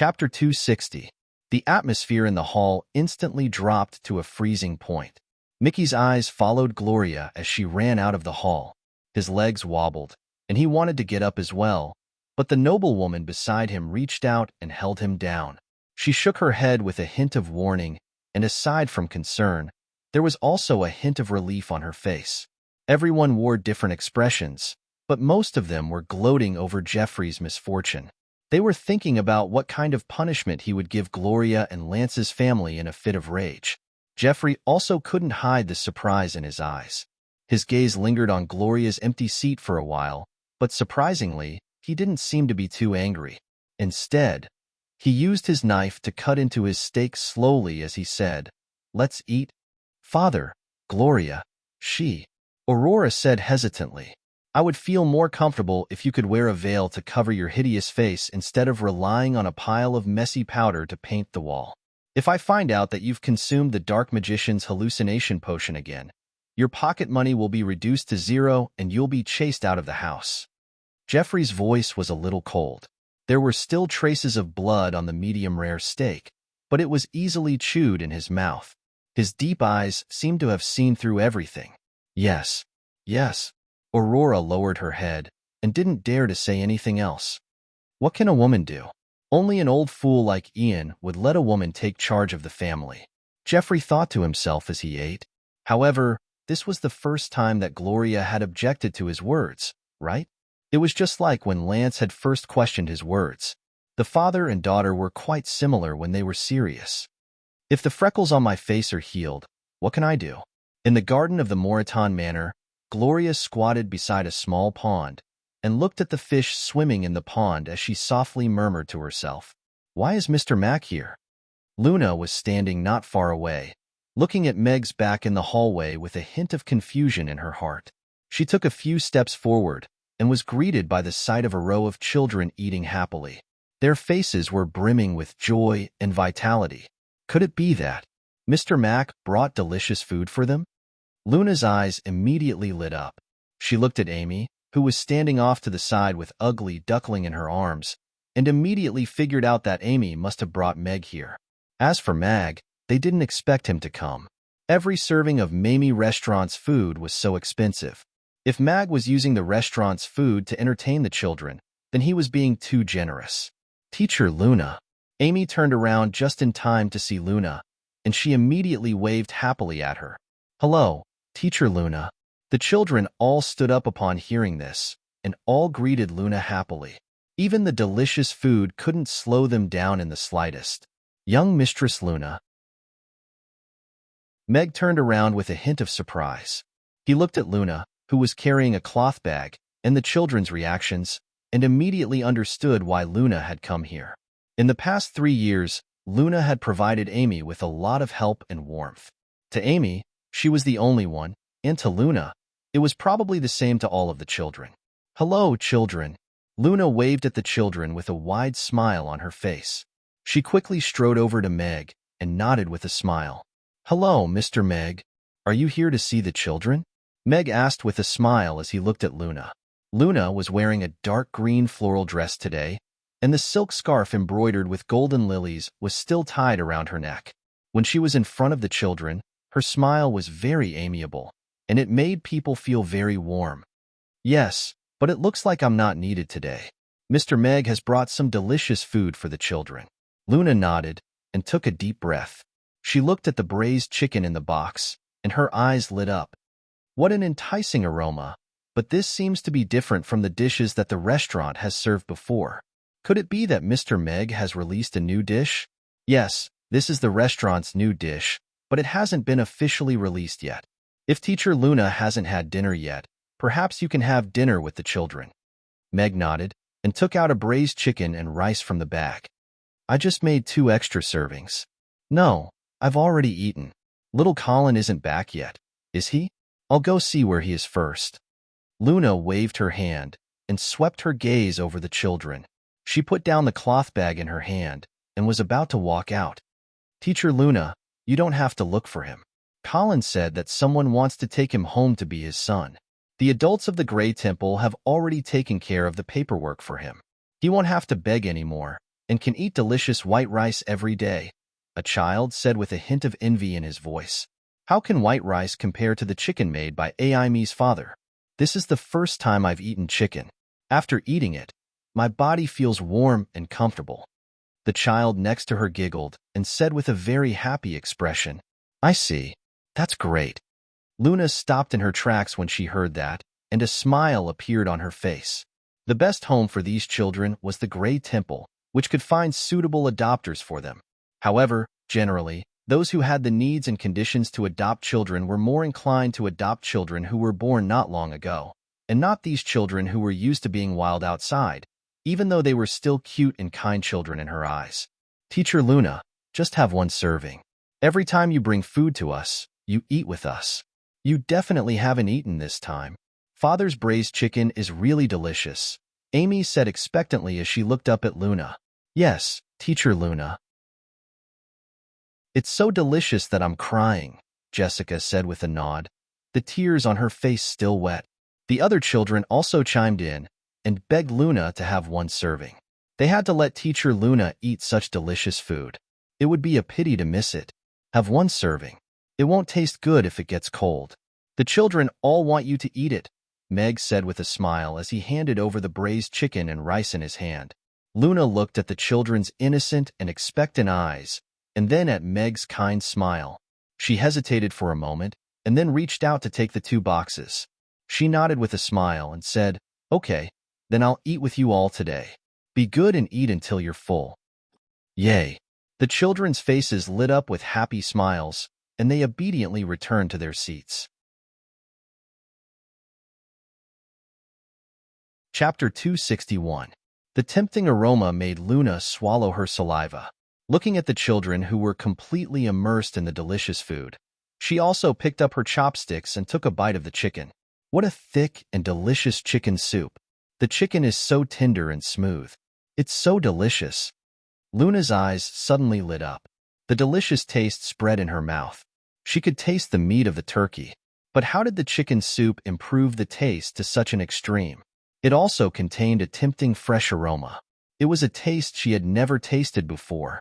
Chapter 260. The atmosphere in the hall instantly dropped to a freezing point. Mickey's eyes followed Gloria as she ran out of the hall. His legs wobbled, and he wanted to get up as well, but the noblewoman beside him reached out and held him down. She shook her head with a hint of warning, and aside from concern, there was also a hint of relief on her face. Everyone wore different expressions, but most of them were gloating over Jeffrey's misfortune. They were thinking about what kind of punishment he would give Gloria and Lance's family in a fit of rage. Jeffrey also couldn't hide the surprise in his eyes. His gaze lingered on Gloria's empty seat for a while, but surprisingly, he didn't seem to be too angry. Instead, he used his knife to cut into his steak slowly as he said, "Let's eat." "Father, Gloria, Aurora said hesitantly, "I would feel more comfortable if you could wear a veil to cover your hideous face instead of relying on a pile of messy powder to paint the wall. If I find out that you've consumed the Dark Magician's hallucination potion again, your pocket money will be reduced to 0 and you'll be chased out of the house." Jeffrey's voice was a little cold. There were still traces of blood on the medium-rare steak, but it was easily chewed in his mouth. His deep eyes seemed to have seen through everything. Yes. Aurora lowered her head and didn't dare to say anything else. What can a woman do? Only an old fool like Ian would let a woman take charge of the family. Jeffrey thought to himself as he ate. However, this was the first time that Gloria had objected to his words, right? It was just like when Lance had first questioned his words. The father and daughter were quite similar when they were serious. If the freckles on my face are healed, what can I do? In the garden of the Moriton Manor, Gloria squatted beside a small pond and looked at the fish swimming in the pond as she softly murmured to herself, "Why is Mr. Mac here?" Luna was standing not far away, looking at Meg's back in the hallway with a hint of confusion in her heart. She took a few steps forward and was greeted by the sight of a row of children eating happily. Their faces were brimming with joy and vitality. Could it be that Mr. Mac brought delicious food for them? Luna's eyes immediately lit up. She looked at Amy, who was standing off to the side with Ugly Duckling in her arms, and immediately figured out that Amy must have brought Meg here. As for Mag, they didn't expect him to come. Every serving of Mamie Restaurant's food was so expensive. If Mag was using the restaurant's food to entertain the children, then he was being too generous. "Teacher Luna." Amy turned around just in time to see Luna, and she immediately waved happily at her. "Hello, Teacher Luna." The children all stood up upon hearing this, and all greeted Luna happily. Even the delicious food couldn't slow them down in the slightest. "Young Mistress Luna." Meg turned around with a hint of surprise. He looked at Luna, who was carrying a cloth bag, and the children's reactions, and immediately understood why Luna had come here. In the past 3 years, Luna had provided Amy with a lot of help and warmth. To Amy, she was the only one, and to Luna, it was probably the same to all of the children. "Hello, children." Luna waved at the children with a wide smile on her face. She quickly strode over to Meg and nodded with a smile. "Hello, Mr. Meg. Are you here to see the children?" Meg asked with a smile as he looked at Luna. Luna was wearing a dark green floral dress today, and the silk scarf embroidered with golden lilies was still tied around her neck. When she was in front of the children, her smile was very amiable, and it made people feel very warm. "Yes, but it looks like I'm not needed today. Mr. Meg has brought some delicious food for the children." Luna nodded and took a deep breath. She looked at the braised chicken in the box, and her eyes lit up. What an enticing aroma, but this seems to be different from the dishes that the restaurant has served before. Could it be that Mr. Meg has released a new dish? Yes, this is the restaurant's new dish, but it hasn't been officially released yet. If Teacher Luna hasn't had dinner yet, perhaps you can have dinner with the children. Meg nodded and took out a braised chicken and rice from the bag. "I just made 2 extra servings." "No, I've already eaten. Little Colin isn't back yet, is he? I'll go see where he is first." Luna waved her hand and swept her gaze over the children. She put down the cloth bag in her hand and was about to walk out. "Teacher Luna, you don't have to look for him. Colin said that someone wants to take him home to be his son. The adults of the Grey Temple have already taken care of the paperwork for him. He won't have to beg anymore, and can eat delicious white rice every day," a child said with a hint of envy in his voice. "How can white rice compare to the chicken made by Aime's father? This is the first time I've eaten chicken. After eating it, my body feels warm and comfortable." The child next to her giggled and said with a very happy expression, "I see. That's great." Luna stopped in her tracks when she heard that, and a smile appeared on her face. The best home for these children was the Gray Temple, which could find suitable adopters for them. However, generally, those who had the needs and conditions to adopt children were more inclined to adopt children who were born not long ago, and not these children who were used to being wild outside, even though they were still cute and kind children in her eyes. "Teacher Luna, just have one serving. Every time you bring food to us, you eat with us." "You definitely haven't eaten this time. Father's braised chicken is really delicious," Amy said expectantly as she looked up at Luna. "Yes, Teacher Luna." "It's so delicious that I'm crying," Jessica said with a nod, the tears on her face still wet. The other children also chimed in and begged Luna to have one serving. They had to let Teacher Luna eat such delicious food. It would be a pity to miss it. "Have one serving. It won't taste good if it gets cold. The children all want you to eat it," Meg said with a smile as he handed over the braised chicken and rice in his hand. Luna looked at the children's innocent and expectant eyes, and then at Meg's kind smile. She hesitated for a moment, and then reached out to take the 2 boxes. She nodded with a smile and said, "Okay, then I'll eat with you all today. Be good and eat until you're full." Yay! The children's faces lit up with happy smiles, and they obediently returned to their seats. Chapter 261. The tempting aroma made Luna swallow her saliva. Looking at the children who were completely immersed in the delicious food, she also picked up her chopsticks and took a bite of the chicken. What a thick and delicious chicken soup. The chicken is so tender and smooth. It's so delicious. Luna's eyes suddenly lit up. The delicious taste spread in her mouth. She could taste the meat of the turkey. But how did the chicken soup improve the taste to such an extreme? It also contained a tempting fresh aroma. It was a taste she had never tasted before.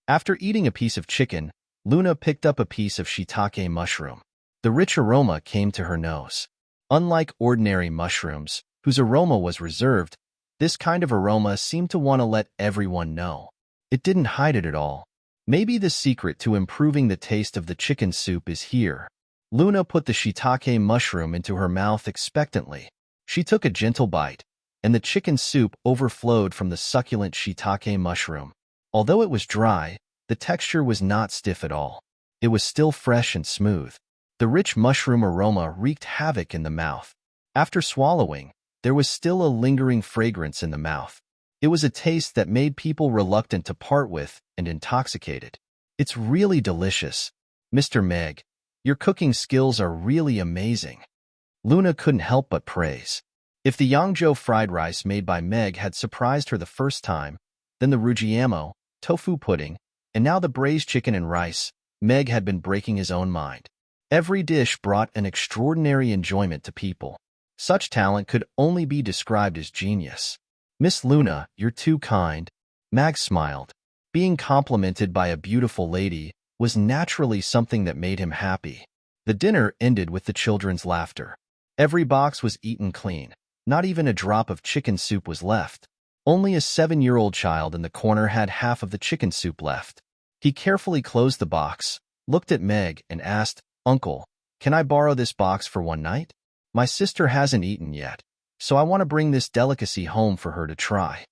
After eating a piece of chicken, Luna picked up a piece of shiitake mushroom. The rich aroma came to her nose. Unlike ordinary mushrooms, whose aroma was reserved, this kind of aroma seemed to want to let everyone know. It didn't hide it at all. Maybe the secret to improving the taste of the chicken soup is here. Luna put the shiitake mushroom into her mouth expectantly. She took a gentle bite, and the chicken soup overflowed from the succulent shiitake mushroom. Although it was dry, the texture was not stiff at all. It was still fresh and smooth. The rich mushroom aroma wreaked havoc in the mouth. After swallowing, there was still a lingering fragrance in the mouth. It was a taste that made people reluctant to part with and intoxicated. "It's really delicious. Mr. Meg, your cooking skills are really amazing." Luna couldn't help but praise. If the Yangzhou fried rice made by Meg had surprised her the first time, then the rujiamo, tofu pudding, and now the braised chicken and rice, Meg had been breaking his own mind. Every dish brought an extraordinary enjoyment to people. Such talent could only be described as genius. "Miss Luna, you're too kind." Mag smiled. Being complimented by a beautiful lady was naturally something that made him happy. The dinner ended with the children's laughter. Every box was eaten clean. Not even a drop of chicken soup was left. Only a 7-year-old child in the corner had half of the chicken soup left. He carefully closed the box, looked at Meg, and asked, "Uncle, can I borrow this box for one night? My sister hasn't eaten yet, so I want to bring this delicacy home for her to try."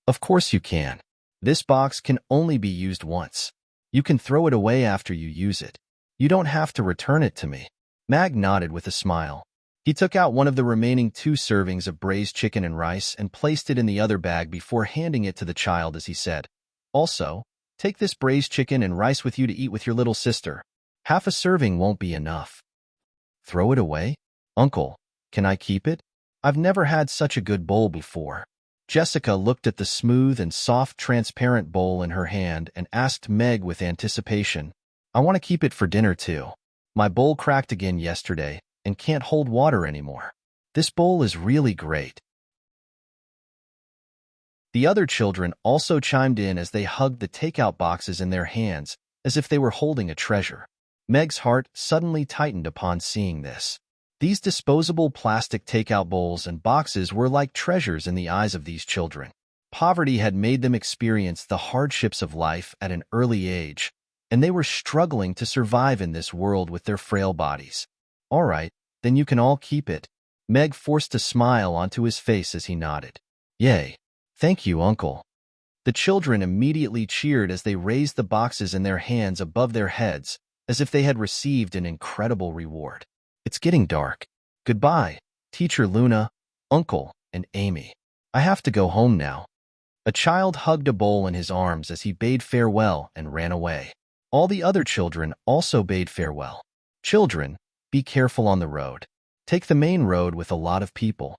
"Of course you can. This box can only be used once. You can throw it away after you use it. You don't have to return it to me." Mag nodded with a smile. He took out one of the remaining 2 servings of braised chicken and rice and placed it in the other bag before handing it to the child as he said, "Also, take this braised chicken and rice with you to eat with your little sister. Half a serving won't be enough." "Throw it away? Uncle, can I keep it? I've never had such a good bowl before." Jessica looked at the smooth and soft transparent bowl in her hand and asked Meg with anticipation, "I want to keep it for dinner too. My bowl cracked again yesterday and can't hold water anymore. This bowl is really great." The other children also chimed in as they hugged the takeout boxes in their hands, as if they were holding a treasure. Meg's heart suddenly tightened upon seeing this. These disposable plastic takeout bowls and boxes were like treasures in the eyes of these children. Poverty had made them experience the hardships of life at an early age, and they were struggling to survive in this world with their frail bodies. All right, then you can all keep it. Meg forced a smile onto his face as he nodded. Yay. Thank you, Uncle. The children immediately cheered as they raised the boxes in their hands above their heads, as if they had received an incredible reward. It's getting dark. Goodbye, Teacher Luna, Uncle, and Amy. I have to go home now. A child hugged a bowl in his arms as he bade farewell and ran away. All the other children also bade farewell. Children, be careful on the road. Take the main road with a lot of people.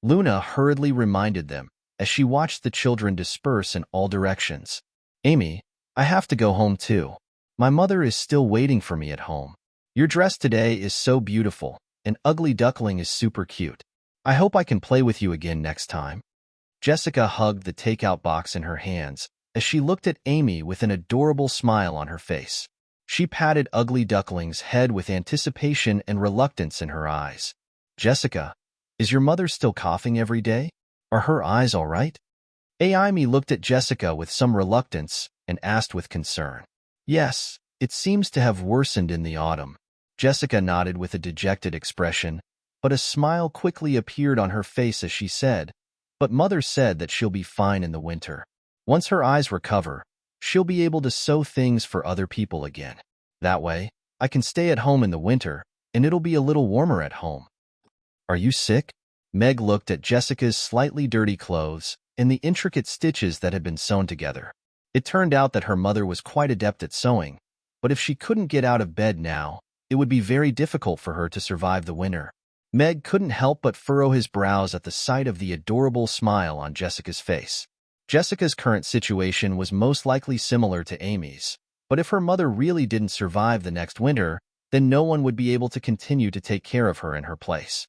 Luna hurriedly reminded them as she watched the children disperse in all directions. Amy, I have to go home too. My mother is still waiting for me at home. Your dress today is so beautiful, and Ugly Duckling is super cute. I hope I can play with you again next time. Jessica hugged the takeout box in her hands as she looked at Amy with an adorable smile on her face. She patted Ugly Duckling's head with anticipation and reluctance in her eyes. Jessica, is your mother still coughing every day? Are her eyes all right? Amy looked at Jessica with some reluctance and asked with concern. Yes, it seems to have worsened in the autumn. Jessica nodded with a dejected expression, but a smile quickly appeared on her face as she said, but Mother said that she'll be fine in the winter. Once her eyes recover, she'll be able to sew things for other people again. That way, I can stay at home in the winter, and it'll be a little warmer at home. Are you sick? Meg looked at Jessica's slightly dirty clothes and the intricate stitches that had been sewn together. It turned out that her mother was quite adept at sewing, but if she couldn't get out of bed now, it would be very difficult for her to survive the winter. Meg couldn't help but furrow his brows at the sight of the adorable smile on Jessica's face. Jessica's current situation was most likely similar to Amy's, but if her mother really didn't survive the next winter, then no one would be able to continue to take care of her in her place.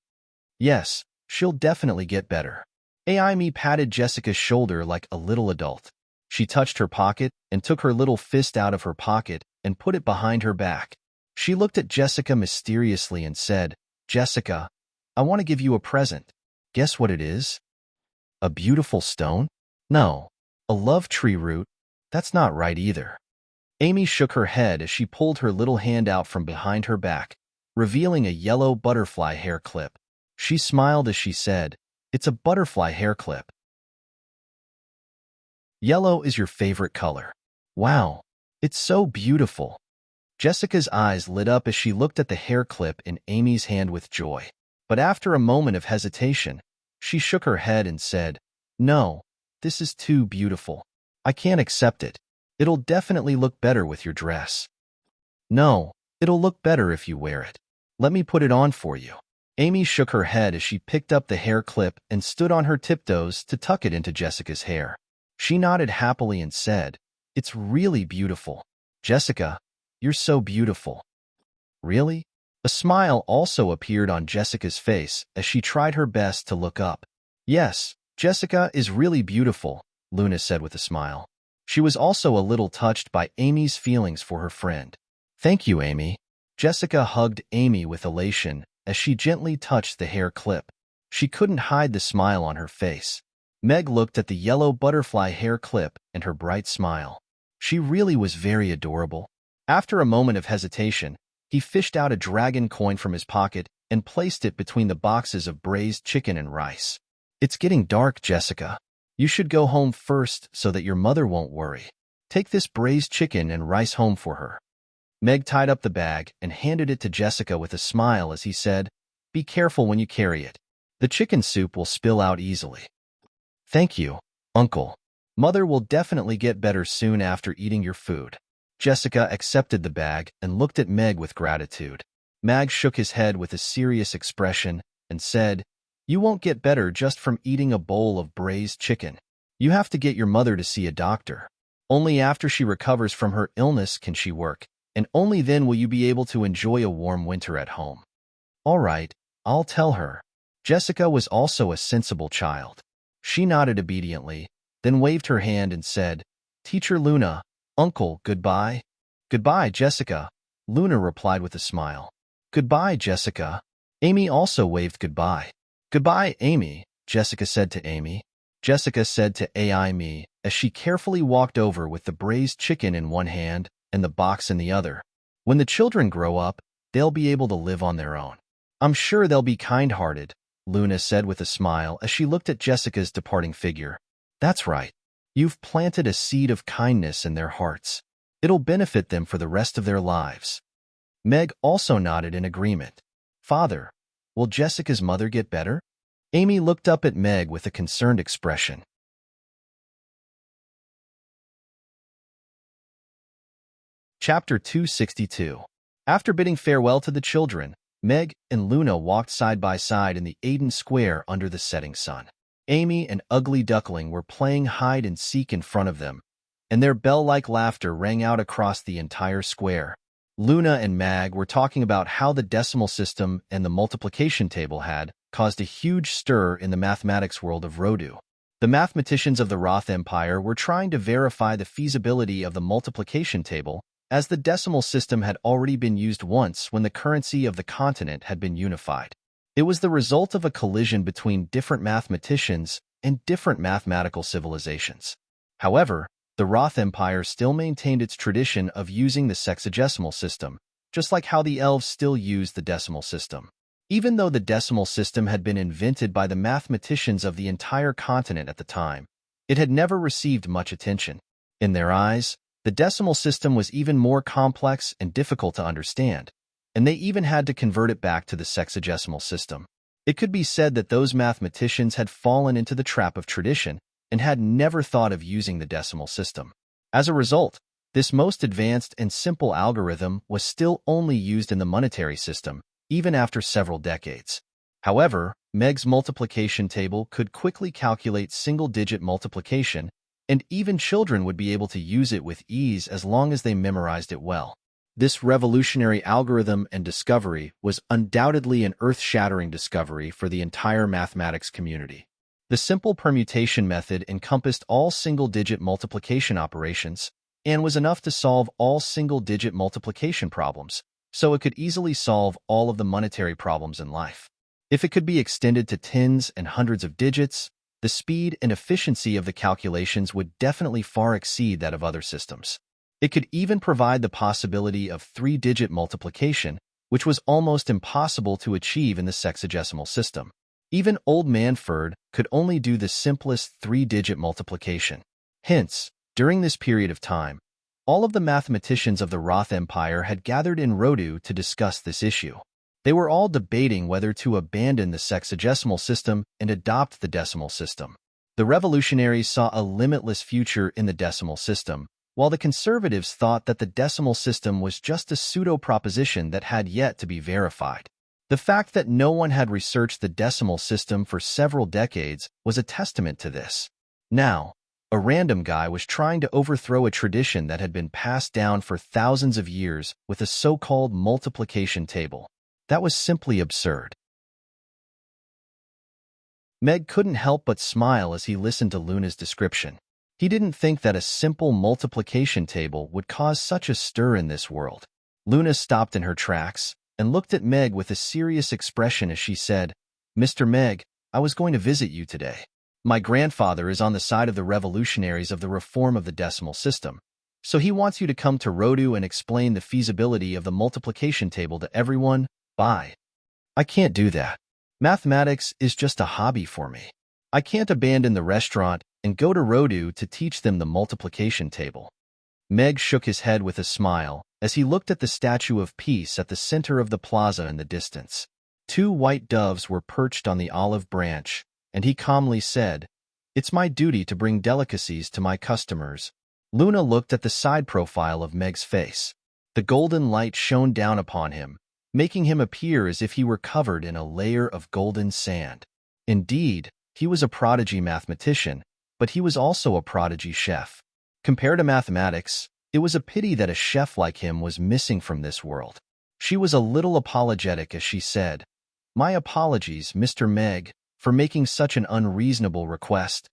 Yes, she'll definitely get better. Amy patted Jessica's shoulder like a little adult. She touched her pocket and took her little fist out of her pocket and put it behind her back. She looked at Jessica mysteriously and said, Jessica, I want to give you a present. Guess what it is? A beautiful stone? No. A love tree root? That's not right either. Amy shook her head as she pulled her little hand out from behind her back, revealing a yellow butterfly hair clip. She smiled as she said, It's a butterfly hair clip. Yellow is your favorite color. Wow, it's so beautiful. Jessica's eyes lit up as she looked at the hair clip in Amy's hand with joy. But after a moment of hesitation, she shook her head and said, No, this is too beautiful. I can't accept it. It'll definitely look better with your dress. No, it'll look better if you wear it. Let me put it on for you. Amy shook her head as she picked up the hair clip and stood on her tiptoes to tuck it into Jessica's hair. She nodded happily and said, It's really beautiful. Jessica, you're so beautiful. Really? A smile also appeared on Jessica's face as she tried her best to look up. Yes, Jessica is really beautiful, Luna said with a smile. She was also a little touched by Amy's feelings for her friend. Thank you, Amy. Jessica hugged Amy with elation as she gently touched the hair clip. She couldn't hide the smile on her face. Meg looked at the yellow butterfly hair clip and her bright smile. She really was very adorable. After a moment of hesitation, he fished out a dragon coin from his pocket and placed it between the boxes of braised chicken and rice. It's getting dark, Jessica. You should go home first so that your mother won't worry. Take this braised chicken and rice home for her. Meg tied up the bag and handed it to Jessica with a smile as he said, Be careful when you carry it. The chicken soup will spill out easily. Thank you, Uncle. Mother will definitely get better soon after eating your food. Jessica accepted the bag and looked at Meg with gratitude. Meg shook his head with a serious expression and said, You won't get better just from eating a bowl of braised chicken. You have to get your mother to see a doctor. Only after she recovers from her illness can she work, and only then will you be able to enjoy a warm winter at home. All right, I'll tell her. Jessica was also a sensible child. She nodded obediently, then waved her hand and said, "Teacher Luna, Uncle, goodbye." "Goodbye, Jessica," Luna replied with a smile. "Goodbye, Jessica." Amy also waved goodbye. "Goodbye, Amy," Jessica said to Amy. Jessica said to Amy as she carefully walked over with the braised chicken in one hand and the box in the other. "When the children grow up, they'll be able to live on their own. I'm sure they'll be kind-hearted," Luna said with a smile as she looked at Jessica's departing figure. "That's right. You've planted a seed of kindness in their hearts. It'll benefit them for the rest of their lives." Meg also nodded in agreement. "Father, will Jessica's mother get better?" Amy looked up at Meg with a concerned expression. Chapter 262. After bidding farewell to the children, Meg and Luna walked side by side in the Aiden Square under the setting sun. Amy and Ugly Duckling were playing hide-and-seek in front of them, and their bell-like laughter rang out across the entire square. Luna and Mag were talking about how the decimal system and the multiplication table had caused a huge stir in the mathematics world of Rodu. The mathematicians of the Roth Empire were trying to verify the feasibility of the multiplication table, as the decimal system had already been used once when the currency of the continent had been unified. It was the result of a collision between different mathematicians and different mathematical civilizations. However, the Roth Empire still maintained its tradition of using the sexagesimal system, just like how the elves still used the decimal system. Even though the decimal system had been invented by the mathematicians of the entire continent at the time, it had never received much attention. In their eyes, the decimal system was even more complex and difficult to understand, and they even had to convert it back to the sexagesimal system. It could be said that those mathematicians had fallen into the trap of tradition and had never thought of using the decimal system. As a result, this most advanced and simple algorithm was still only used in the monetary system, even after several decades. However, Meg's multiplication table could quickly calculate single-digit multiplication, and even children would be able to use it with ease as long as they memorized it well. This revolutionary algorithm and discovery was undoubtedly an earth-shattering discovery for the entire mathematics community. The simple permutation method encompassed all single-digit multiplication operations and was enough to solve all single-digit multiplication problems, so it could easily solve all of the monetary problems in life. If it could be extended to tens and hundreds of digits, the speed and efficiency of the calculations would definitely far exceed that of other systems. It could even provide the possibility of three-digit multiplication, which was almost impossible to achieve in the sexagesimal system. Even Old Manford could only do the simplest three-digit multiplication. Hence, during this period of time, all of the mathematicians of the Roth Empire had gathered in Rodu to discuss this issue. They were all debating whether to abandon the sexagesimal system and adopt the decimal system. The revolutionaries saw a limitless future in the decimal system, while the conservatives thought that the decimal system was just a pseudo-proposition that had yet to be verified. The fact that no one had researched the decimal system for several decades was a testament to this. Now, a random guy was trying to overthrow a tradition that had been passed down for thousands of years with a so-called multiplication table. That was simply absurd. Meg couldn't help but smile as he listened to Luna's description. He didn't think that a simple multiplication table would cause such a stir in this world. Luna stopped in her tracks and looked at Meg with a serious expression as she said, "Mr. Meg, I was going to visit you today. My grandfather is on the side of the revolutionaries of the reform of the decimal system, so he wants you to come to Rodu and explain the feasibility of the multiplication table to everyone. Bye." "I can't do that. Mathematics is just a hobby for me. I can't abandon the restaurant and go to Rodu to teach them the multiplication table." Meg shook his head with a smile as he looked at the statue of peace at the center of the plaza in the distance. Two white doves were perched on the olive branch, and he calmly said, "It's my duty to bring delicacies to my customers." Luna looked at the side profile of Meg's face. The golden light shone down upon him, making him appear as if he were covered in a layer of golden sand. Indeed, he was a prodigy mathematician, but he was also a prodigy chef. Compared to mathematics, it was a pity that a chef like him was missing from this world. She was a little apologetic as she said, "My apologies, Mr. Meg, for making such an unreasonable request."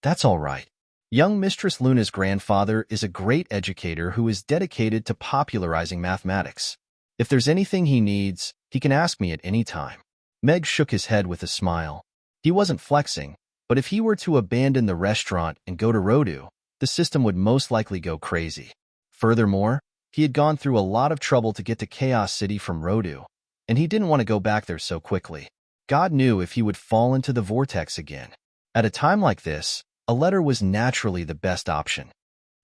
"That's all right. Young Mistress Luna's grandfather is a great educator who is dedicated to popularizing mathematics. If there's anything he needs, he can ask me at any time. Meg shook his head with a smile. He wasn't flexing, but if he were to abandon the restaurant and go to Rodu, the system would most likely go crazy. Furthermore, he had gone through a lot of trouble to get to Chaos City from Rodu, and he didn't want to go back there so quickly. God knew if he would fall into the vortex again. At a time like this, a letter was naturally the best option.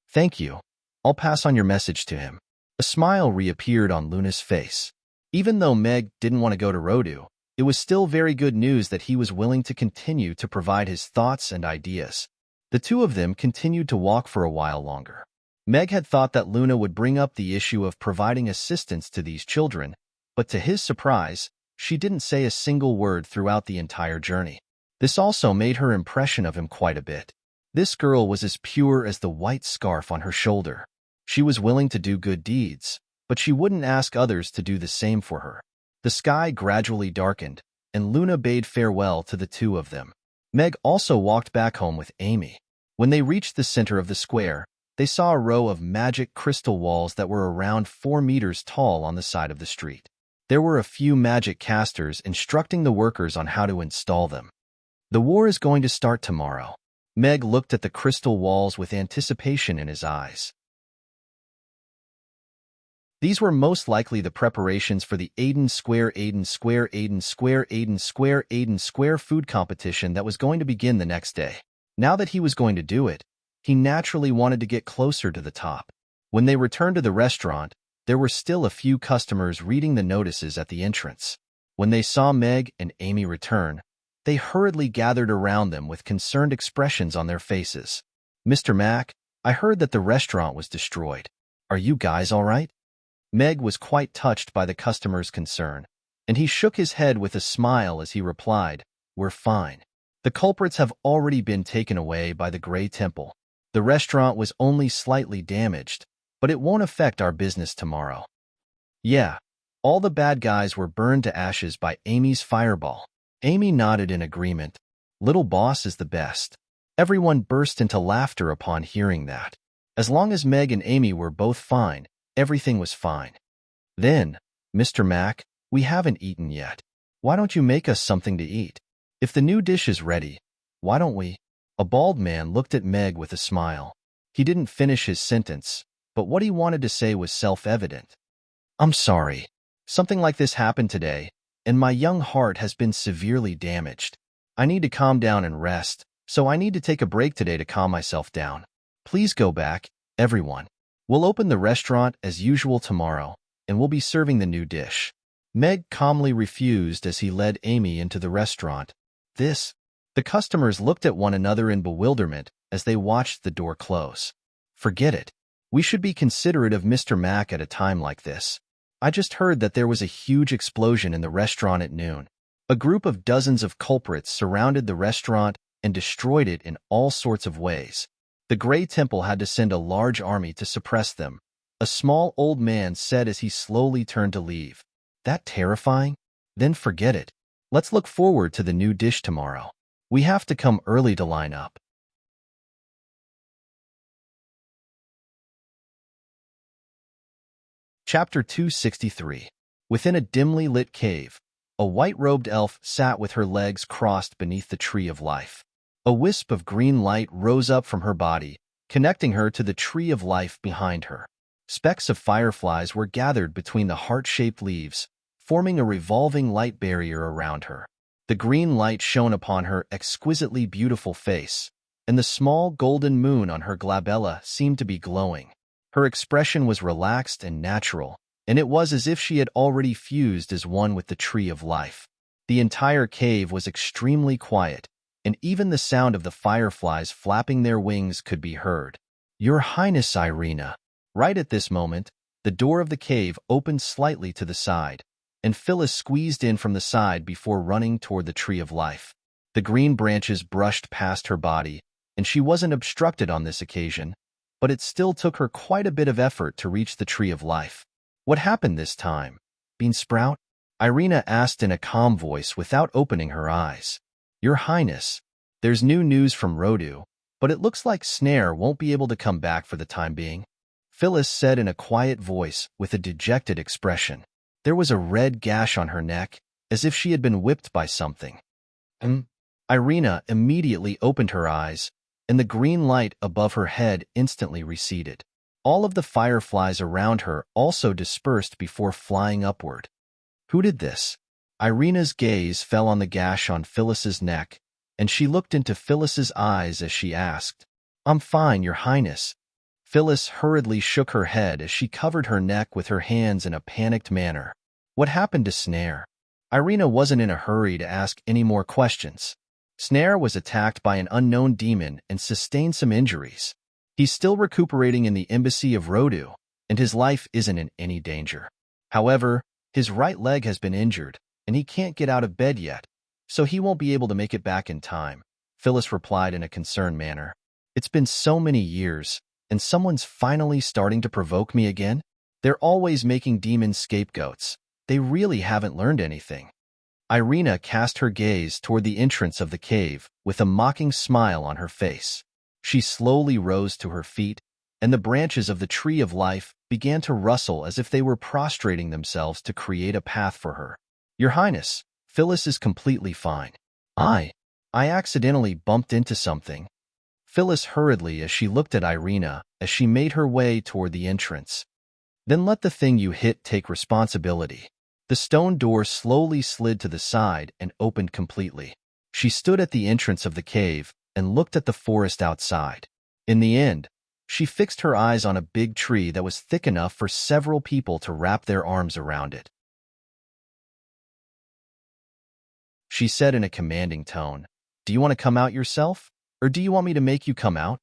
Thank you. I'll pass on your message to him. A smile reappeared on Luna's face. Even though Meg didn't want to go to Rodu, it was still very good news that he was willing to continue to provide his thoughts and ideas. The two of them continued to walk for a while longer. Meg had thought that Luna would bring up the issue of providing assistance to these children, but to his surprise, she didn't say a single word throughout the entire journey. This also made her impression of him quite a bit. This girl was as pure as the white scarf on her shoulder. She was willing to do good deeds, but she wouldn't ask others to do the same for her. The sky gradually darkened, and Luna bade farewell to the two of them. Meg also walked back home with Amy. When they reached the center of the square, they saw a row of magic crystal walls that were around 4 meters tall on the side of the street. There were a few magic casters instructing the workers on how to install them. The war is going to start tomorrow. Meg looked at the crystal walls with anticipation in his eyes. These were most likely the preparations for the Aiden Square food competition that was going to begin the next day. Now that he was going to do it, he naturally wanted to get closer to the top. When they returned to the restaurant, there were still a few customers reading the notices at the entrance. When they saw Meg and Amy return, they hurriedly gathered around them with concerned expressions on their faces. Mr. Mack, I heard that the restaurant was destroyed. Are you guys all right? Meg was quite touched by the customer's concern, and he shook his head with a smile as he replied, We're fine. The culprits have already been taken away by the Grey Temple. The restaurant was only slightly damaged, but it won't affect our business tomorrow. Yeah, all the bad guys were burned to ashes by Amy's fireball. Amy nodded in agreement. Little boss is the best. Everyone burst into laughter upon hearing that. As long as Meg and Amy were both fine, everything was fine. Then, Mr. Mack, we haven't eaten yet. Why don't you make us something to eat? If the new dish is ready, why don't we? A bald man looked at Meg with a smile. He didn't finish his sentence, but what he wanted to say was self-evident. I'm sorry. Something like this happened today, and my young heart has been severely damaged. I need to calm down and rest, so I need to take a break today to calm myself down. Please go back, everyone. We'll open the restaurant as usual tomorrow, and we'll be serving the new dish. Meg calmly refused as he led Amy into the restaurant. The customers looked at one another in bewilderment as they watched the door close. Forget it. We should be considerate of Mr. Mack at a time like this. I just heard that there was a huge explosion in the restaurant at noon. A group of dozens of culprits surrounded the restaurant and destroyed it in all sorts of ways. The Grey Temple had to send a large army to suppress them, a small old man said as he slowly turned to leave. That terrifying? Then forget it. Let's look forward to the new dish tomorrow. We have to come early to line up. Chapter 263. Within a dimly lit cave, a white-robed elf sat with her legs crossed beneath the tree of life. A wisp of green light rose up from her body, connecting her to the tree of life behind her. Specks of fireflies were gathered between the heart-shaped leaves, forming a revolving light barrier around her. The green light shone upon her exquisitely beautiful face, and the small golden moon on her glabella seemed to be glowing. Her expression was relaxed and natural, and it was as if she had already fused as one with the tree of life. The entire cave was extremely quiet, and even the sound of the fireflies flapping their wings could be heard. Your Highness Irina. Right at this moment, the door of the cave opened slightly to the side, and Phyllis squeezed in from the side before running toward the tree of life. The green branches brushed past her body, and she wasn't obstructed on this occasion, but it still took her quite a bit of effort to reach the tree of life. What happened this time? Bean Sprout? Irina asked in a calm voice without opening her eyes. Your Highness, there's new news from Rodu, but it looks like Snare won't be able to come back for the time being, Phyllis said in a quiet voice with a dejected expression. There was a red gash on her neck, as if she had been whipped by something. Irina immediately opened her eyes, and the green light above her head instantly receded. All of the fireflies around her also dispersed before flying upward. Who did this? Irina's gaze fell on the gash on Phyllis's neck, and she looked into Phyllis's eyes as she asked, I'm fine, Your Highness. Phyllis hurriedly shook her head as she covered her neck with her hands in a panicked manner. What happened to Snare? Irina wasn't in a hurry to ask any more questions. Snare was attacked by an unknown demon and sustained some injuries. He's still recuperating in the embassy of Rodu, and his life isn't in any danger. However, his right leg has been injured, and he can't get out of bed yet, so he won't be able to make it back in time, Phyllis replied in a concerned manner. It's been so many years, and someone's finally starting to provoke me again? They're always making demon scapegoats. They really haven't learned anything. Irina cast her gaze toward the entrance of the cave with a mocking smile on her face. She slowly rose to her feet, and the branches of the tree of life began to rustle as if they were prostrating themselves to create a path for her. Your Highness, Phyllis is completely fine. I accidentally bumped into something. Phyllis hurriedly as she looked at Irina as she made her way toward the entrance. Then let the thing you hit take responsibility. The stone door slowly slid to the side and opened completely. She stood at the entrance of the cave and looked at the forest outside. In the end, she fixed her eyes on a big tree that was thick enough for several people to wrap their arms around it. She said in a commanding tone, Do you want to come out yourself? Or do you want me to make you come out?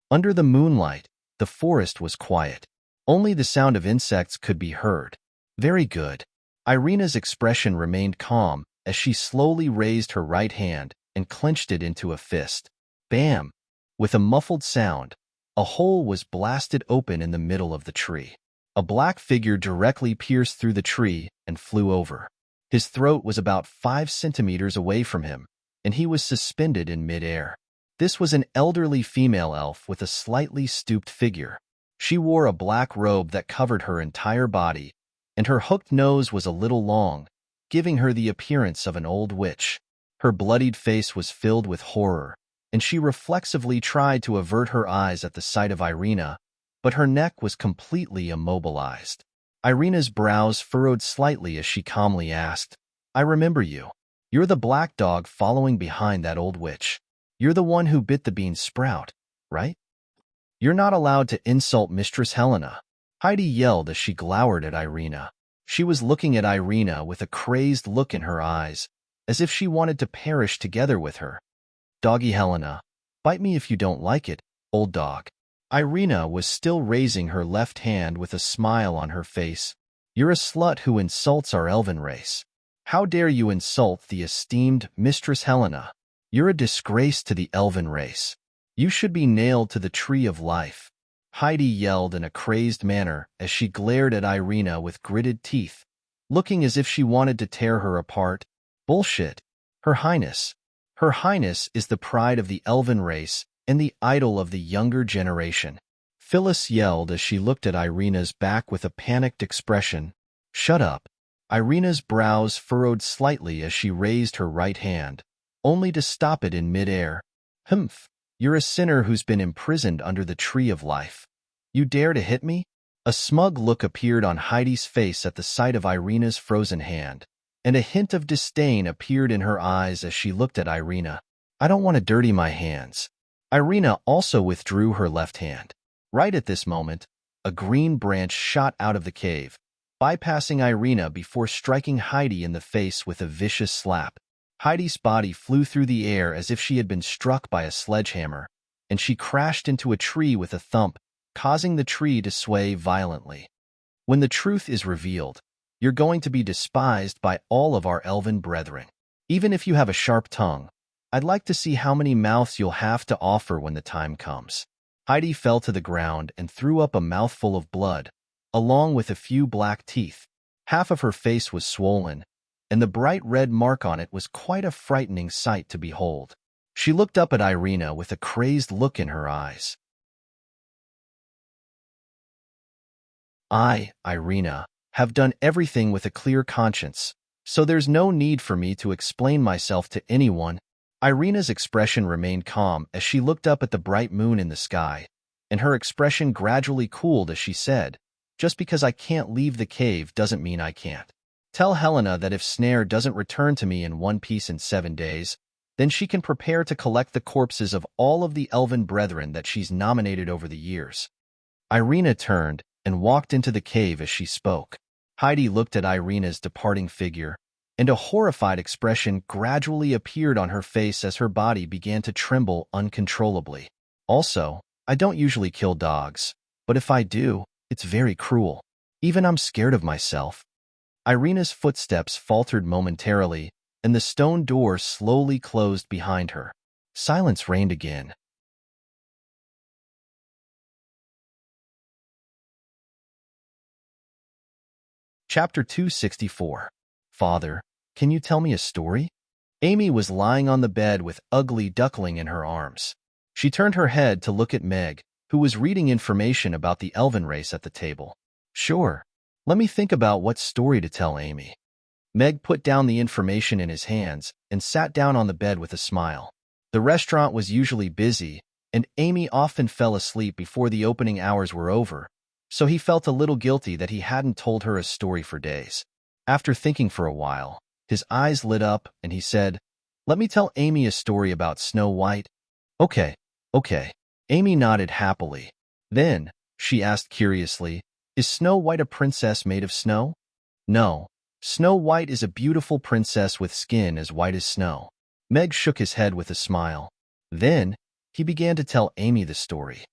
Under the moonlight, the forest was quiet. Only the sound of insects could be heard. Very good. Irina's expression remained calm as she slowly raised her right hand and clenched it into a fist. Bam! With a muffled sound, a hole was blasted open in the middle of the tree. A black figure directly pierced through the tree and flew over. His throat was about 5 centimeters away from him, and he was suspended in midair. This was an elderly female elf with a slightly stooped figure. She wore a black robe that covered her entire body, and her hooked nose was a little long, giving her the appearance of an old witch. Her bloodied face was filled with horror, and she reflexively tried to avert her eyes at the sight of Irina, but her neck was completely immobilized. Irina's brows furrowed slightly as she calmly asked, I remember you. You're the black dog following behind that old witch. You're the one who bit the bean sprout, right? You're not allowed to insult Mistress Helena. Heidi yelled as she glowered at Irina. She was looking at Irina with a crazed look in her eyes, as if she wanted to perish together with her. Doggy Helena, bite me if you don't like it, old dog. Irina was still raising her left hand with a smile on her face. You're a slut who insults our elven race. How dare you insult the esteemed Mistress Helena? You're a disgrace to the elven race. You should be nailed to the tree of life. Heidi yelled in a crazed manner as she glared at Irina with gritted teeth, looking as if she wanted to tear her apart. Bullshit. Her Highness. Her Highness is the pride of the elven race and the idol of the younger generation. Phyllis yelled as she looked at Irina's back with a panicked expression. Shut up. Irina's brows furrowed slightly as she raised her right hand, only to stop it in midair. Humph. You're a sinner who's been imprisoned under the tree of life. You dare to hit me? A smug look appeared on Heidi's face at the sight of Irina's frozen hand, and a hint of disdain appeared in her eyes as she looked at Irina. I don't want to dirty my hands. Irina also withdrew her left hand. Right at this moment, a green branch shot out of the cave, bypassing Irina before striking Heidi in the face with a vicious slap. Heidi's body flew through the air as if she had been struck by a sledgehammer, and she crashed into a tree with a thump, causing the tree to sway violently. When the truth is revealed, you're going to be despised by all of our elven brethren. Even if you have a sharp tongue, I'd like to see how many mouths you'll have to offer when the time comes. Heidi fell to the ground and threw up a mouthful of blood, along with a few black teeth. Half of her face was swollen, and the bright red mark on it was quite a frightening sight to behold. She looked up at Irina with a crazed look in her eyes. I, Irina, have done everything with a clear conscience, so there's no need for me to explain myself to anyone. Irina's expression remained calm as she looked up at the bright moon in the sky, and her expression gradually cooled as she said, "Just because I can't leave the cave doesn't mean I can't. Tell Helena that if Snare doesn't return to me in one piece in 7 days, then she can prepare to collect the corpses of all of the elven brethren that she's nominated over the years." Irina turned and walked into the cave as she spoke. Heidi looked at Irina's departing figure, and a horrified expression gradually appeared on her face as her body began to tremble uncontrollably. Also, I don't usually kill dogs, but if I do, it's very cruel. Even I'm scared of myself. Irina's footsteps faltered momentarily, and the stone door slowly closed behind her. Silence reigned again. Chapter 264. Father, can you tell me a story? Amy was lying on the bed with Ugly Duckling in her arms. She turned her head to look at Meg, who was reading information about the elven race at the table. Sure. Let me think about what story to tell Amy. Meg put down the information in his hands and sat down on the bed with a smile. The restaurant was usually busy, and Amy often fell asleep before the opening hours were over, so he felt a little guilty that he hadn't told her a story for days. After thinking for a while, his eyes lit up and he said, "Let me tell Amy a story about Snow White." Okay. Amy nodded happily. Then, she asked curiously, "Is Snow White a princess made of snow?" "No. Snow White is a beautiful princess with skin as white as snow." Meg shook his head with a smile. Then, he began to tell Amy the story.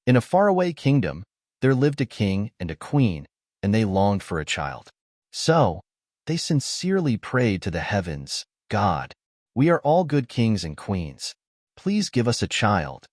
In a faraway kingdom, there lived a king and a queen, and they longed for a child. So, they sincerely prayed to the heavens, "God, we are all good kings and queens. Please give us a child."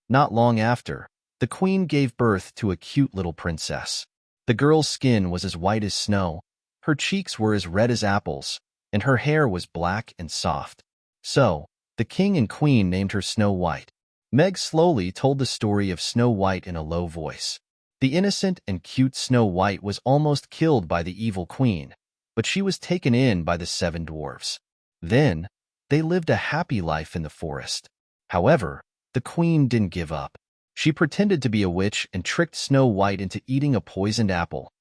Not long after, the queen gave birth to a cute little princess. The girl's skin was as white as snow, her cheeks were as red as apples, and her hair was black and soft. So, the king and queen named her Snow White. Meg slowly told the story of Snow White in a low voice. The innocent and cute Snow White was almost killed by the evil queen, but she was taken in by the 7 dwarfs. Then, they lived a happy life in the forest. However, the queen didn't give up. She pretended to be a witch and tricked Snow White into eating a poisoned apple.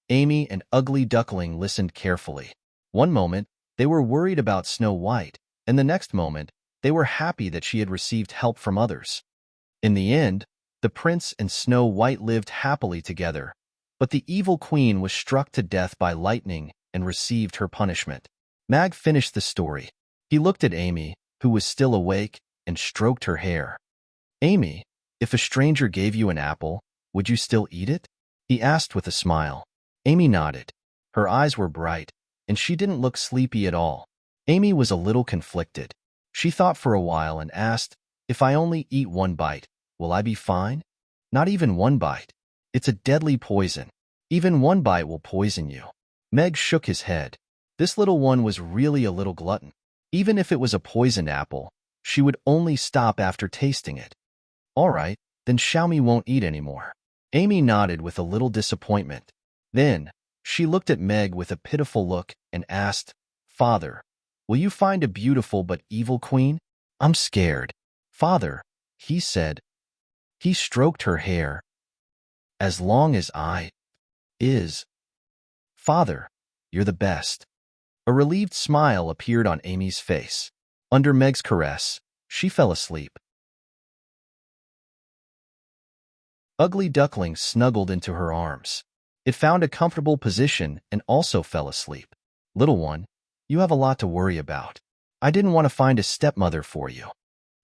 Amy and Ugly Duckling listened carefully. One moment, they were worried about Snow White, and the next moment, they were happy that she had received help from others. In the end, the prince and Snow White lived happily together, but the evil queen was struck to death by lightning and received her punishment. Mag finished the story. He looked at Amy, who was still awake, and stroked her hair. "Amy, if a stranger gave you an apple, would you still eat it?" he asked with a smile. Amy nodded. Her eyes were bright, and she didn't look sleepy at all. Amy was a little conflicted. She thought for a while and asked, "If I only eat one bite, will I be fine?" "Not even one bite. It's a deadly poison. Even one bite will poison you." Meg shook his head. This little one was really a little glutton. Even if it was a poisoned apple, she would only stop after tasting it. "All right, then Xiaomi won't eat anymore." Amy nodded with a little disappointment. Then, she looked at Meg with a pitiful look and asked, "Father, will you find a beautiful but evil queen?" "I'm scared." "Father," he said. He stroked her hair. "As long as I is. Father, you're the best." A relieved smile appeared on Amy's face. Under Meg's caress, she fell asleep. Ugly Duckling snuggled into her arms. It found a comfortable position and also fell asleep. "Little one, you have a lot to worry about. I didn't want to find a stepmother for you."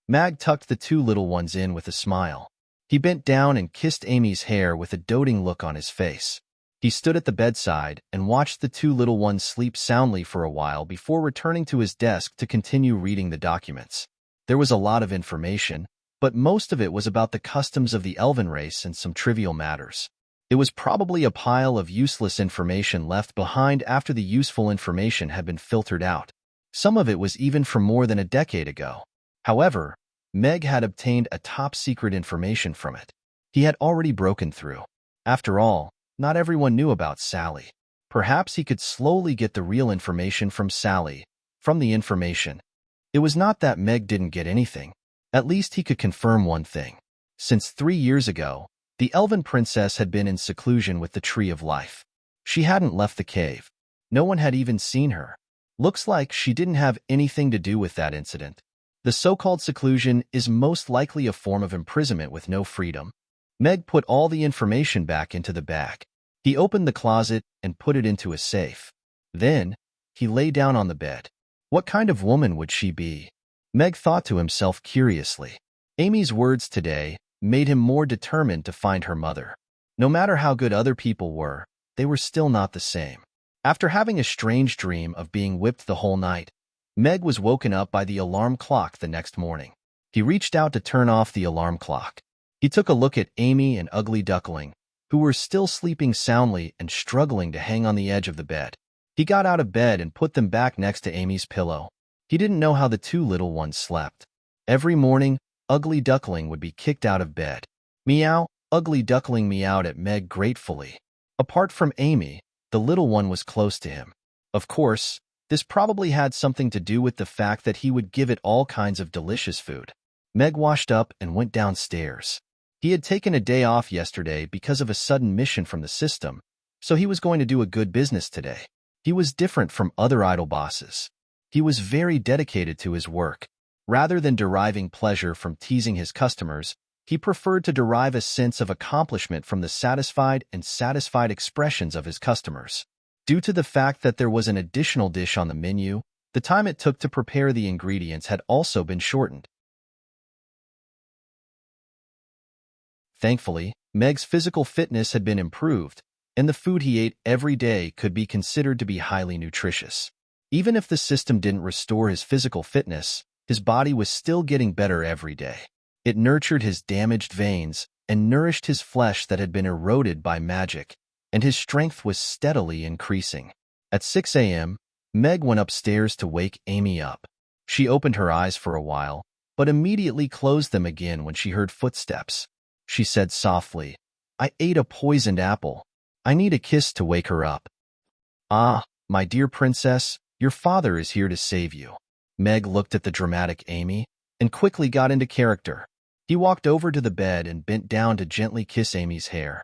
Mag tucked the 2 little ones in with a smile. He bent down and kissed Amy's hair with a doting look on his face. He stood at the bedside and watched the 2 little ones sleep soundly for a while before returning to his desk to continue reading the documents. There was a lot of information, but most of it was about the customs of the elven race and some trivial matters. It was probably a pile of useless information left behind after the useful information had been filtered out. Some of it was even from more than a decade ago. However, Meg had obtained a top-secret information from it. He had already broken through. After all, not everyone knew about Sally. Perhaps he could slowly get the real information from Sally. From the information, it was not that Meg didn't get anything. At least he could confirm one thing. Since 3 years ago, the elven princess had been in seclusion with the Tree of Life. She hadn't left the cave. No one had even seen her. Looks like she didn't have anything to do with that incident. The so-called seclusion is most likely a form of imprisonment with no freedom. Meg put all the information back into the bag. He opened the closet and put it into a safe. Then, he lay down on the bed. What kind of woman would she be? Meg thought to himself curiously. Amy's words today made him more determined to find her mother. No matter how good other people were, they were still not the same. After having a strange dream of being whipped the whole night, Meg was woken up by the alarm clock the next morning. He reached out to turn off the alarm clock. He took a look at Amy and Ugly Duckling, who were still sleeping soundly and struggling to hang on the edge of the bed. He got out of bed and put them back next to Amy's pillow. He didn't know how the two little ones slept. Every morning, Ugly Duckling would be kicked out of bed. Meow, Ugly Duckling meowed at Meg gratefully. Apart from Amy, the little one was close to him. Of course, this probably had something to do with the fact that he would give it all kinds of delicious food. Meg washed up and went downstairs. He had taken a day off yesterday because of a sudden mission from the system, so he was going to do a good business today. He was different from other idol bosses. He was very dedicated to his work. Rather than deriving pleasure from teasing his customers, he preferred to derive a sense of accomplishment from the satisfied expressions of his customers. Due to the fact that there was an additional dish on the menu, the time it took to prepare the ingredients had also been shortened. Thankfully, Meg's physical fitness had been improved, and the food he ate every day could be considered to be highly nutritious. Even if the system didn't restore his physical fitness, his body was still getting better every day. It nurtured his damaged veins and nourished his flesh that had been eroded by magic, and his strength was steadily increasing. At 6 a.m., Meg went upstairs to wake Amy up. She opened her eyes for a while, but immediately closed them again when she heard footsteps. She said softly, "I ate a poisoned apple. I need a kiss to wake her up." "Ah, my dear princess, your father is here to save you." Meg looked at the dramatic Amy and quickly got into character. He walked over to the bed and bent down to gently kiss Amy's hair.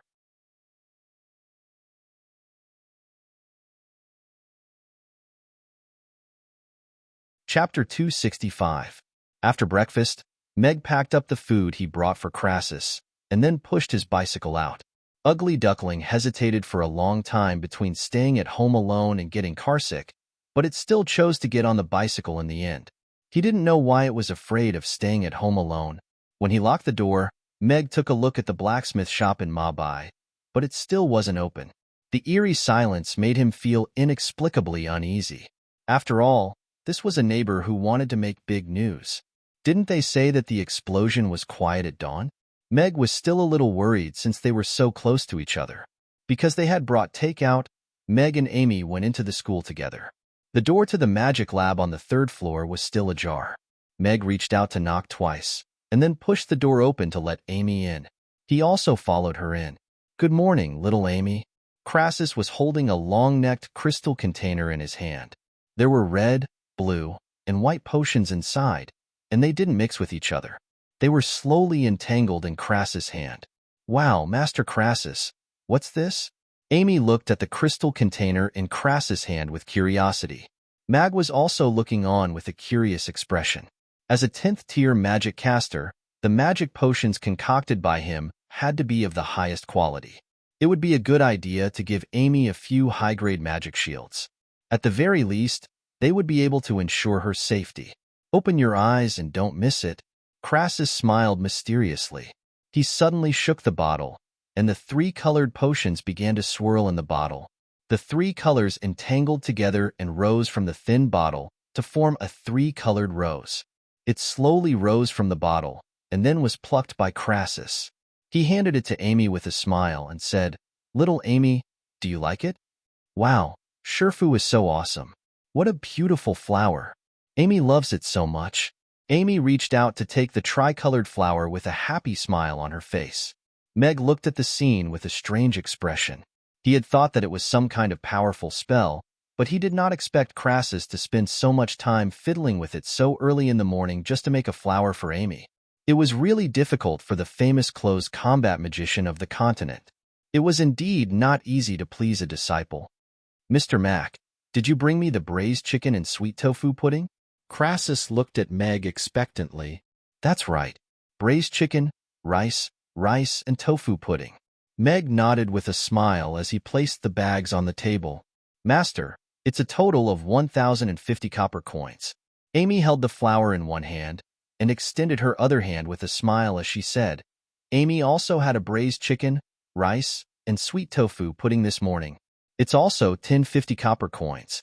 Chapter 265. After breakfast, Meg packed up the food he brought for Crassus and then pushed his bicycle out. Ugly Duckling hesitated for a long time between staying at home alone and getting carsick, but it still chose to get on the bicycle in the end. He didn't know why it was afraid of staying at home alone. When he locked the door, Meg took a look at the blacksmith shop in Mabai, but it still wasn't open. The eerie silence made him feel inexplicably uneasy. After all, this was a neighbor who wanted to make big news. Didn't they say that the explosion was quiet at dawn? Meg was still a little worried since they were so close to each other. Because they had brought takeout, Meg and Amy went into the school together. The door to the magic lab on the 3rd floor was still ajar. Meg reached out to knock twice, and then pushed the door open to let Amy in. He also followed her in. "Good morning, little Amy." Crassus was holding a long-necked crystal container in his hand. There were red, blue, and white potions inside, and they didn't mix with each other. They were slowly entangled in Crassus' hand. "Wow, Master Crassus, what's this?" Amy looked at the crystal container in Crassus' hand with curiosity. Mag was also looking on with a curious expression. As a 10th-tier magic caster, the magic potions concocted by him had to be of the highest quality. It would be a good idea to give Amy a few high-grade magic shields. At the very least, they would be able to ensure her safety. "Open your eyes and don't miss it." Crassus smiled mysteriously. He suddenly shook the bottle, and the 3 colored potions began to swirl in the bottle. The 3 colors entangled together and rose from the thin bottle to form a 3-colored rose. It slowly rose from the bottle, and then was plucked by Crassus. He handed it to Amy with a smile and said, "Little Amy, do you like it?" "Wow, Sherfu is so awesome. What a beautiful flower. Amy loves it so much." Amy reached out to take the tricolored flower with a happy smile on her face. Meg looked at the scene with a strange expression. He had thought that it was some kind of powerful spell, but he did not expect Crassus to spend so much time fiddling with it so early in the morning just to make a flower for Amy. It was really difficult for the famous close combat magician of the continent. It was indeed not easy to please a disciple. "Mr. Mac, did you bring me the braised chicken and sweet tofu pudding?" Crassus looked at Meg expectantly. "That's right. Braised chicken, rice, and tofu pudding." Meg nodded with a smile as he placed the bags on the table. "Master, it's a total of 1,050 copper coins." Amy held the flower in one hand and extended her other hand with a smile as she said, "Amy also had a braised chicken, rice, and sweet tofu pudding this morning. It's also 1050 copper coins."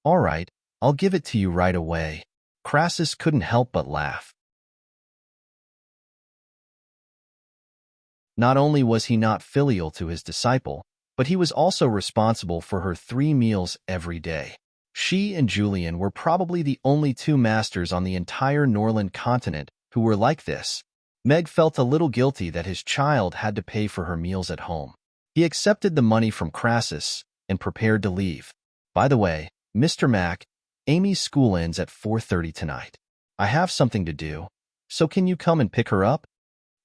"All right, I'll give it to you right away." Crassus couldn't help but laugh. Not only was he not filial to his disciple, but he was also responsible for her 3 meals every day. She and Julian were probably the only 2 masters on the entire Norland continent who were like this. Meg felt a little guilty that his child had to pay for her meals at home. He accepted the money from Crassus and prepared to leave. "By the way, Mr. Mac, Amy's school ends at 4:30 tonight. I have something to do, so can you come and pick her up?"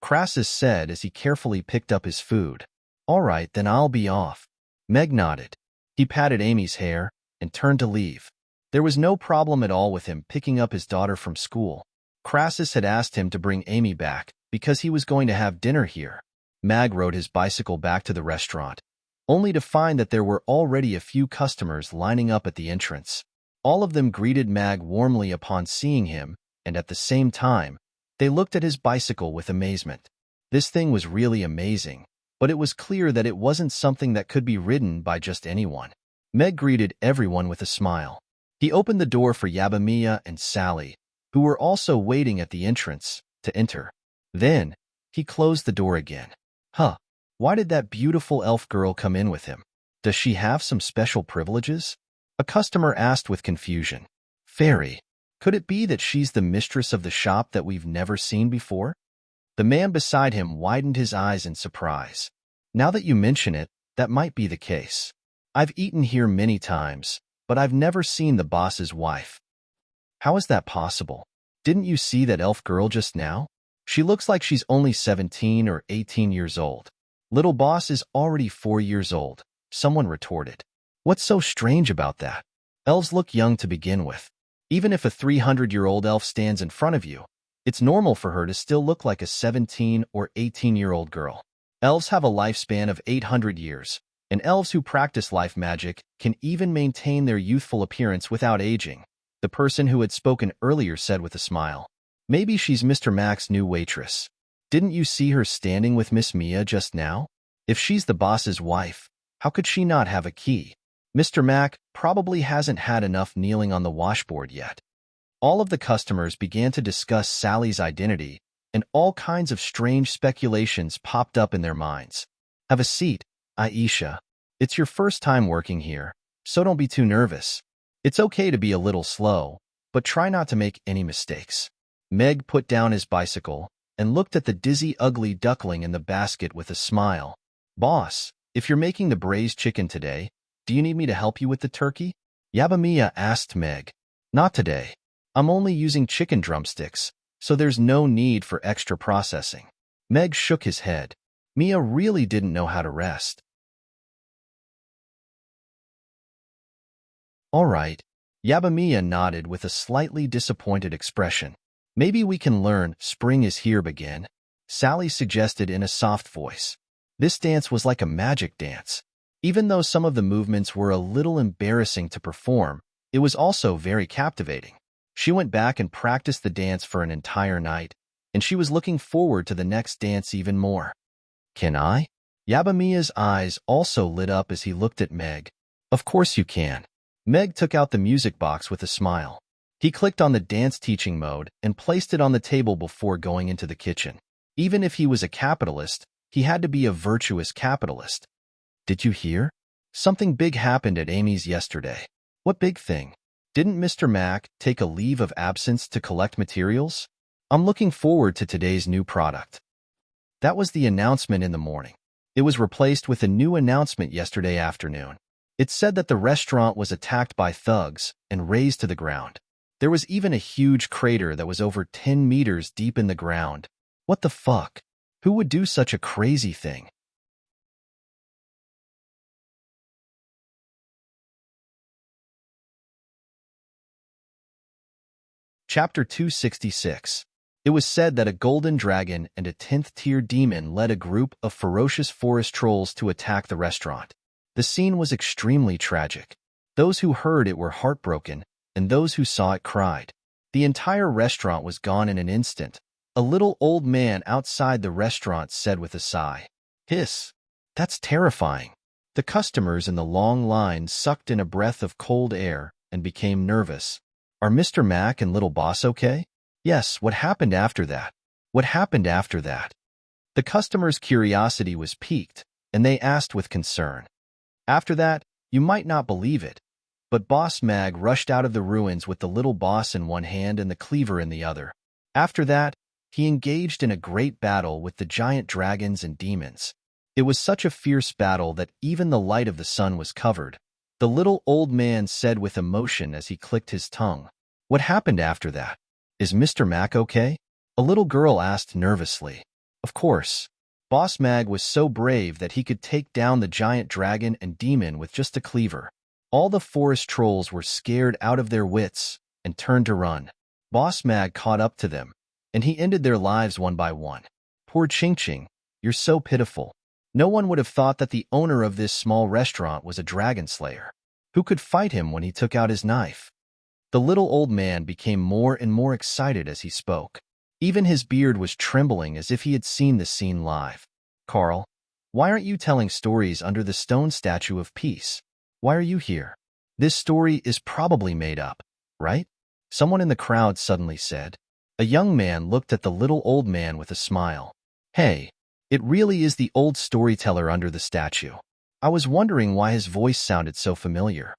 Crassus said as he carefully picked up his food. "All right, then I'll be off." Meg nodded. He patted Amy's hair and turned to leave. There was no problem at all with him picking up his daughter from school. Crassus had asked him to bring Amy back because he was going to have dinner here. Mag rode his bicycle back to the restaurant, only to find that there were already a few customers lining up at the entrance. All of them greeted Mag warmly upon seeing him, and at the same time, they looked at his bicycle with amazement. This thing was really amazing, but it was clear that it wasn't something that could be ridden by just anyone. Meg greeted everyone with a smile. He opened the door for Yabamiya and Sally, who were also waiting at the entrance, to enter. Then, he closed the door again. Why did that beautiful elf girl come in with him? Does she have some special privileges? A customer asked with confusion. "Fairy, could it be that she's the mistress of the shop that we've never seen before?" The man beside him widened his eyes in surprise. "Now that you mention it, that might be the case. I've eaten here many times, but I've never seen the boss's wife." "How is that possible? Didn't you see that elf girl just now? She looks like she's only 17 or 18 years old. Little boss is already 4 years old," someone retorted. "What's so strange about that? Elves look young to begin with. Even if a 300-year-old elf stands in front of you, it's normal for her to still look like a 17 or 18-year-old girl. Elves have a lifespan of 800 years, and elves who practice life magic can even maintain their youthful appearance without aging," the person who had spoken earlier said with a smile. "Maybe she's Mr. Mac's new waitress. Didn't you see her standing with Miss Mia just now? If she's the boss's wife, how could she not have a key? Mr. Mac probably hasn't had enough kneeling on the washboard yet." All of the customers began to discuss Sally's identity, and all kinds of strange speculations popped up in their minds. "Have a seat, Aisha. It's your first time working here, so don't be too nervous. It's okay to be a little slow, but try not to make any mistakes." Meg put down his bicycle and looked at the dizzy, ugly duckling in the basket with a smile. "Boss, if you're making the braised chicken today, do you need me to help you with the turkey?" Yabamiya asked Meg. "Not today. I'm only using chicken drumsticks, so there's no need for extra processing." Meg shook his head. Mia really didn't know how to rest. "All right." Yabamiya nodded with a slightly disappointed expression. "Maybe we can learn Spring is Here begin," Sally suggested in a soft voice. This dance was like a magic dance. Even though some of the movements were a little embarrassing to perform, it was also very captivating. She went back and practiced the dance for an entire night, and she was looking forward to the next dance even more. "Can I?" Yabamiya's eyes also lit up as he looked at Meg. "Of course you can." Meg took out the music box with a smile. He clicked on the dance teaching mode and placed it on the table before going into the kitchen. Even if he was a capitalist, he had to be a virtuous capitalist. "Did you hear? Something big happened at Amy's yesterday." "What big thing?" Didn't Mr. Mac take a leave of absence to collect materials? I'm looking forward to today's new product. That was the announcement in the morning. It was replaced with a new announcement yesterday afternoon. It said that the restaurant was attacked by thugs and razed to the ground. There was even a huge crater that was over 10 meters deep in the ground. What the fuck? Who would do such a crazy thing? Chapter 266. It was said that a golden dragon and a 10th-tier demon led a group of ferocious forest trolls to attack the restaurant. The scene was extremely tragic. Those who heard it were heartbroken, and those who saw it cried. The entire restaurant was gone in an instant. A little old man outside the restaurant said with a sigh, "Hiss, that's terrifying." The customers in the long line sucked in a breath of cold air and became nervous. Are Mr. Mac and Little Boss okay? Yes, what happened after that? What happened after that? The customers' curiosity was piqued, and they asked with concern. After that, you might not believe it, but Boss Mag rushed out of the ruins with the little boss in one hand and the cleaver in the other. After that, he engaged in a great battle with the giant dragons and demons. It was such a fierce battle that even the light of the sun was covered. The little old man said with emotion as he clicked his tongue. What happened after that? Is Mr. Mac okay? A little girl asked nervously. Of course. Boss Mag was so brave that he could take down the giant dragon and demon with just a cleaver. All the forest trolls were scared out of their wits and turned to run. Boss Mag caught up to them, and he ended their lives one by one. Poor Ching Ching, you're so pitiful. No one would have thought that the owner of this small restaurant was a dragon slayer. Who could fight him when he took out his knife? The little old man became more and more excited as he spoke. Even his beard was trembling as if he had seen the scene live. Carl, why aren't you telling stories under the stone statue of peace? Why are you here? This story is probably made up, right? Someone in the crowd suddenly said. A young man looked at the little old man with a smile. Hey, it really is the old storyteller under the statue. I was wondering why his voice sounded so familiar.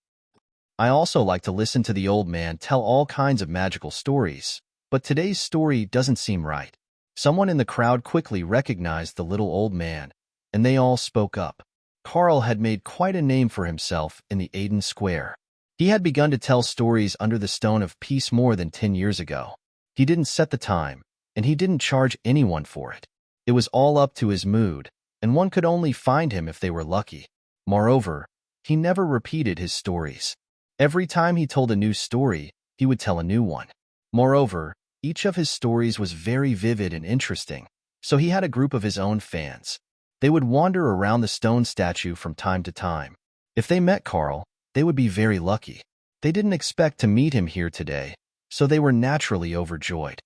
I also like to listen to the old man tell all kinds of magical stories, but today's story doesn't seem right. Someone in the crowd quickly recognized the little old man, and they all spoke up. Carl had made quite a name for himself in the Aiden Square. He had begun to tell stories under the Stone of Peace more than 10 years ago. He didn't set the time, and he didn't charge anyone for it. It was all up to his mood, and one could only find him if they were lucky. Moreover, he never repeated his stories. Every time he told a new story, he would tell a new one. Moreover, each of his stories was very vivid and interesting, so he had a group of his own fans. They would wander around the stone statue from time to time. If they met Carl, they would be very lucky. They didn't expect to meet him here today, so they were naturally overjoyed.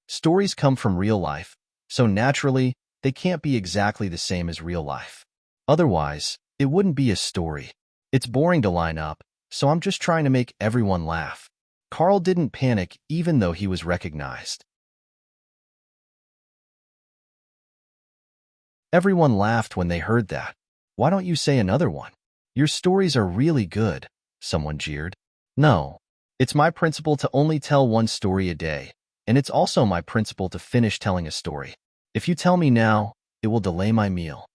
Stories come from real life, so naturally, they can't be exactly the same as real life. Otherwise, it wouldn't be a story. It's boring to line up, so I'm just trying to make everyone laugh. Carl didn't panic even though he was recognized. Everyone laughed when they heard that. Why don't you say another one? Your stories are really good, someone jeered. No, it's my principle to only tell one story a day, and it's also my principle to finish telling a story. If you tell me now, it will delay my meal.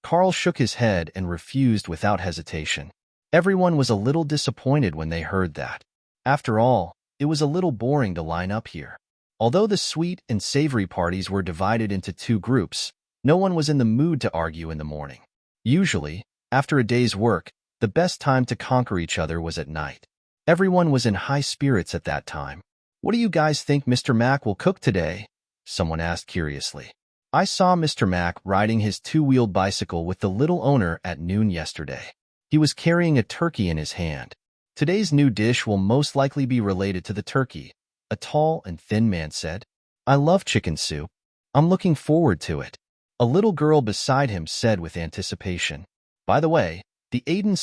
Carl shook his head and refused without hesitation. Everyone was a little disappointed when they heard that. After all, it was a little boring to line up here. Although the sweet and savory parties were divided into two groups, no one was in the mood to argue in the morning. Usually, after a day's work, the best time to conquer each other was at night. Everyone was in high spirits at that time. What do you guys think Mr. Mac will cook today? Someone asked curiously. I saw Mr. Mac riding his two-wheeled bicycle with the little owner at noon yesterday. He was carrying a turkey in his hand. Today's new dish will most likely be related to the turkey, a tall and thin man said. I love chicken soup. I'm looking forward to it. A little girl beside him said with anticipation. By the way, the Aiden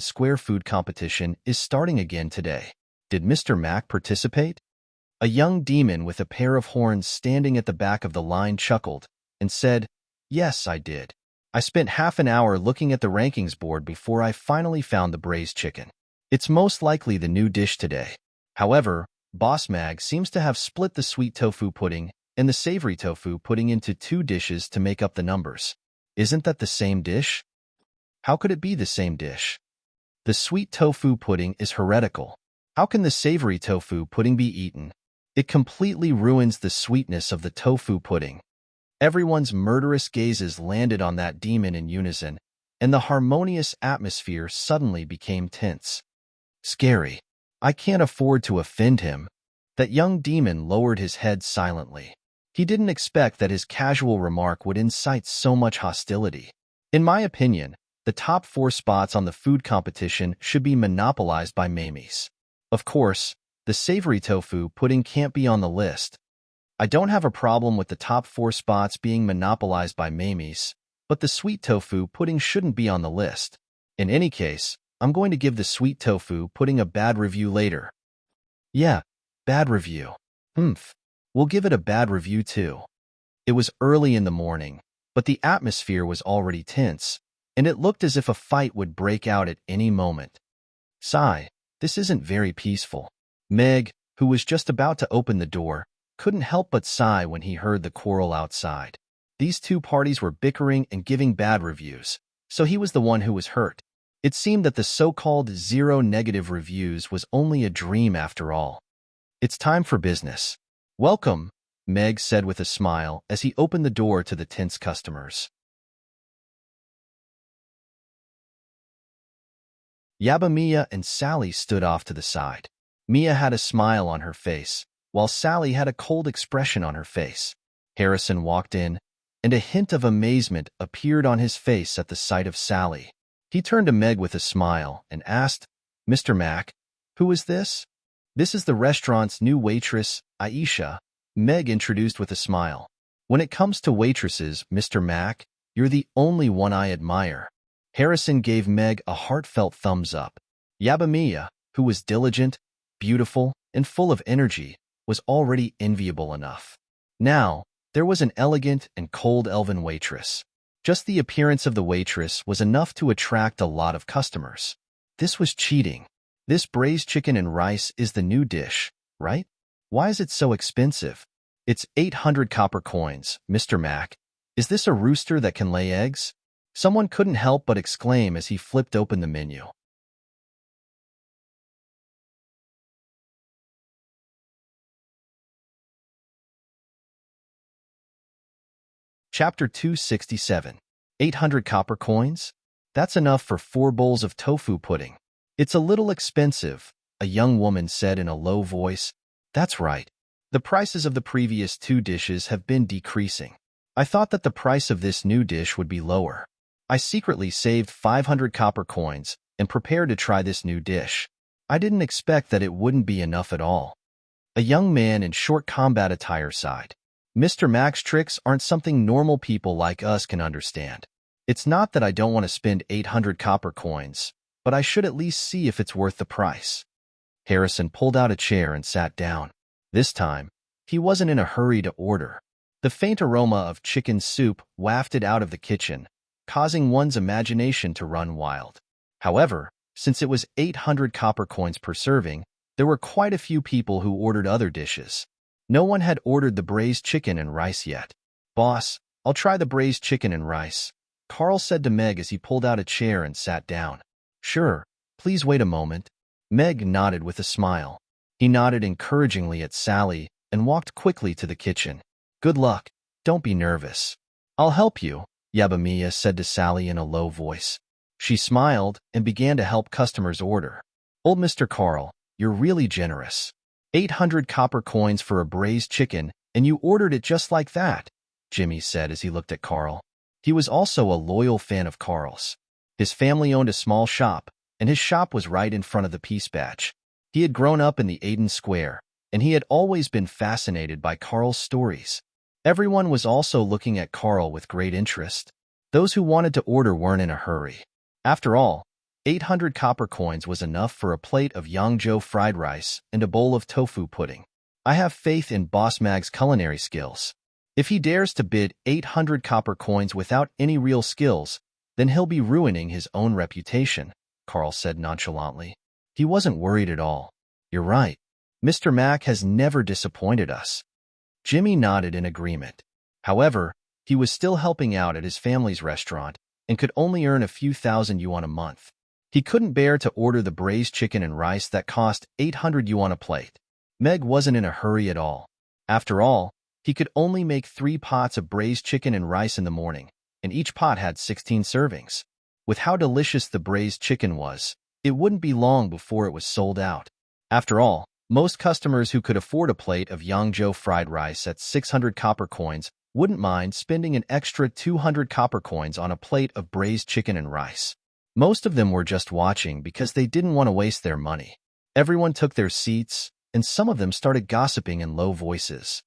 Square food competition is starting again today. Did Mr. Mac participate? A young demon with a pair of horns standing at the back of the line chuckled and said, Yes, I did. I spent half an hour looking at the rankings board before I finally found the braised chicken. It's most likely the new dish today. However, Boss Mag seems to have split the sweet tofu pudding and the savory tofu pudding into two dishes to make up the numbers. Isn't that the same dish? How could it be the same dish? The sweet tofu pudding is heretical. How can the savory tofu pudding be eaten? It completely ruins the sweetness of the tofu pudding. Everyone's murderous gazes landed on that demon in unison, and the harmonious atmosphere suddenly became tense. Scary. I can't afford to offend him. That young demon lowered his head silently. He didn't expect that his casual remark would incite so much hostility. In my opinion, the top 4 spots on the food competition should be monopolized by Mamie's. Of course, the savory tofu pudding can't be on the list. I don't have a problem with the top 4 spots being monopolized by Mamie's, but the sweet tofu pudding shouldn't be on the list. In any case, I'm going to give the sweet tofu pudding a bad review later. Yeah, bad review. We'll give it a bad review too. It was early in the morning, but the atmosphere was already tense, and it looked as if a fight would break out at any moment. Sigh, this isn't very peaceful. Meg, who was just about to open the door, couldn't help but sigh when he heard the quarrel outside. These two parties were bickering and giving bad reviews, so he was the one who was hurt. It seemed that the so-called 0 negative reviews was only a dream after all. It's time for business. Welcome, Meg said with a smile as he opened the door to the tense customers. Yaba Mia and Sally stood off to the side. Mia had a smile on her face, while Sally had a cold expression on her face. Harrison walked in, and a hint of amazement appeared on his face at the sight of Sally. He turned to Meg with a smile and asked, "Mr. Mack, who is this?" "This is the restaurant's new waitress, Aisha," Meg introduced with a smile. "When it comes to waitresses, Mr. Mack, you're the only one I admire." Harrison gave Meg a heartfelt thumbs up. Yaba Mia, who was diligent, beautiful, and full of energy, was already enviable enough. Now, there was an elegant and cold elven waitress. Just the appearance of the waitress was enough to attract a lot of customers. This was cheating. This braised chicken and rice is the new dish, right? Why is it so expensive? It's 800 copper coins, Mr. Mack. Is this a rooster that can lay eggs? Someone couldn't help but exclaim as he flipped open the menu. Chapter 267. 800 copper coins? That's enough for 4 bowls of tofu pudding. It's a little expensive, a young woman said in a low voice. That's right. The prices of the previous 2 dishes have been decreasing. I thought that the price of this new dish would be lower. I secretly saved 500 copper coins and prepared to try this new dish. I didn't expect that it wouldn't be enough at all. A young man in short combat attire sighed. Mr. Mack's tricks aren't something normal people like us can understand. It's not that I don't want to spend 800 copper coins, but I should at least see if it's worth the price. Harrison pulled out a chair and sat down. This time, he wasn't in a hurry to order. The faint aroma of chicken soup wafted out of the kitchen, causing one's imagination to run wild. However, since it was 800 copper coins per serving, there were quite a few people who ordered other dishes. No one had ordered the braised chicken and rice yet. "Boss, I'll try the braised chicken and rice," Carl said to Meg as he pulled out a chair and sat down. "Sure, please wait a moment." Meg nodded with a smile. He nodded encouragingly at Sally and walked quickly to the kitchen. "Good luck. Don't be nervous." "I'll help you," Yaba Mia said to Sally in a low voice. She smiled and began to help customers order. "Old Mr. Carl, you're really generous. 800 copper coins for a braised chicken, and you ordered it just like that," Jimmy said as he looked at Carl. He was also a loyal fan of Carl's. His family owned a small shop, and his shop was right in front of the Peace Badge. He had grown up in the Aiden Square, and he had always been fascinated by Carl's stories. Everyone was also looking at Carl with great interest. Those who wanted to order weren't in a hurry. After all, 800 copper coins was enough for a plate of Yangzhou fried rice and a bowl of tofu pudding. I have faith in Boss Mag's culinary skills. If he dares to bid 800 copper coins without any real skills, then he'll be ruining his own reputation, Carl said nonchalantly. He wasn't worried at all. You're right. Mr. Mack has never disappointed us. Jimmy nodded in agreement. However, he was still helping out at his family's restaurant and could only earn a few thousand yuan a month. He couldn't bear to order the braised chicken and rice that cost 800 yuan a plate. Meg wasn't in a hurry at all. After all, he could only make 3 pots of braised chicken and rice in the morning, and each pot had 16 servings. With how delicious the braised chicken was, it wouldn't be long before it was sold out. After all, most customers who could afford a plate of Yangzhou fried rice at 600 copper coins wouldn't mind spending an extra 200 copper coins on a plate of braised chicken and rice. Most of them were just watching because they didn't want to waste their money. Everyone took their seats, and some of them started gossiping in low voices.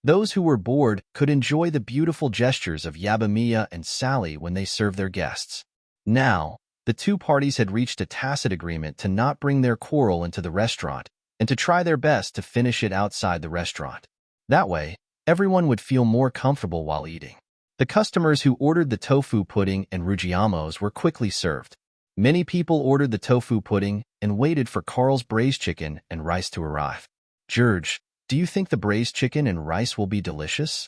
Those who were bored could enjoy the beautiful gestures of Yabamiya and Sally when they served their guests. Now, the two parties had reached a tacit agreement to not bring their quarrel into the restaurant and to try their best to finish it outside the restaurant. That way, everyone would feel more comfortable while eating. The customers who ordered the tofu pudding and rujiamos were quickly served. Many people ordered the tofu pudding and waited for Carl's braised chicken and rice to arrive. George, do you think the braised chicken and rice will be delicious?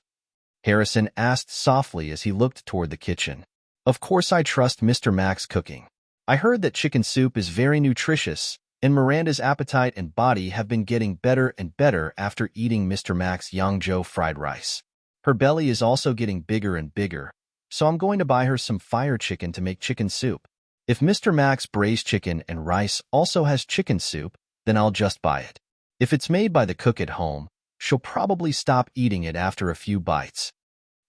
Harrison asked softly as he looked toward the kitchen. Of course I trust Mr. Mack's cooking. I heard that chicken soup is very nutritious, and Miranda's appetite and body have been getting better and better after eating Mr. Mack's Yangzhou fried rice. Her belly is also getting bigger and bigger, so I'm going to buy her some fire chicken to make chicken soup. If Mr. Mack's braised chicken and rice also has chicken soup, then I'll just buy it. If it's made by the cook at home, she'll probably stop eating it after a few bites.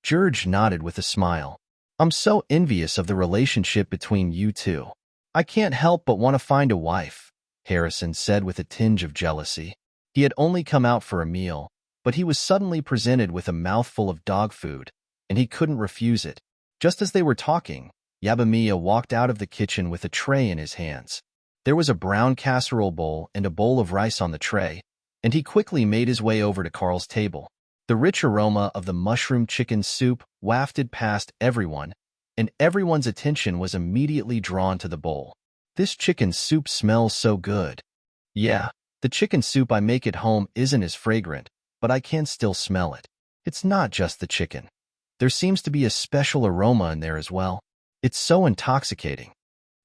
George nodded with a smile. I'm so envious of the relationship between you two. I can't help but want to find a wife, Harrison said with a tinge of jealousy. He had only come out for a meal, but he was suddenly presented with a mouthful of dog food, and he couldn't refuse it. Just as they were talking, Yabamiya walked out of the kitchen with a tray in his hands. There was a brown casserole bowl and a bowl of rice on the tray, and he quickly made his way over to Carl's table. The rich aroma of the mushroom chicken soup wafted past everyone, and everyone's attention was immediately drawn to the bowl. This chicken soup smells so good. Yeah, the chicken soup I make at home isn't as fragrant, but I can still smell it. It's not just the chicken. There seems to be a special aroma in there as well. It's so intoxicating.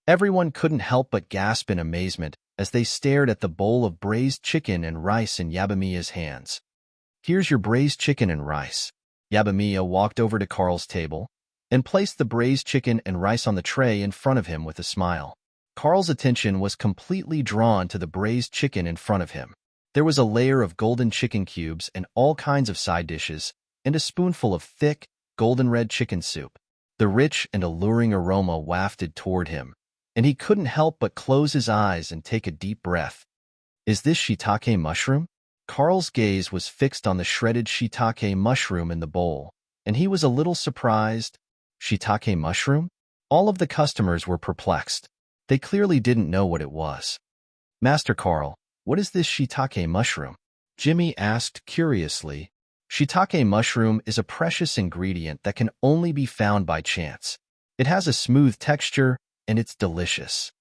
Everyone couldn't help but gasp in amazement as they stared at the bowl of braised chicken and rice in Yabamiya's hands. Here's your braised chicken and rice. Yabamiya walked over to Carl's table and placed the braised chicken and rice on the tray in front of him with a smile. Carl's attention was completely drawn to the braised chicken in front of him. There was a layer of golden chicken cubes and all kinds of side dishes, and a spoonful of thick, golden red chicken soup. The rich and alluring aroma wafted toward him, and he couldn't help but close his eyes and take a deep breath. Is this shiitake mushroom? Carl's gaze was fixed on the shredded shiitake mushroom in the bowl, and he was a little surprised. Shiitake mushroom? All of the customers were perplexed. They clearly didn't know what it was. Master Carl, what is this shiitake mushroom? Jimmy asked curiously. Shiitake mushroom is a precious ingredient that can only be found by chance. It has a smooth texture, and it's delicious.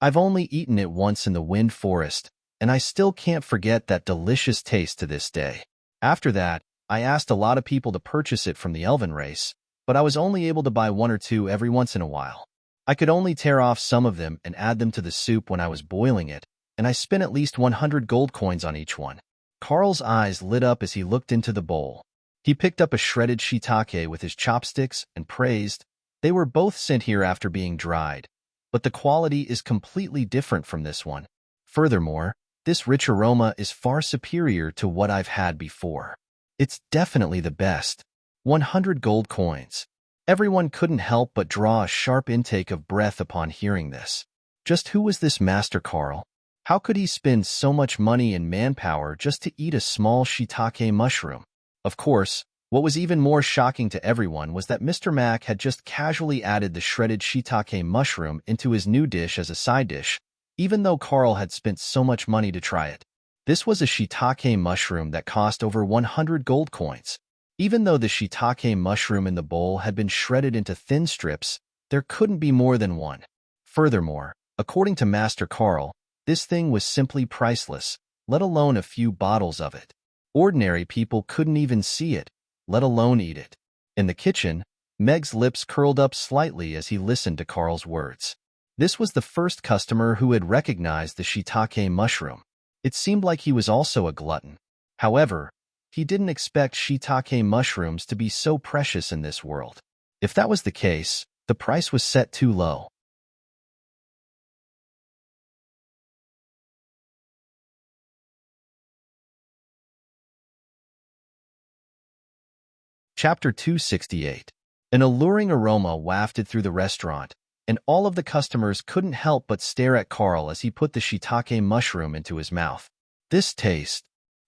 I've only eaten it once in the wind forest, and I still can't forget that delicious taste to this day. After that, I asked a lot of people to purchase it from the elven race, but I was only able to buy 1 or 2 every once in a while. I could only tear off some of them and add them to the soup when I was boiling it, and I spent at least 100 gold coins on each one. Carl's eyes lit up as he looked into the bowl. He picked up a shredded shiitake with his chopsticks and praised. They were both sent here after being dried, but the quality is completely different from this one. Furthermore, this rich aroma is far superior to what I've had before. It's definitely the best. 100 gold coins. Everyone couldn't help but draw a sharp intake of breath upon hearing this. Just who was this Master Carl? How could he spend so much money and manpower just to eat a small shiitake mushroom? Of course, what was even more shocking to everyone was that Mr. Mack had just casually added the shredded shiitake mushroom into his new dish as a side dish, even though Carl had spent so much money to try it. This was a shiitake mushroom that cost over 100 gold coins. Even though the shiitake mushroom in the bowl had been shredded into thin strips, there couldn't be more than one. Furthermore, according to Master Carl, this thing was simply priceless, let alone a few bottles of it. Ordinary people couldn't even see it, let alone eat it. In the kitchen, Meg's lips curled up slightly as he listened to Carl's words. This was the first customer who had recognized the shiitake mushroom. It seemed like he was also a glutton. However, he didn't expect shiitake mushrooms to be so precious in this world. If that was the case, the price was set too low. Chapter 268. An alluring aroma wafted through the restaurant, and all of the customers couldn't help but stare at Carl as he put the shiitake mushroom into his mouth. This taste.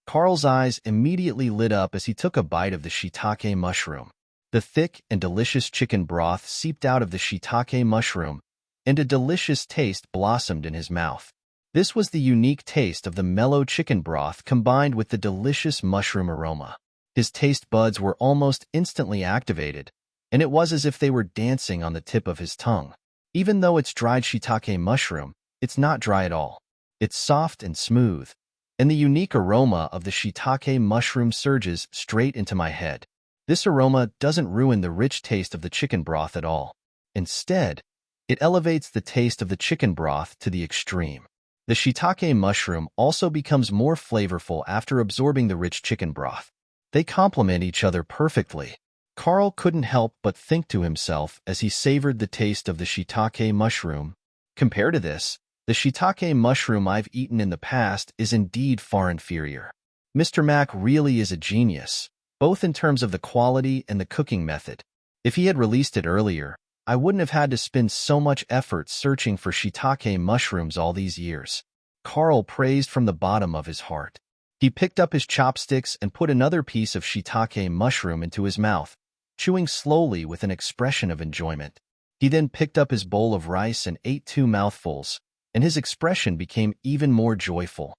Carl's eyes immediately lit up as he took a bite of the shiitake mushroom. The thick and delicious chicken broth seeped out of the shiitake mushroom, and a delicious taste blossomed in his mouth. This was the unique taste of the mellow chicken broth combined with the delicious mushroom aroma. His taste buds were almost instantly activated, and it was as if they were dancing on the tip of his tongue. Even though it's dried shiitake mushroom, it's not dry at all. It's soft and smooth, and the unique aroma of the shiitake mushroom surges straight into my head. This aroma doesn't ruin the rich taste of the chicken broth at all. Instead, it elevates the taste of the chicken broth to the extreme. The shiitake mushroom also becomes more flavorful after absorbing the rich chicken broth. They complement each other perfectly. Carl couldn't help but think to himself as he savored the taste of the shiitake mushroom. Compared to this, the shiitake mushroom I've eaten in the past is indeed far inferior. Mr. Mac really is a genius, both in terms of the quality and the cooking method. If he had released it earlier, I wouldn't have had to spend so much effort searching for shiitake mushrooms all these years. Carl praised from the bottom of his heart. He picked up his chopsticks and put another piece of shiitake mushroom into his mouth, chewing slowly with an expression of enjoyment. He then picked up his bowl of rice and ate 2 mouthfuls, and his expression became even more joyful.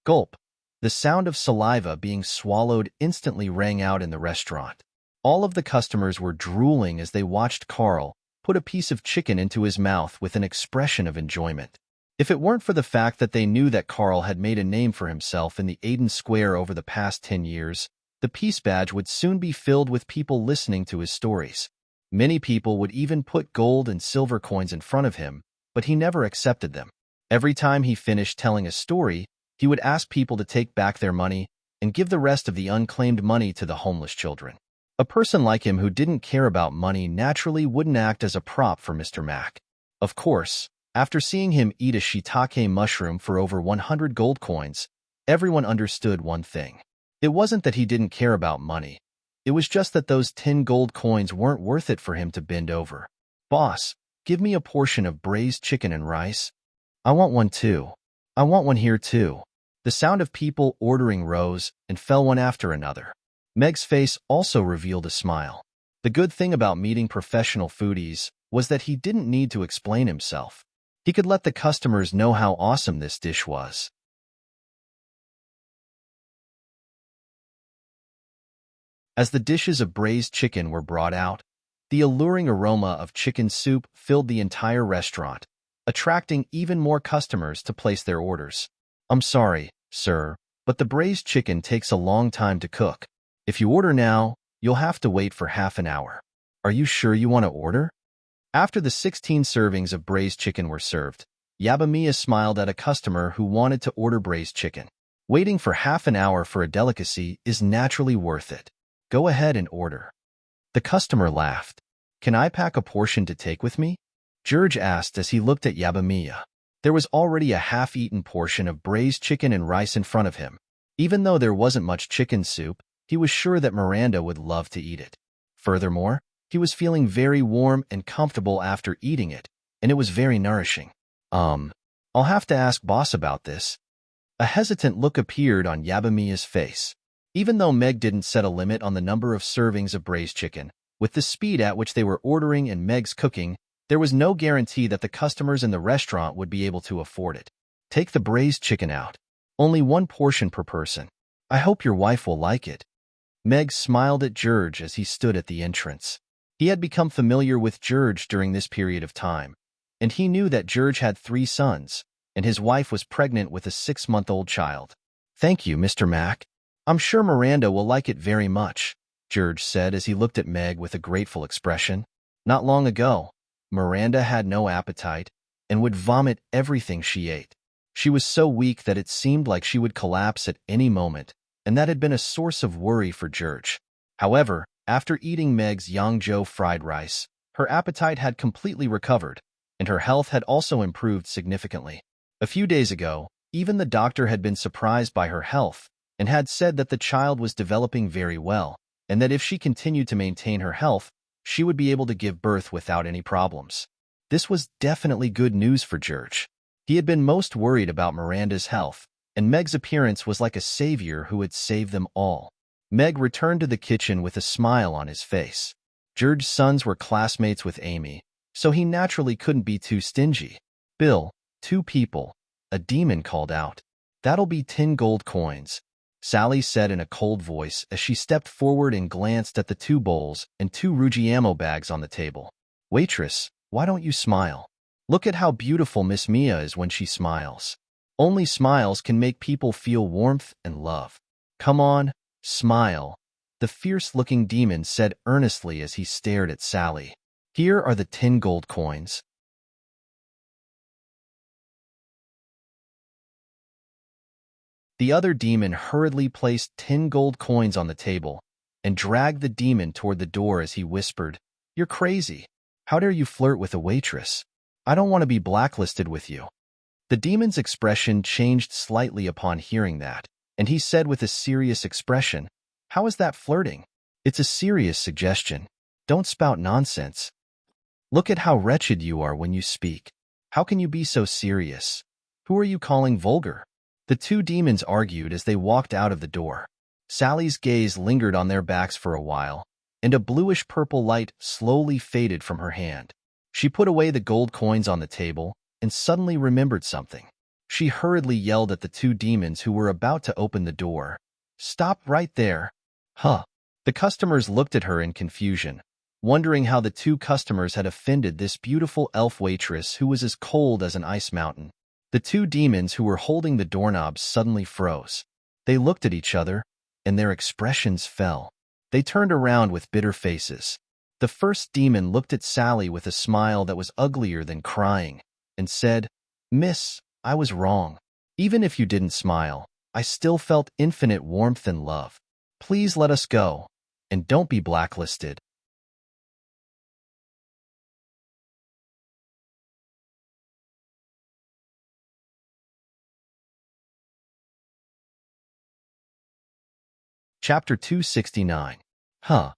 Gulp! The sound of saliva being swallowed instantly rang out in the restaurant. All of the customers were drooling as they watched Carl put a piece of chicken into his mouth with an expression of enjoyment. If it weren't for the fact that they knew that Carl had made a name for himself in the Aden Square over the past 10 years, the Peace Badge would soon be filled with people listening to his stories. Many people would even put gold and silver coins in front of him, but he never accepted them. Every time he finished telling a story, he would ask people to take back their money and give the rest of the unclaimed money to the homeless children. A person like him who didn't care about money naturally wouldn't act as a prop for Mr. Mac. Of course, after seeing him eat a shiitake mushroom for over 100 gold coins, everyone understood one thing. It wasn't that he didn't care about money. It was just that those 10 gold coins weren't worth it for him to bend over. Boss, give me a portion of braised chicken and rice. I want one too. I want one here too. The sound of people ordering rose and fell one after another. Meg's face also revealed a smile. The good thing about meeting professional foodies was that he didn't need to explain himself. He could let the customers know how awesome this dish was. As the dishes of braised chicken were brought out, the alluring aroma of chicken soup filled the entire restaurant, attracting even more customers to place their orders. I'm sorry, sir, but the braised chicken takes a long time to cook. If you order now, you'll have to wait for half an hour. Are you sure you want to order? After the 16 servings of braised chicken were served, Yabamiya smiled at a customer who wanted to order braised chicken. Waiting for half an hour for a delicacy is naturally worth it. Go ahead and order. The customer laughed. Can I pack a portion to take with me? George asked as he looked at Yabamiya. There was already a half-eaten portion of braised chicken and rice in front of him. Even though there wasn't much chicken soup, he was sure that Miranda would love to eat it. Furthermore, he was feeling very warm and comfortable after eating it, and it was very nourishing. I'll have to ask boss about this. A hesitant look appeared on Yabamiya's face. Even though Meg didn't set a limit on the number of servings of braised chicken, with the speed at which they were ordering and Meg's cooking, there was no guarantee that the customers in the restaurant would be able to afford it. Take the braised chicken out. Only 1 portion per person. I hope your wife will like it. Meg smiled at George as he stood at the entrance. He had become familiar with George during this period of time, and he knew that George had 3 sons, and his wife was pregnant with a 6-month-old child. "Thank you, Mr. Mack. I'm sure Miranda will like it very much," George said as he looked at Meg with a grateful expression. Not long ago, Miranda had no appetite and would vomit everything she ate. She was so weak that it seemed like she would collapse at any moment, and that had been a source of worry for George. However, after eating Meg's Yangzhou fried rice, her appetite had completely recovered, and her health had also improved significantly. A few days ago, even the doctor had been surprised by her health and had said that the child was developing very well, and that if she continued to maintain her health, she would be able to give birth without any problems. This was definitely good news for George. He had been most worried about Miranda's health, and Meg's appearance was like a savior who had saved them all. Meg returned to the kitchen with a smile on his face. George's sons were classmates with Amy, so he naturally couldn't be too stingy. "Bill, 2 people," a demon called out. "That'll be 10 gold coins," Sally said in a cold voice as she stepped forward and glanced at the 2 bowls and 2 Ruggiamo bags on the table. "Waitress, why don't you smile? Look at how beautiful Miss Mia is when she smiles. Only smiles can make people feel warmth and love. Come on, smile," the fierce-looking demon said earnestly as he stared at Sally. "Here are the 10 gold coins." The other demon hurriedly placed 10 gold coins on the table and dragged the demon toward the door as he whispered, "You're crazy. How dare you flirt with a waitress? I don't want to be blacklisted with you." The demon's expression changed slightly upon hearing that, and he said with a serious expression, "How is that flirting? It's a serious suggestion. Don't spout nonsense. Look at how wretched you are when you speak. How can you be so serious? Who are you calling vulgar?" The 2 demons argued as they walked out of the door. Sally's gaze lingered on their backs for a while, and a bluish-purple light slowly faded from her hand. She put away the gold coins on the table and suddenly remembered something. She hurriedly yelled at the 2 demons who were about to open the door, "Stop right there." "Huh." The customers looked at her in confusion, wondering how the 2 customers had offended this beautiful elf waitress who was as cold as an ice mountain. The 2 demons who were holding the doorknobs suddenly froze. They looked at each other, and their expressions fell. They turned around with bitter faces. The first demon looked at Sally with a smile that was uglier than crying, and said, "Miss, I was wrong. Even if you didn't smile, I still felt infinite warmth and love. Please let us go, and don't be blacklisted." Chapter 269. Huh.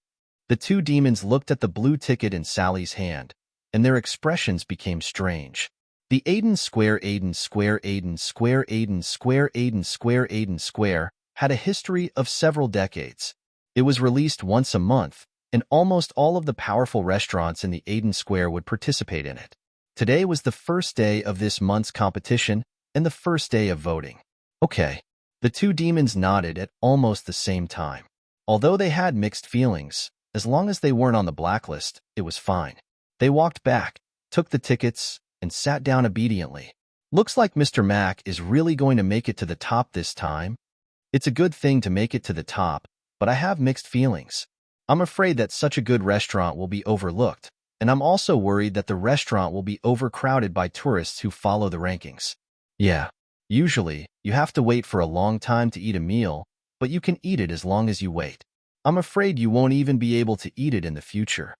The 2 demons looked at the blue ticket in Sally's hand, and their expressions became strange. The Aiden Square Aiden Square Aiden Square Aiden Square Aiden Square Aiden Square had a history of several decades. It was released once a month, and almost all of the powerful restaurants in the Aiden Square would participate in it. Today was the first day of this month's competition and the first day of voting. Okay. The 2 demons nodded at almost the same time. Although they had mixed feelings, as long as they weren't on the blacklist, it was fine. They walked back, took the tickets, and sat down obediently. "Looks like Mr. Mack is really going to make it to the top this time. It's a good thing to make it to the top, but I have mixed feelings. I'm afraid that such a good restaurant will be overlooked, and I'm also worried that the restaurant will be overcrowded by tourists who follow the rankings. Yeah, usually, you have to wait for a long time to eat a meal, but you can eat it as long as you wait. I'm afraid you won't even be able to eat it in the future."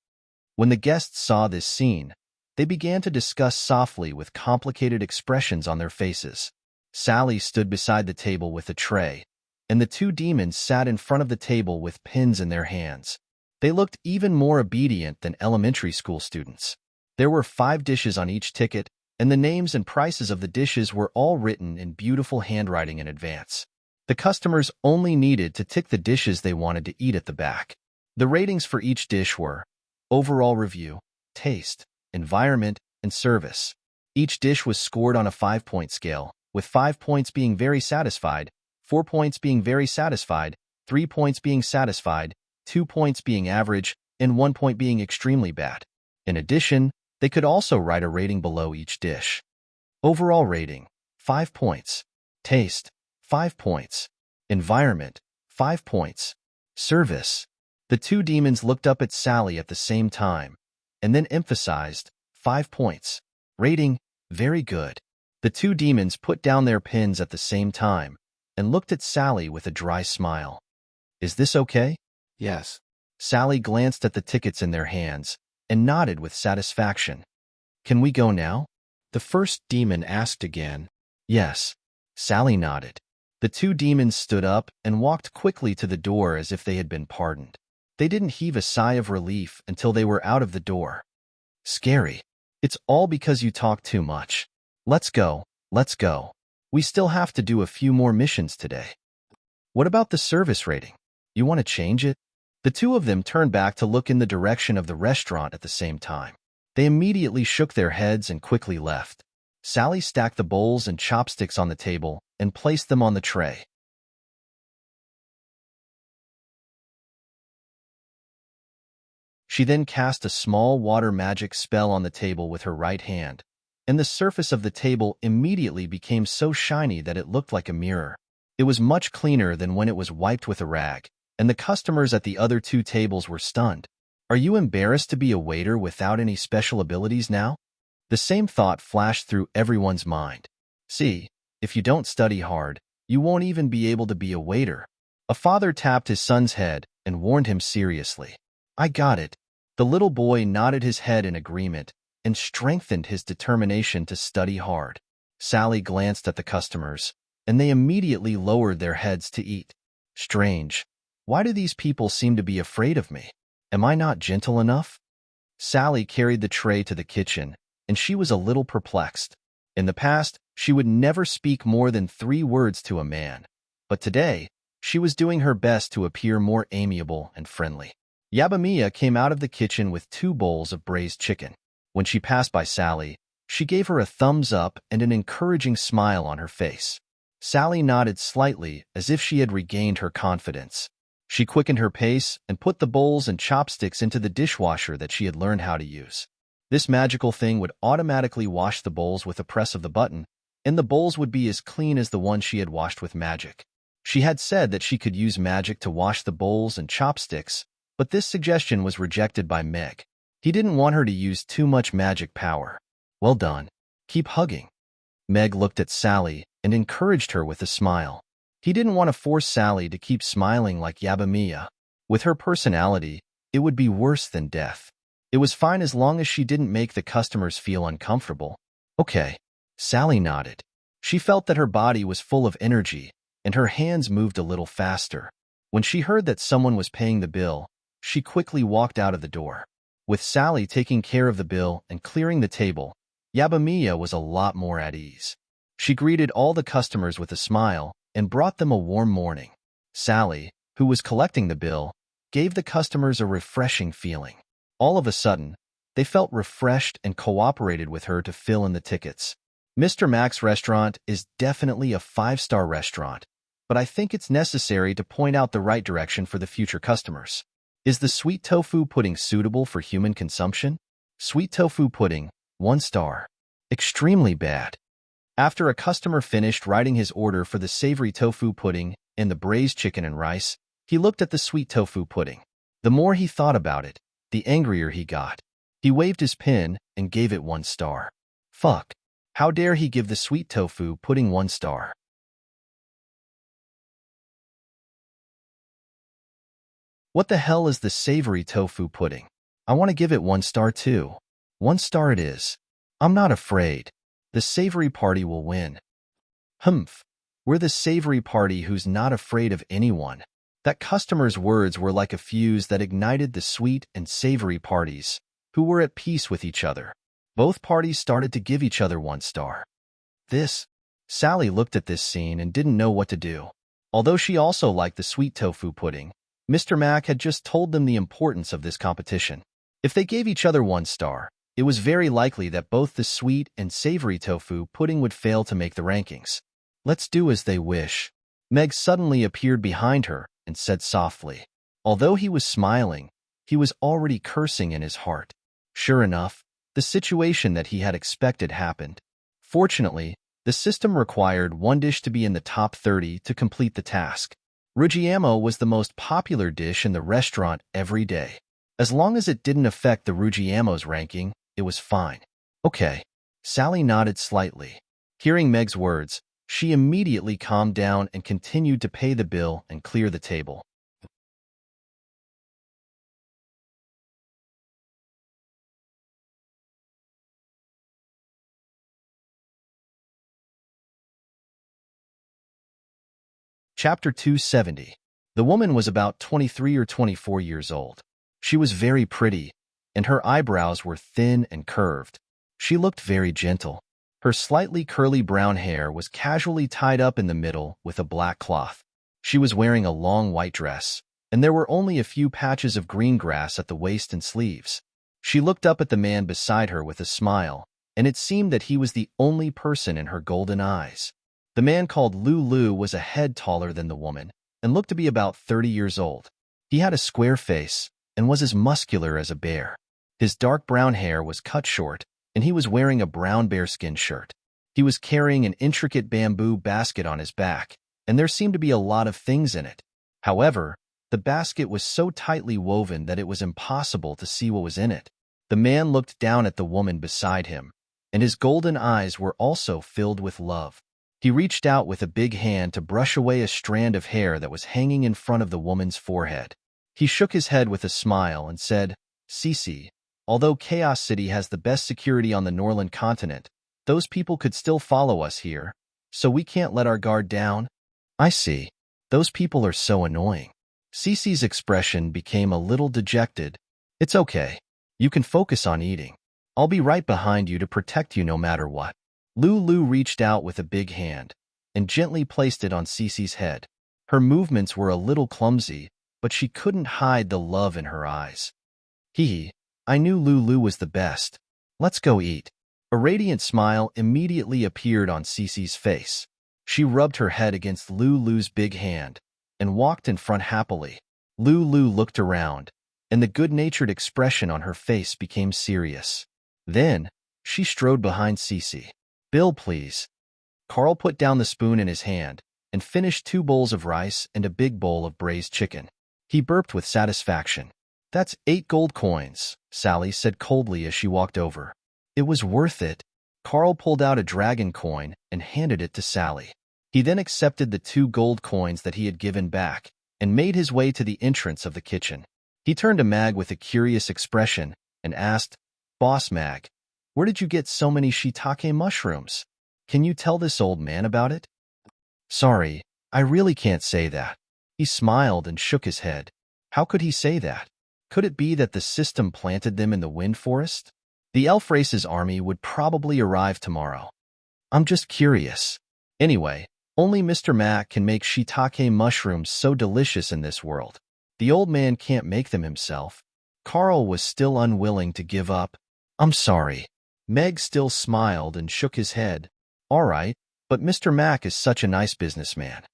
When the guests saw this scene, they began to discuss softly with complicated expressions on their faces. Sally stood beside the table with a tray, and the 2 demons sat in front of the table with pens in their hands. They looked even more obedient than elementary school students. There were 5 dishes on each ticket, and the names and prices of the dishes were all written in beautiful handwriting in advance. The customers only needed to tick the dishes they wanted to eat at the back. The ratings for each dish were overall review, taste, environment, and service. Each dish was scored on a 5-point scale, with 5 points being very satisfied, 4 points being very satisfied, 3 points being satisfied, 2 points being average, and 1 point being extremely bad. In addition, they could also write a rating below each dish. Overall rating, 5 points. Taste, 5 points. Environment, 5 points. Service. The two demons looked up at Sally at the same time, and then emphasized, 5 points. Rating, very good. The two demons put down their pins at the same time and looked at Sally with a dry smile. Is this okay? Yes. Sally glanced at the tickets in their hands and nodded with satisfaction. Can we go now? The first demon asked again. Yes. Sally nodded. The two demons stood up and walked quickly to the door as if they had been pardoned. They didn't heave a sigh of relief until they were out of the door. Scary. It's all because you talk too much. Let's go, let's go. We still have to do a few more missions today. What about the service rating? You want to change it? The two of them turned back to look in the direction of the restaurant at the same time. They immediately shook their heads and quickly left. Sally stacked the bowls and chopsticks on the table and placed them on the tray. She then cast a small water magic spell on the table with her right hand, and the surface of the table immediately became so shiny that it looked like a mirror. It was much cleaner than when it was wiped with a rag, and the customers at the other two tables were stunned. Are you embarrassed to be a waiter without any special abilities now? The same thought flashed through everyone's mind. See, if you don't study hard, you won't even be able to be a waiter. A father tapped his son's head and warned him seriously. I got it. The little boy nodded his head in agreement and strengthened his determination to study hard. Sally glanced at the customers, and they immediately lowered their heads to eat. Strange. Why do these people seem to be afraid of me? Am I not gentle enough? Sally carried the tray to the kitchen, and she was a little perplexed. In the past, she would never speak more than 3 words to a man, but today, she was doing her best to appear more amiable and friendly. Yabamiya came out of the kitchen with 2 bowls of braised chicken. When she passed by Sally, she gave her a thumbs up and an encouraging smile on her face. Sally nodded slightly as if she had regained her confidence. She quickened her pace and put the bowls and chopsticks into the dishwasher that she had learned how to use. This magical thing would automatically wash the bowls with a press of the button, and the bowls would be as clean as the ones she had washed with magic. She had said that she could use magic to wash the bowls and chopsticks, but this suggestion was rejected by Meg. He didn't want her to use too much magic power. Well done. Keep hugging. Meg looked at Sally and encouraged her with a smile. He didn't want to force Sally to keep smiling like Yabamiya. With her personality, it would be worse than death. It was fine as long as she didn't make the customers feel uncomfortable. Okay. Sally nodded. She felt that her body was full of energy, and her hands moved a little faster. When she heard that someone was paying the bill, she quickly walked out of the door. With Sally taking care of the bill and clearing the table, Yabamiya was a lot more at ease. She greeted all the customers with a smile and brought them a warm morning. Sally, who was collecting the bill, gave the customers a refreshing feeling. All of a sudden, they felt refreshed and cooperated with her to fill in the tickets. Mr. Mac's restaurant is definitely a 5-star restaurant, but I think it's necessary to point out the right direction for the future customers. Is the sweet tofu pudding suitable for human consumption? Sweet tofu pudding, 1 star. Extremely bad. After a customer finished writing his order for the savory tofu pudding and the braised chicken and rice, he looked at the sweet tofu pudding. The more he thought about it, the angrier he got. He waved his pen and gave it 1 star. Fuck. How dare he give the sweet tofu pudding 1 star? What the hell is the savory tofu pudding? I want to give it 1 star too. 1 star it is. I'm not afraid. The savory party will win. Humph. We're the savory party who's not afraid of anyone. That customer's words were like a fuse that ignited the sweet and savory parties, who were at peace with each other. Both parties started to give each other 1 star. Sally looked at this scene and didn't know what to do. Although she also liked the sweet tofu pudding, Mr. Mac had just told them the importance of this competition. If they gave each other 1 star, it was very likely that both the sweet and savory tofu pudding would fail to make the rankings. Let's do as they wish. Meg suddenly appeared behind her and said softly. Although he was smiling, he was already cursing in his heart. Sure enough, the situation that he had expected happened. Fortunately, the system required one dish to be in the top 30 to complete the task. Ruggiamo was the most popular dish in the restaurant every day. As long as it didn't affect the Ruggiamo's ranking, it was fine. Okay. Sally nodded slightly. Hearing Meg's words, she immediately calmed down and continued to pay the bill and clear the table. Chapter 270. The woman was about 23 or 24 years old. She was very pretty, and her eyebrows were thin and curved. She looked very gentle. Her slightly curly brown hair was casually tied up in the middle with a black cloth. She was wearing a long white dress, and there were only a few patches of green grass at the waist and sleeves. She looked up at the man beside her with a smile, and it seemed that he was the only person in her golden eyes. The man called Lulu was a head taller than the woman and looked to be about 30 years old. He had a square face and was as muscular as a bear. His dark brown hair was cut short, and he was wearing a brown bearskin shirt. He was carrying an intricate bamboo basket on his back, and there seemed to be a lot of things in it. However, the basket was so tightly woven that it was impossible to see what was in it. The man looked down at the woman beside him, and his golden eyes were also filled with love. He reached out with a big hand to brush away a strand of hair that was hanging in front of the woman's forehead. He shook his head with a smile and said, "Cece, although Chaos City has the best security on the Norland continent, those people could still follow us here, so we can't let our guard down." "I see. Those people are so annoying." Cece's expression became a little dejected. "It's okay. You can focus on eating. I'll be right behind you to protect you no matter what." Lulu reached out with a big hand and gently placed it on Cece's head. Her movements were a little clumsy, but she couldn't hide the love in her eyes. I knew Lulu was the best. Let's go eat." A radiant smile immediately appeared on Cece's face. She rubbed her head against Lulu's big hand and walked in front happily. Lulu looked around, and the good-natured expression on her face became serious. Then, she strode behind Cece. "Bill, please." Carl put down the spoon in his hand and finished 2 bowls of rice and a big bowl of braised chicken. He burped with satisfaction. "That's 8 gold coins," Sally said coldly as she walked over. "It was worth it." Carl pulled out a dragon coin and handed it to Sally. He then accepted the 2 gold coins that he had given back and made his way to the entrance of the kitchen. He turned to Mag with a curious expression and asked, "Boss Mag, where did you get so many shiitake mushrooms? Can you tell this old man about it?" "Sorry, I really can't say that." He smiled and shook his head. How could he say that? Could it be that the system planted them in the wind forest? The elf race's army would probably arrive tomorrow. "I'm just curious. Anyway, only Mr. Mac can make shiitake mushrooms so delicious in this world. The old man can't make them himself." Carl was still unwilling to give up. "I'm sorry." Meg still smiled and shook his head. "All right, but Mr. Mac is such a nice businessman."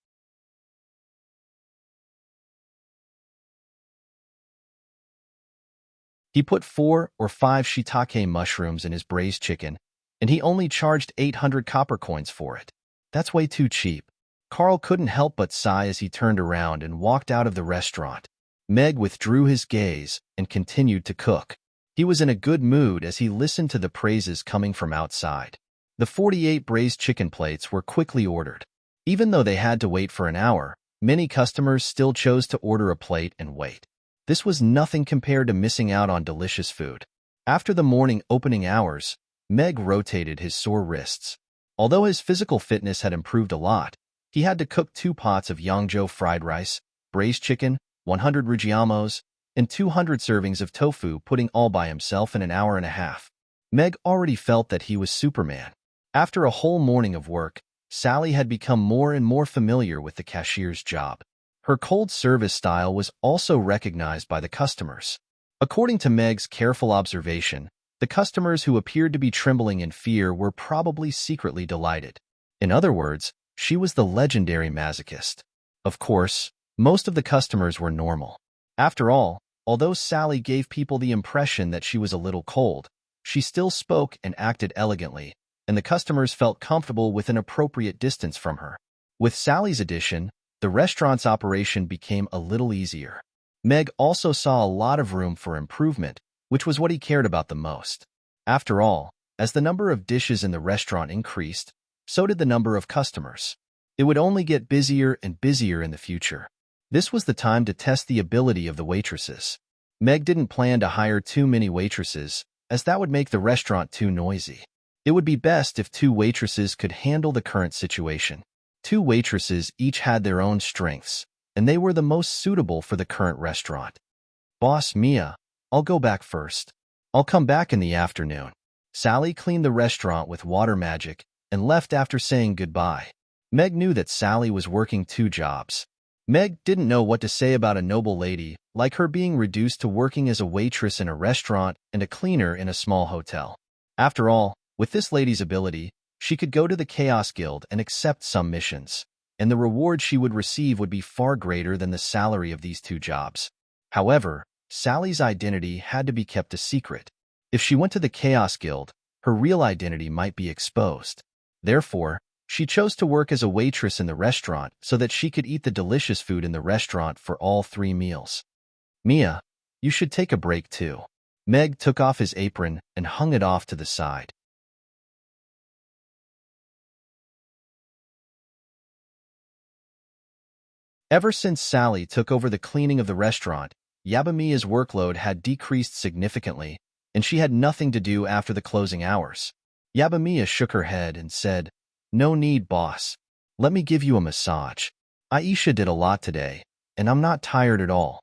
He put 4 or 5 shiitake mushrooms in his braised chicken, and he only charged 800 copper coins for it. That's way too cheap. Carl couldn't help but sigh as he turned around and walked out of the restaurant. Meg withdrew his gaze and continued to cook. He was in a good mood as he listened to the praises coming from outside. The 48 braised chicken plates were quickly ordered. Even though they had to wait for an hour, many customers still chose to order a plate and wait. This was nothing compared to missing out on delicious food. After the morning opening hours, Meg rotated his sore wrists. Although his physical fitness had improved a lot, he had to cook 2 pots of Yangzhou fried rice, braised chicken, 100 Ruggiamos, and 200 servings of tofu, putting all by himself in an hour and a half. Meg already felt that he was Superman. After a whole morning of work, Sally had become more and more familiar with the cashier's job. Her cold service style was also recognized by the customers. According to Meg's careful observation, the customers who appeared to be trembling in fear were probably secretly delighted. In other words, she was the legendary masochist. Of course, Most of the customers were normal. After all, although Sally gave people the impression that she was a little cold, she still spoke and acted elegantly, and the customers felt comfortable with an appropriate distance from her. With Sally's addition, the restaurant's operation became a little easier. Meg also saw a lot of room for improvement, which was what he cared about the most. After all, as the number of dishes in the restaurant increased, so did the number of customers. It would only get busier and busier in the future. This was the time to test the ability of the waitresses. Meg didn't plan to hire too many waitresses, as that would make the restaurant too noisy. It would be best if 2 waitresses could handle the current situation. 2 waitresses each had their own strengths, and they were the most suitable for the current restaurant. "Boss Mia, I'll go back first. I'll come back in the afternoon." Sally cleaned the restaurant with water magic and left after saying goodbye. Meg knew that Sally was working 2 jobs. Meg didn't know what to say about a noble lady like her being reduced to working as a waitress in a restaurant and a cleaner in a small hotel. After all, with this lady's ability, she could go to the Chaos Guild and accept some missions, and the reward she would receive would be far greater than the salary of these 2 jobs. However, Sally's identity had to be kept a secret. If she went to the Chaos Guild, her real identity might be exposed. Therefore, she chose to work as a waitress in the restaurant so that she could eat the delicious food in the restaurant for all 3 meals. "Mia, you should take a break too." Meg took off his apron and hung it off to the side. Ever since Sally took over the cleaning of the restaurant, Yabamiya's workload had decreased significantly, and she had nothing to do after the closing hours. Yabamiya shook her head and said, "No need, boss. Let me give you a massage. Aisha did a lot today, and I'm not tired at all."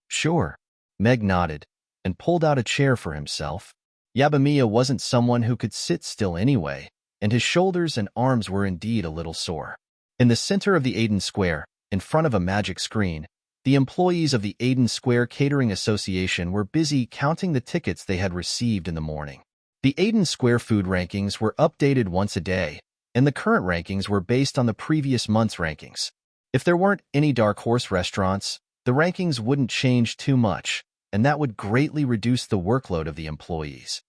"Sure." Meg nodded and pulled out a chair for himself. Yabamiya wasn't someone who could sit still anyway, and his shoulders and arms were indeed a little sore. In the center of the Aiden Square, in front of a magic screen, the employees of the Aiden Square Catering Association were busy counting the tickets they had received in the morning. The Aiden Square food rankings were updated once a day, and the current rankings were based on the previous month's rankings. If there weren't any dark horse restaurants, the rankings wouldn't change too much, and that would greatly reduce the workload of the employees.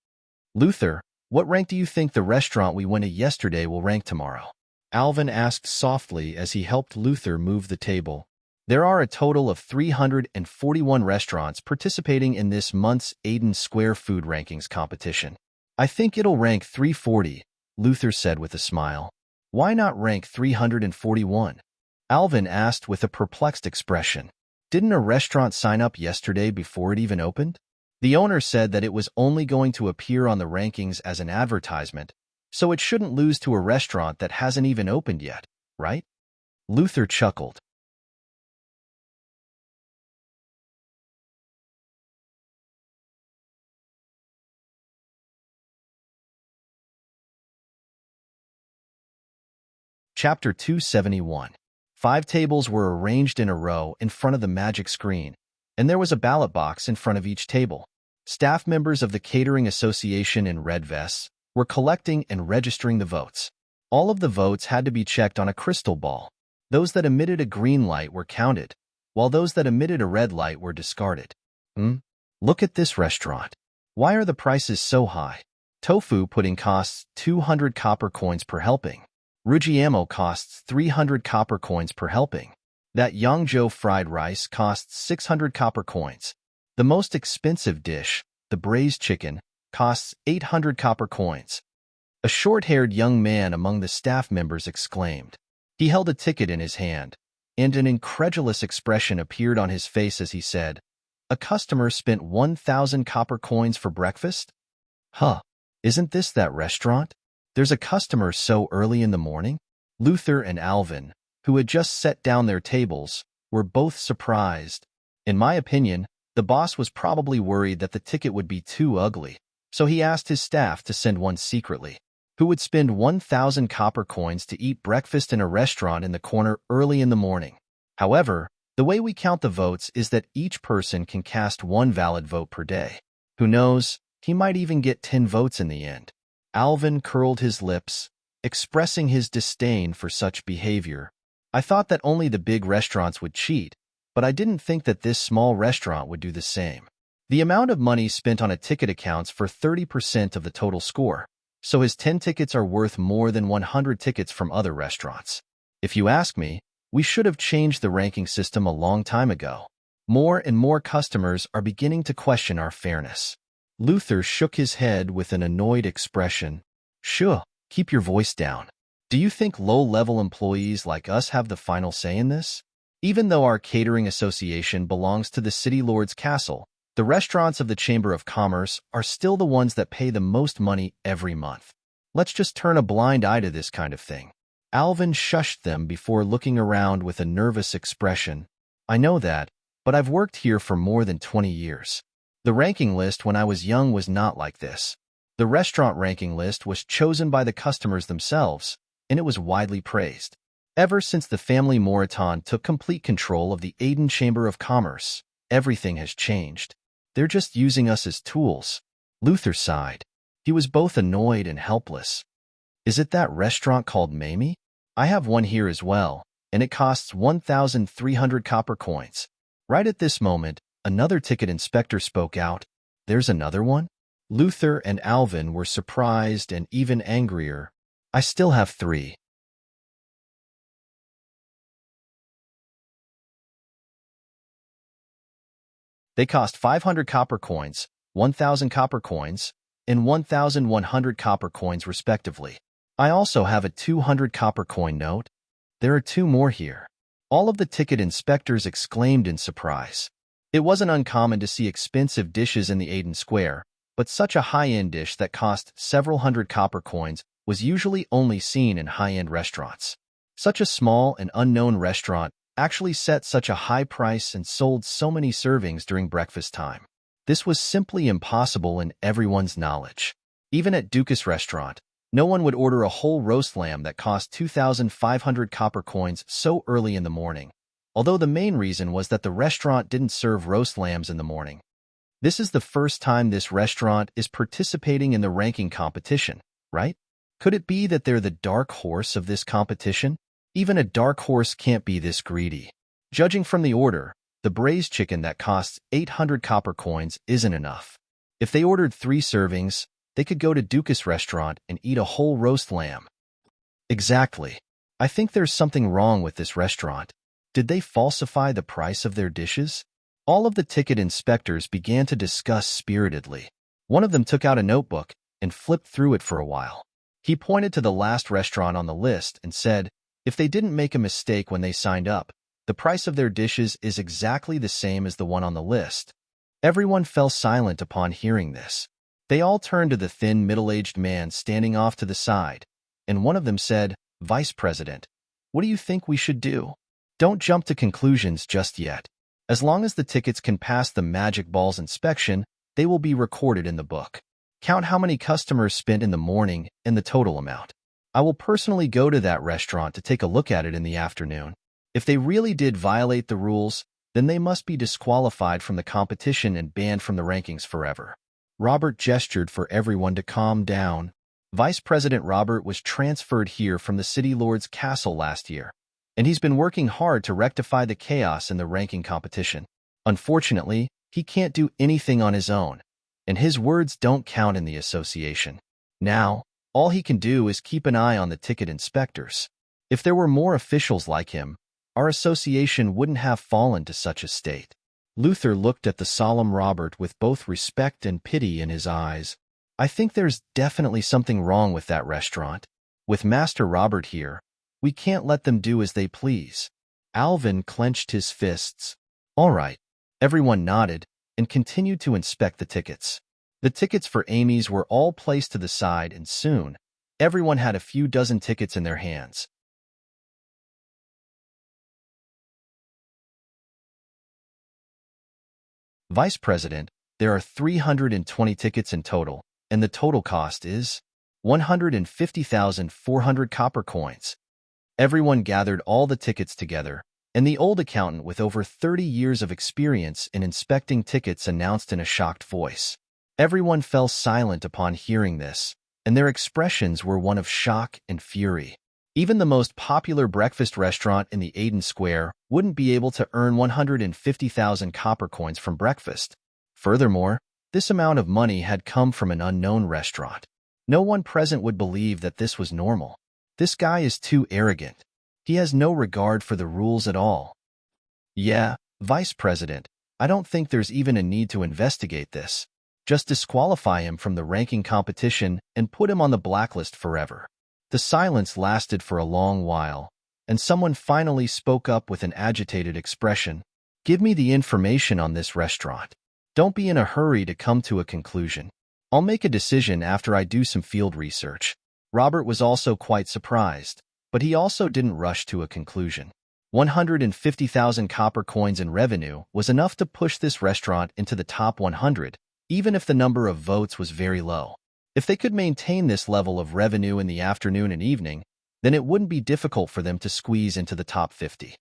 "Luther, what rank do you think the restaurant we went to yesterday will rank tomorrow?" Alvin asked softly as he helped Luther move the table. There are a total of 341 restaurants participating in this month's Aiden Square Food Rankings competition. "I think it'll rank 340, Luther said with a smile. "Why not rank 341? Alvin asked with a perplexed expression. "Didn't a restaurant sign up yesterday before it even opened?" The owner said that it was only going to appear on the rankings as an advertisement, so it shouldn't lose to a restaurant that hasn't even opened yet, right? Luther chuckled. Chapter 271. 5 tables were arranged in a row in front of the magic screen, and there was a ballot box in front of each table. Staff members of the Catering Association in red vests were collecting and registering the votes. All of the votes had to be checked on a crystal ball. Those that emitted a green light were counted, while those that emitted a red light were discarded. Look at this restaurant. Why are the prices so high? Tofu pudding costs 200 copper coins per helping. Rujiamo costs 300 copper coins per helping. That Yangzhou fried rice costs 600 copper coins. The most expensive dish, the braised chicken, costs 800 copper coins. A short-haired young man among the staff members exclaimed. He held a ticket in his hand, and an incredulous expression appeared on his face as he said, "A customer spent 1,000 copper coins for breakfast? Huh, isn't this that restaurant? There's a customer so early in the morning?" Luther and Alvin, who had just set down their tables, were both surprised. In my opinion, the boss was probably worried that the ticket would be too ugly, so he asked his staff to send one secretly. Who would spend 1,000 copper coins to eat breakfast in a restaurant in the corner early in the morning? However, the way we count the votes is that each person can cast 1 valid vote per day. Who knows, he might even get 10 votes in the end. Alvin curled his lips, expressing his disdain for such behavior. I thought that only the big restaurants would cheat, but I didn't think that this small restaurant would do the same. The amount of money spent on a ticket accounts for 30% of the total score, so his 10 tickets are worth more than 100 tickets from other restaurants. If you ask me, we should have changed the ranking system a long time ago. More and more customers are beginning to question our fairness. Luther shook his head with an annoyed expression. Sure, keep your voice down. Do you think low-level employees like us have the final say in this? Even though our catering association belongs to the city lord's castle, the restaurants of the Chamber of Commerce are still the ones that pay the most money every month. Let's just turn a blind eye to this kind of thing. Alvin shushed them before looking around with a nervous expression. I know that, but I've worked here for more than 20 years. The ranking list when I was young was not like this. The restaurant ranking list was chosen by the customers themselves, and it was widely praised. Ever since the family Moreton took complete control of the Aden Chamber of Commerce, everything has changed. They're just using us as tools. Luther sighed. He was both annoyed and helpless. Is it that restaurant called Mamie? I have one here as well, and it costs 1,300 copper coins. Right at this moment, another ticket inspector spoke out. There's another one? Luther and Alvin were surprised and even angrier. I still have 3. They cost 500 copper coins, 1,000 copper coins, and 1,100 copper coins respectively. I also have a 200 copper coin note. There are 2 more here. All of the ticket inspectors exclaimed in surprise. It wasn't uncommon to see expensive dishes in the Aden Square, but such a high-end dish that cost several hundred copper coins was usually only seen in high-end restaurants. Such a small and unknown restaurant actually set such a high price and sold so many servings during breakfast time. This was simply impossible in everyone's knowledge. Even at Dukas restaurant, no one would order a whole roast lamb that cost 2,500 copper coins so early in the morning, although the main reason was that the restaurant didn't serve roast lambs in the morning. This is the first time this restaurant is participating in the ranking competition, right? Could it be that they're the dark horse of this competition? Even a dark horse can't be this greedy. Judging from the order, the braised chicken that costs 800 copper coins isn't enough. If they ordered 3 servings, they could go to Dukas restaurant and eat a whole roast lamb. Exactly. I think there's something wrong with this restaurant. Did they falsify the price of their dishes? All of the ticket inspectors began to discuss spiritedly. One of them took out a notebook and flipped through it for a while. He pointed to the last restaurant on the list and said, if they didn't make a mistake when they signed up, the price of their dishes is exactly the same as the one on the list. Everyone fell silent upon hearing this. They all turned to the thin, middle-aged man standing off to the side, and one of them said, Vice President, what do you think we should do? Don't jump to conclusions just yet. As long as the tickets can pass the magic ball's inspection, they will be recorded in the book. Count how many customers spent in the morning and the total amount. I will personally go to that restaurant to take a look at it in the afternoon. If they really did violate the rules, then they must be disqualified from the competition and banned from the rankings forever. Robert gestured for everyone to calm down. Vice President Robert was transferred here from the City Lord's castle last year, and he's been working hard to rectify the chaos in the ranking competition. Unfortunately, he can't do anything on his own, and his words don't count in the association. Now, all he can do is keep an eye on the ticket inspectors. If there were more officials like him, our association wouldn't have fallen to such a state. Luther looked at the solemn Robert with both respect and pity in his eyes. I think there's definitely something wrong with that restaurant. With Master Robert here, we can't let them do as they please. Alvin clenched his fists. All right. Everyone nodded and continued to inspect the tickets. The tickets for Amy's were all placed to the side, and soon, everyone had a few dozen tickets in their hands. Vice President, there are 320 tickets in total, and the total cost is 150,400 copper coins. Everyone gathered all the tickets together, and the old accountant with over 30 years of experience in inspecting tickets announced in a shocked voice. Everyone fell silent upon hearing this, and their expressions were one of shock and fury. Even the most popular breakfast restaurant in the Aden Square wouldn't be able to earn 150,000 copper coins from breakfast. Furthermore, this amount of money had come from an unknown restaurant. No one present would believe that this was normal. This guy is too arrogant. He has no regard for the rules at all. Yeah, Vice President, I don't think there's even a need to investigate this. Just disqualify him from the ranking competition and put him on the blacklist forever. The silence lasted for a long while, and someone finally spoke up with an agitated expression. Give me the information on this restaurant. Don't be in a hurry to come to a conclusion. I'll make a decision after I do some field research. Robert was also quite surprised, but he also didn't rush to a conclusion. 150,000 copper coins in revenue was enough to push this restaurant into the top 100, even if the number of votes was very low. If they could maintain this level of revenue in the afternoon and evening, then it wouldn't be difficult for them to squeeze into the top 50.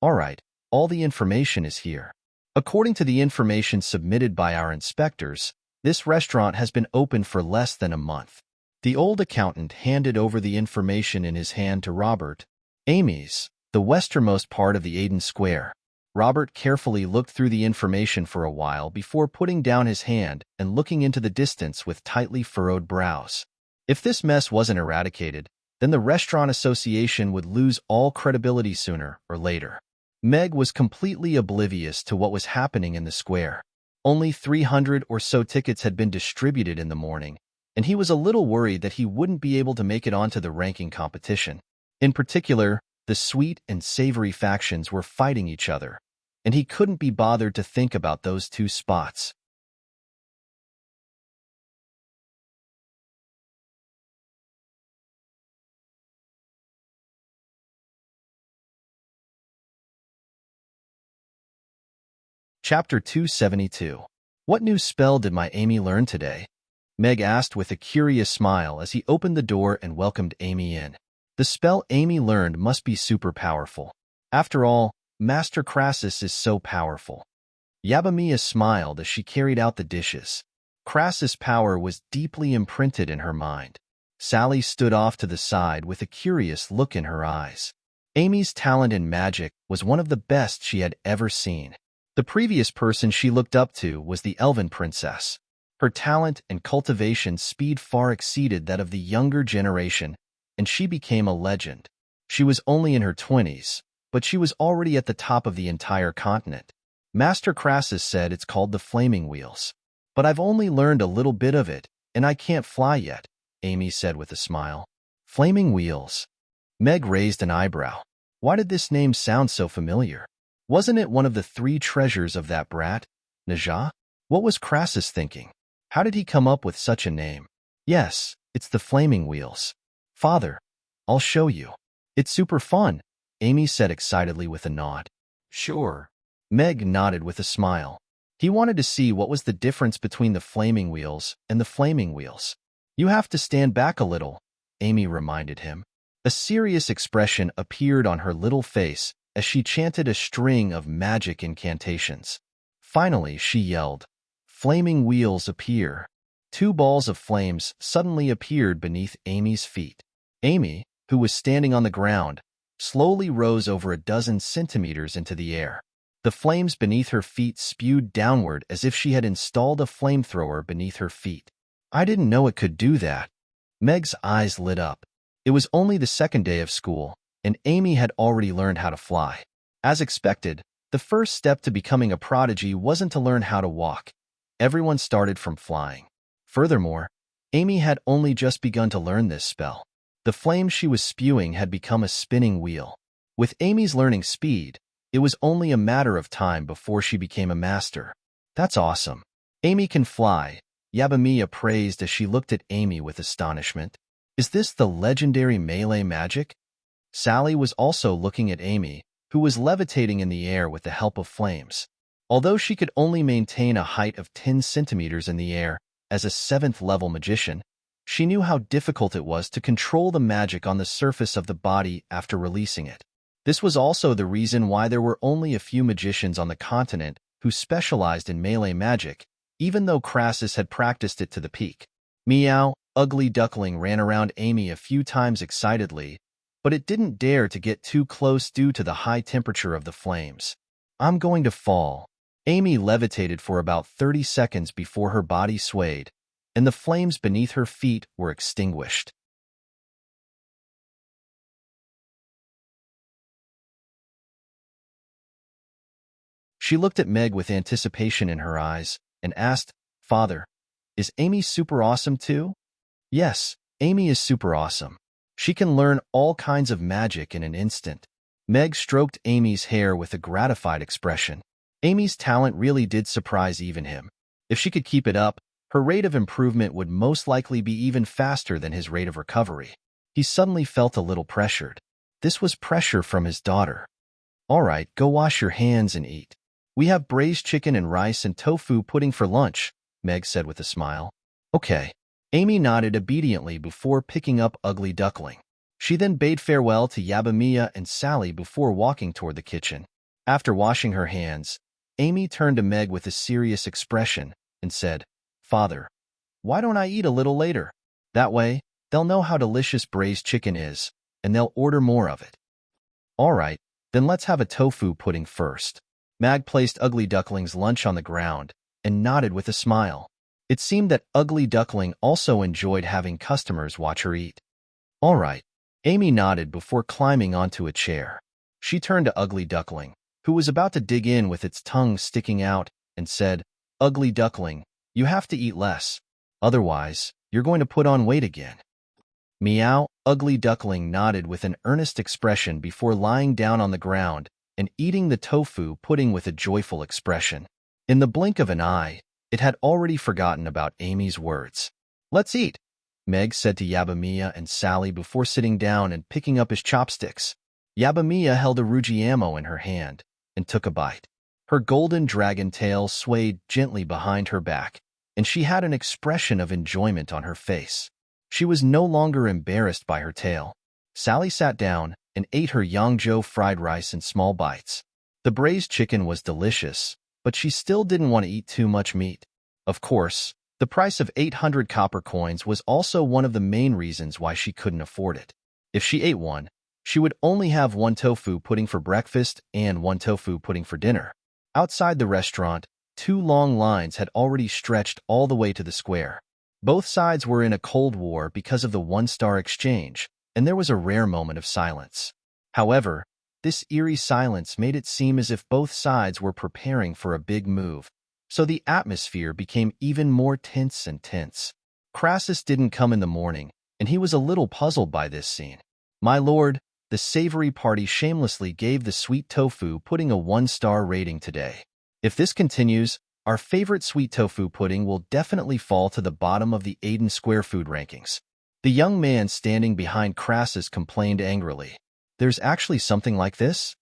All right, all the information is here. According to the information submitted by our inspectors, this restaurant has been open for less than a month. The old accountant handed over the information in his hand to Robert. Amy's, the westernmost part of the Aden Square. Robert carefully looked through the information for a while before putting down his hand and looking into the distance with tightly furrowed brows. If this mess wasn't eradicated, then the Restaurant Association would lose all credibility sooner or later. Meg was completely oblivious to what was happening in the square. Only 300 or so tickets had been distributed in the morning, and he was a little worried that he wouldn't be able to make it onto the ranking competition. In particular, the sweet and savory factions were fighting each other, and he couldn't be bothered to think about those two spots. Chapter 272. What new spell did my Amy learn today? Meg asked with a curious smile as he opened the door and welcomed Amy in. The spell Amy learned must be super powerful. After all, Master Crassus is so powerful. Yabamia smiled as she carried out the dishes. Crassus' power was deeply imprinted in her mind. Sally stood off to the side with a curious look in her eyes. Amy's talent in magic was one of the best she had ever seen. The previous person she looked up to was the Elven Princess. Her talent and cultivation speed far exceeded that of the younger generation, and she became a legend. She was only in her 20s, but she was already at the top of the entire continent. Master Crassus said it's called the Flaming Wheels. But I've only learned a little bit of it, and I can't fly yet, Amy said with a smile. Flaming Wheels. Meg raised an eyebrow. Why did this name sound so familiar? Wasn't it one of the 3 treasures of that brat, Najah? What was Crassus thinking? How did he come up with such a name? Yes, it's the Flaming Wheels. Father, I'll show you. It's super fun, Amy said excitedly with a nod. Sure. Meg nodded with a smile. He wanted to see what was the difference between the Flaming Wheels and the Flaming Wheels. You have to stand back a little, Amy reminded him. A serious expression appeared on her little face as she chanted a string of magic incantations. Finally, she yelled, Flaming Wheels appear. 2 balls of flames suddenly appeared beneath Amy's feet. Amy, who was standing on the ground, slowly rose over a dozen centimeters into the air. The flames beneath her feet spewed downward as if she had installed a flamethrower beneath her feet. I didn't know it could do that. Meg's eyes lit up. It was only the 2nd day of school, and Amy had already learned how to fly. As expected, the first step to becoming a prodigy wasn't to learn how to walk. Everyone started from flying. Furthermore, Amy had only just begun to learn this spell. The flame she was spewing had become a spinning wheel. With Amy's learning speed, it was only a matter of time before she became a master. That's awesome. Amy can fly, Yabamia praised as she looked at Amy with astonishment. Is this the legendary melee magic? Sally was also looking at Amy, who was levitating in the air with the help of flames. Although she could only maintain a height of 10 centimeters in the air as a 7th-level magician, she knew how difficult it was to control the magic on the surface of the body after releasing it. This was also the reason why there were only a few magicians on the continent who specialized in melee magic, even though Crassus had practiced it to the peak. Meow, Ugly Duckling ran around Amy a few times excitedly, but it didn't dare to get too close due to the high temperature of the flames. I'm going to fall. Amy levitated for about 30 seconds before her body swayed, and the flames beneath her feet were extinguished. She looked at Meg with anticipation in her eyes and asked, "Father, is Amy super awesome too?" "Yes, Amy is super awesome. She can learn all kinds of magic in an instant." Meg stroked Amy's hair with a gratified expression. Amy's talent really did surprise even him. If she could keep it up, her rate of improvement would most likely be even faster than his rate of recovery. He suddenly felt a little pressured. This was pressure from his daughter. "All right, go wash your hands and eat. We have braised chicken and rice and tofu pudding for lunch," Meg said with a smile. "Okay." Amy nodded obediently before picking up Ugly Duckling. She then bade farewell to Yabamiya and Sally before walking toward the kitchen. After washing her hands, Amy turned to Meg with a serious expression and said, "Father, why don't I eat a little later? That way, they'll know how delicious braised chicken is, and they'll order more of it." "All right, then let's have a tofu pudding first." Mag placed Ugly Duckling's lunch on the ground and nodded with a smile. It seemed that Ugly Duckling also enjoyed having customers watch her eat. "All right." Amy nodded before climbing onto a chair. She turned to Ugly Duckling, who was about to dig in with its tongue sticking out, and said, "Ugly Duckling, you have to eat less. Otherwise, you're going to put on weight again." "Meow." Ugly Duckling nodded with an earnest expression before lying down on the ground and eating the tofu pudding with a joyful expression. In the blink of an eye, it had already forgotten about Amy's words. "Let's eat," Meg said to Yabamiya and Sally before sitting down and picking up his chopsticks. Yabamiya held a Rujiamo in her hand and took a bite. Her golden dragon tail swayed gently behind her back, and she had an expression of enjoyment on her face. She was no longer embarrassed by her tail. Sally sat down and ate her Yangzhou fried rice in small bites. The braised chicken was delicious, but she still didn't want to eat too much meat. Of course, the price of 800 copper coins was also one of the main reasons why she couldn't afford it. If she ate one, she would only have one tofu pudding for breakfast and one tofu pudding for dinner. Outside the restaurant, 2 long lines had already stretched all the way to the square. Both sides were in a cold war because of the one-star exchange, and there was a rare moment of silence. However, this eerie silence made it seem as if both sides were preparing for a big move, so the atmosphere became even more tense and tense. Crassus didn't come in the morning, and he was a little puzzled by this scene. "My lord, the savory party shamelessly gave the sweet tofu pudding a 1-star rating today. If this continues, our favorite sweet tofu pudding will definitely fall to the bottom of the Aiden Square food rankings." The young man standing behind Crassus complained angrily. "There's actually something like this?"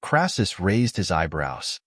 Crassus raised his eyebrows.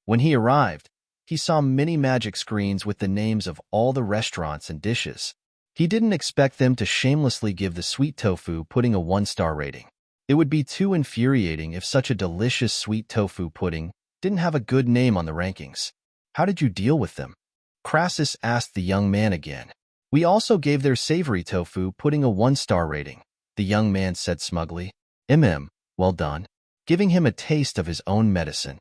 When he arrived, he saw many magic screens with the names of all the restaurants and dishes. He didn't expect them to shamelessly give the sweet tofu pudding a 1-star rating. It would be too infuriating if such a delicious sweet tofu pudding didn't have a good name on the rankings. "How did you deal with them?" Crassus asked the young man again. "We also gave their savory tofu pudding a 1-star rating," the young man said smugly. Well done." Giving him a taste of his own medicine.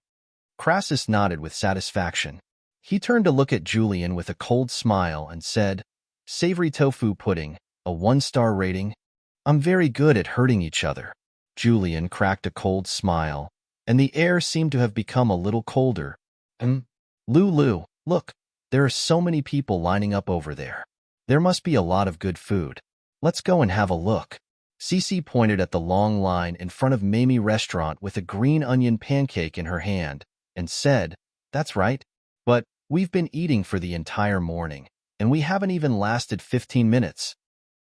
Crassus nodded with satisfaction. He turned to look at Julian with a cold smile and said, "Savory tofu pudding, a 1-star rating? I'm very good at hurting each other." Julian cracked a cold smile, and the air seemed to have become a little colder. Lulu, look, there are so many people lining up over there. There must be a lot of good food. Let's go and have a look." Cece pointed at the long line in front of Mamie Restaurant with a green onion pancake in her hand and said, "That's right. But we've been eating for the entire morning, and we haven't even lasted 15 minutes.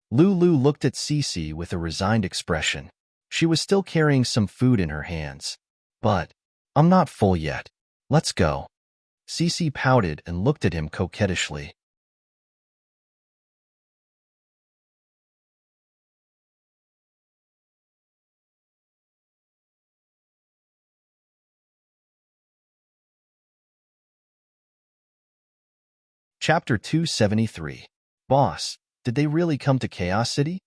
Lulu looked at Cece with a resigned expression. She was still carrying some food in her hands. "But I'm not full yet. Let's go." Cece pouted and looked at him coquettishly. Chapter 273. Boss, did they really come to Chaos City?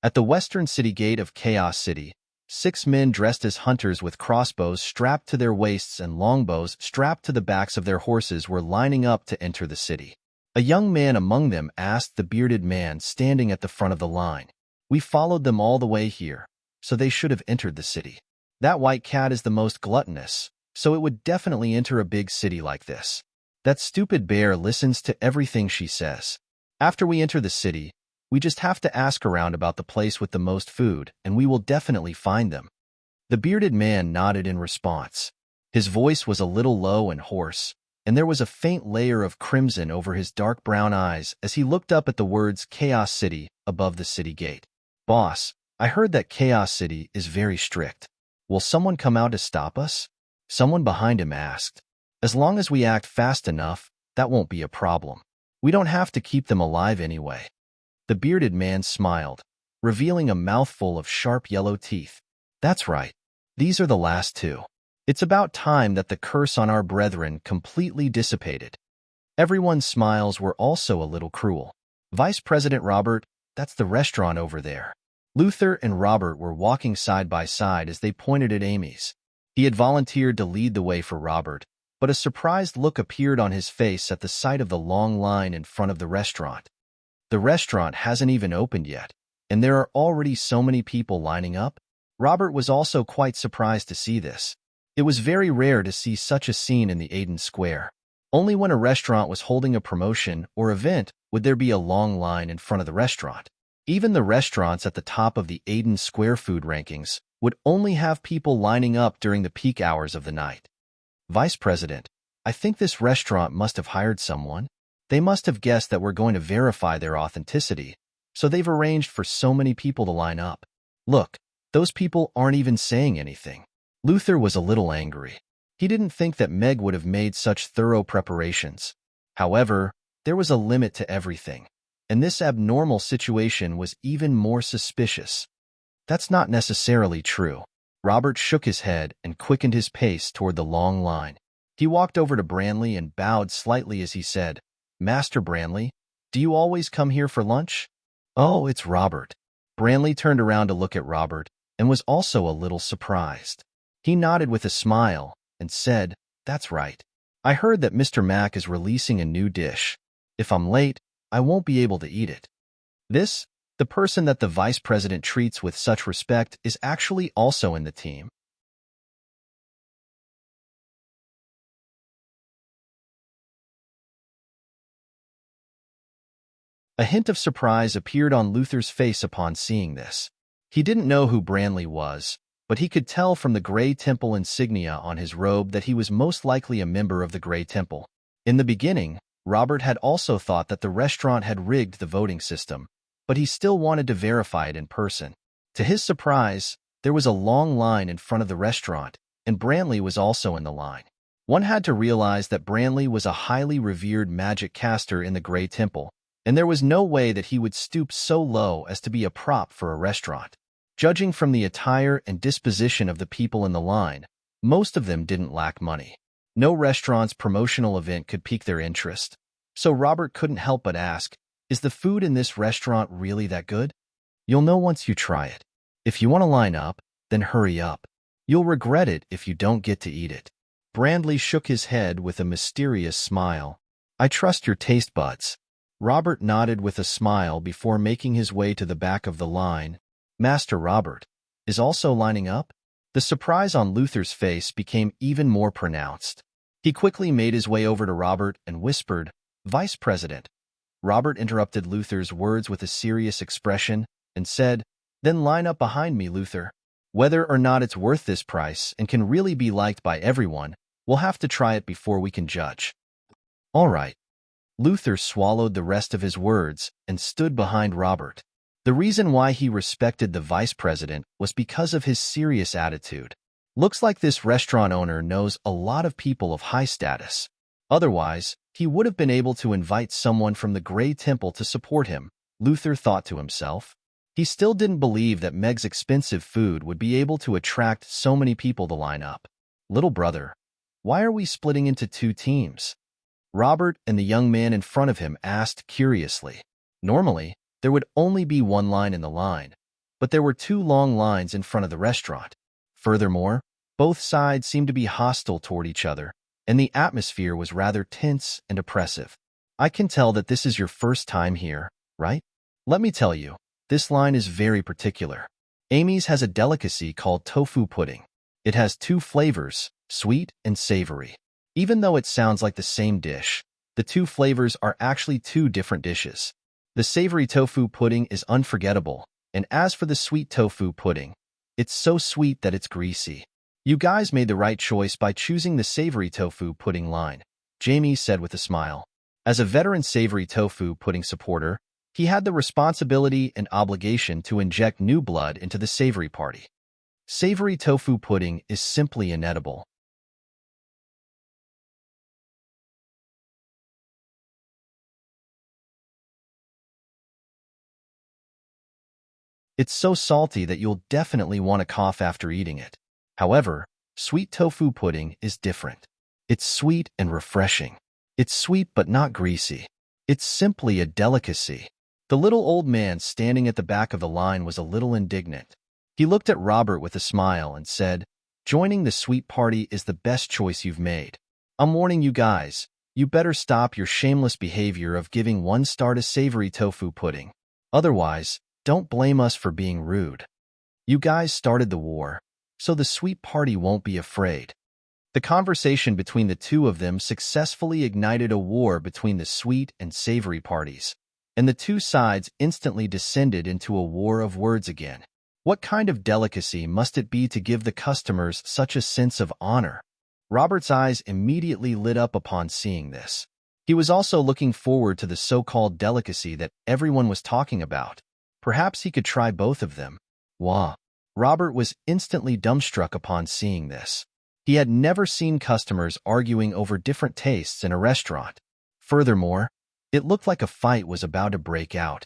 At the western city gate of Chaos City, 6 men dressed as hunters with crossbows strapped to their waists and longbows strapped to the backs of their horses were lining up to enter the city. A young man among them asked the bearded man standing at the front of the line. We followed them all the way here, so they should have entered the city. That white cat is the most gluttonous, so it would definitely enter a big city like this. That stupid bear listens to everything she says. After we enter the city, we just have to ask around about the place with the most food, and we will definitely find them. The bearded man nodded in response. His voice was a little low and hoarse, and there was a faint layer of crimson over his dark brown eyes as he looked up at the words Chaos City above the city gate. Boss, I heard that Chaos City is very strict. Will someone come out to stop us? Someone behind him asked. As long as we act fast enough, that won't be a problem. We don't have to keep them alive anyway. The bearded man smiled, revealing a mouthful of sharp yellow teeth. That's right. These are the last 2. It's about time that the curse on our brethren completely dissipated. Everyone's smiles were also a little cruel. Vice President Robert, that's the restaurant over there. Luther and Robert were walking side by side as they pointed at Amy's. He had volunteered to lead the way for Robert, but a surprised look appeared on his face at the sight of the long line in front of the restaurant. The restaurant hasn't even opened yet, and there are already so many people lining up. Robert was also quite surprised to see this. It was very rare to see such a scene in the Aiden Square. Only when a restaurant was holding a promotion or event would there be a long line in front of the restaurant. Even the restaurants at the top of the Aiden Square food rankings would only have people lining up during the peak hours of the night. Vice President, I think this restaurant must have hired someone. They must have guessed that we're going to verify their authenticity, so they've arranged for so many people to line up. Look, those people aren't even saying anything. Luther was a little angry. He didn't think that Meg would have made such thorough preparations. However, there was a limit to everything, and this abnormal situation was even more suspicious. That's not necessarily true. Robert shook his head and quickened his pace toward the long line. He walked over to Branley and bowed slightly as he said, Master Branley, do you always come here for lunch? Oh, it's Robert. Branley turned around to look at Robert and was also a little surprised. He nodded with a smile and said, That's right. I heard that Mr. Mack is releasing a new dish. If I'm late, I won't be able to eat it. This, the person that the vice president treats with such respect, is actually also in the team. A hint of surprise appeared on Luther's face upon seeing this. He didn't know who Branley was, but he could tell from the Grey Temple insignia on his robe that he was most likely a member of the Grey Temple. In the beginning, Robert had also thought that the restaurant had rigged the voting system, but he still wanted to verify it in person. To his surprise, there was a long line in front of the restaurant, and Branley was also in the line. One had to realize that Branley was a highly revered magic caster in the Grey Temple, and there was no way that he would stoop so low as to be a prop for a restaurant. Judging from the attire and disposition of the people in the line, most of them didn't lack money. No restaurant's promotional event could pique their interest, so Robert couldn't help but ask, Is the food in this restaurant really that good? You'll know once you try it. If you want to line up, then hurry up. You'll regret it if you don't get to eat it. Branley shook his head with a mysterious smile. I trust your taste buds. Robert nodded with a smile before making his way to the back of the line. Master Robert is also lining up? The surprise on Luther's face became even more pronounced. He quickly made his way over to Robert and whispered, Vice President. Robert interrupted Luther's words with a serious expression and said, Then line up behind me, Luther. Whether or not it's worth this price and can really be liked by everyone, we'll have to try it before we can judge. All right. Luther swallowed the rest of his words and stood behind Robert. The reason why he respected the vice president was because of his serious attitude. Looks like this restaurant owner knows a lot of people of high status. Otherwise, he would have been able to invite someone from the Grey Temple to support him, Luther thought to himself. He still didn't believe that Meg's expensive food would be able to attract so many people to line up. Little brother, why are we splitting into 2 teams? Robert and the young man in front of him asked curiously. Normally, there would only be one line in the line, but there were two long lines in front of the restaurant. Furthermore, both sides seemed to be hostile toward each other, and the atmosphere was rather tense and oppressive. I can tell that this is your first time here, right? Let me tell you, this line is very particular. Amy's has a delicacy called tofu pudding. It has two flavors, sweet and savory. Even though it sounds like the same dish, the two flavors are actually two different dishes. The savory tofu pudding is unforgettable, and as for the sweet tofu pudding, it's so sweet that it's greasy. You guys made the right choice by choosing the savory tofu pudding line, Jamie said with a smile. As a veteran savory tofu pudding supporter, he had the responsibility and obligation to inject new blood into the savory party. Savory tofu pudding is simply inedible. It's so salty that you'll definitely want to cough after eating it. However, sweet tofu pudding is different. It's sweet and refreshing. It's sweet but not greasy. It's simply a delicacy. The little old man standing at the back of the line was a little indignant. He looked at Robert with a smile and said, "Joining the sweet party is the best choice you've made. I'm warning you guys, you better stop your shameless behavior of giving 1 star to savory tofu pudding. Otherwise, don't blame us for being rude. You guys started the war, so the sweet party won't be afraid." The conversation between the two of them successfully ignited a war between the sweet and savory parties, and the two sides instantly descended into a war of words again. What kind of delicacy must it be to give the customers such a sense of honor? Robert's eyes immediately lit up upon seeing this. He was also looking forward to the so-called delicacy that everyone was talking about. Perhaps he could try both of them. Wah! Robert was instantly dumbstruck upon seeing this. He had never seen customers arguing over different tastes in a restaurant. Furthermore, it looked like a fight was about to break out.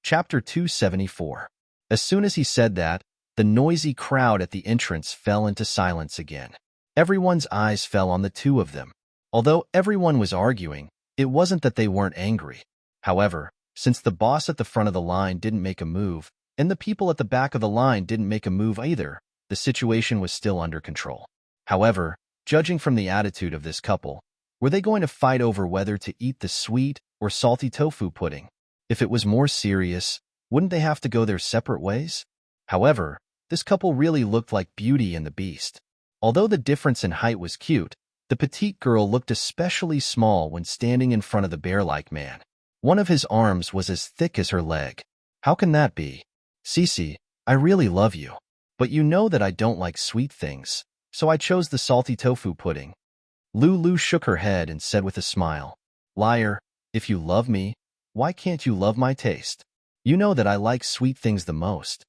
Chapter 274. As soon as he said that, the noisy crowd at the entrance fell into silence again. Everyone's eyes fell on the two of them. Although everyone was arguing, it wasn't that they weren't angry. However, since the boss at the front of the line didn't make a move, and the people at the back of the line didn't make a move either, the situation was still under control. However, judging from the attitude of this couple, were they going to fight over whether to eat the sweet or salty tofu pudding? If it was more serious, wouldn't they have to go their separate ways? However, this couple really looked like Beauty and the Beast. Although the difference in height was cute, the petite girl looked especially small when standing in front of the bear-like man. One of his arms was as thick as her leg. How can that be? Cece, I really love you. But you know that I don't like sweet things, so I chose the salty tofu pudding. Lulu shook her head and said with a smile, "Liar, if you love me, why can't you love my taste? You know that I like sweet things the most."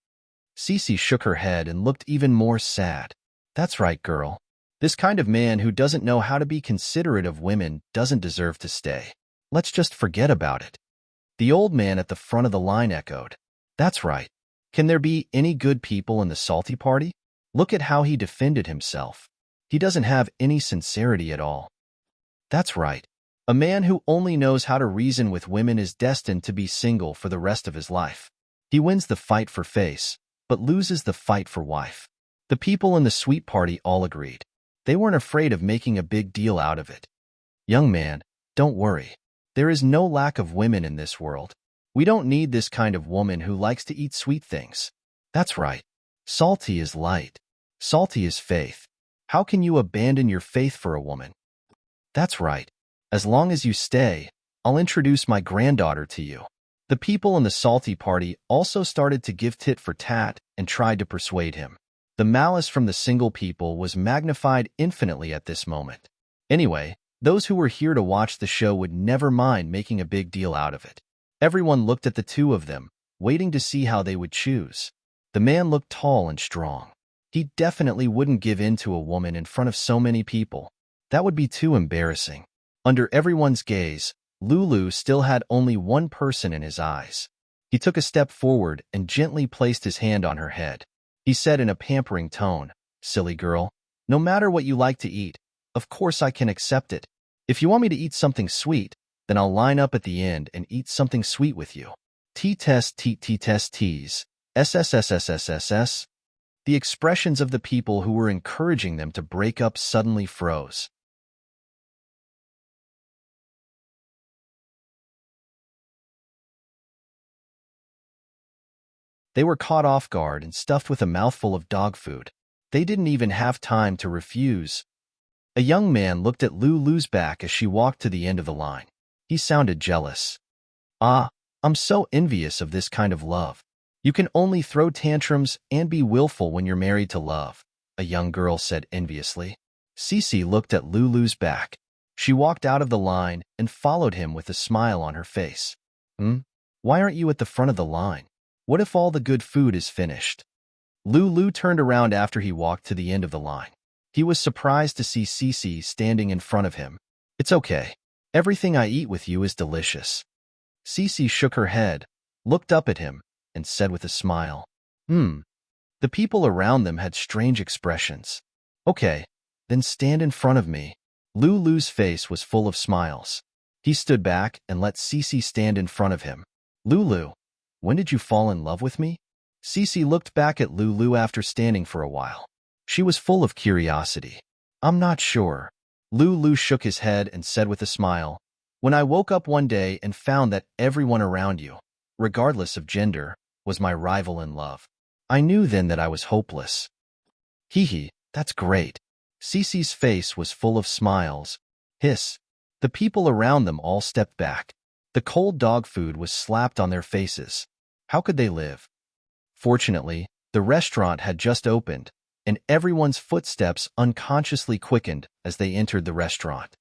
Cece shook her head and looked even more sad. "That's right, girl. This kind of man who doesn't know how to be considerate of women doesn't deserve to stay. Let's just forget about it." The old man at the front of the line echoed, "That's right. Can there be any good people in the salty party? Look at how he defended himself. He doesn't have any sincerity at all." "That's right. A man who only knows how to reason with women is destined to be single for the rest of his life. He wins the fight for face, but loses the fight for wife." The people in the sweet party all agreed. They weren't afraid of making a big deal out of it. "Young man, don't worry. There is no lack of women in this world. We don't need this kind of woman who likes to eat sweet things. That's right. Salty is light. Salty is faith. How can you abandon your faith for a woman? That's right. As long as you stay, I'll introduce my granddaughter to you." The people in the salty party also started to give tit for tat and tried to persuade him. The malice from the single people was magnified infinitely at this moment. Anyway, those who were here to watch the show would never mind making a big deal out of it. Everyone looked at the two of them, waiting to see how they would choose. The man looked tall and strong. He definitely wouldn't give in to a woman in front of so many people. That would be too embarrassing. Under everyone's gaze, Lulu still had only one person in his eyes. He took a step forward and gently placed his hand on her head. He said in a pampering tone, "Silly girl, no matter what you like to eat, of course I can accept it. If you want me to eat something sweet, then I'll line up at the end and eat something sweet with you." T-test, T-test, tease. SSSSSSS. The expressions of the people who were encouraging them to break up suddenly froze. They were caught off guard and stuffed with a mouthful of dog food. They didn't even have time to refuse. A young man looked at Lulu's back as she walked to the end of the line. He sounded jealous. "Ah, I'm so envious of this kind of love. You can only throw tantrums and be willful when you're married to love," a young girl said enviously. Cece looked at Lulu's back. She walked out of the line and followed him with a smile on her face. Why aren't you at the front of the line? What if all the good food is finished?" Lulu turned around after he walked to the end of the line. He was surprised to see Cece standing in front of him. "It's okay. Everything I eat with you is delicious." Cece shook her head, looked up at him, and said with a smile, The people around them had strange expressions. "Okay, then stand in front of me." Lulu's face was full of smiles. He stood back and let Cece stand in front of him. "Lulu, when did you fall in love with me?" Cece looked back at Lulu after standing for a while. She was full of curiosity. "I'm not sure." Lulu shook his head and said with a smile, "When I woke up one day and found that everyone around you, regardless of gender, was my rival in love, I knew then that I was hopeless." "Hee, that's great." Cece's face was full of smiles. Hiss. The people around them all stepped back. The cold dog food was slapped on their faces. How could they live? Fortunately, the restaurant had just opened, and everyone's footsteps unconsciously quickened as they entered the restaurant.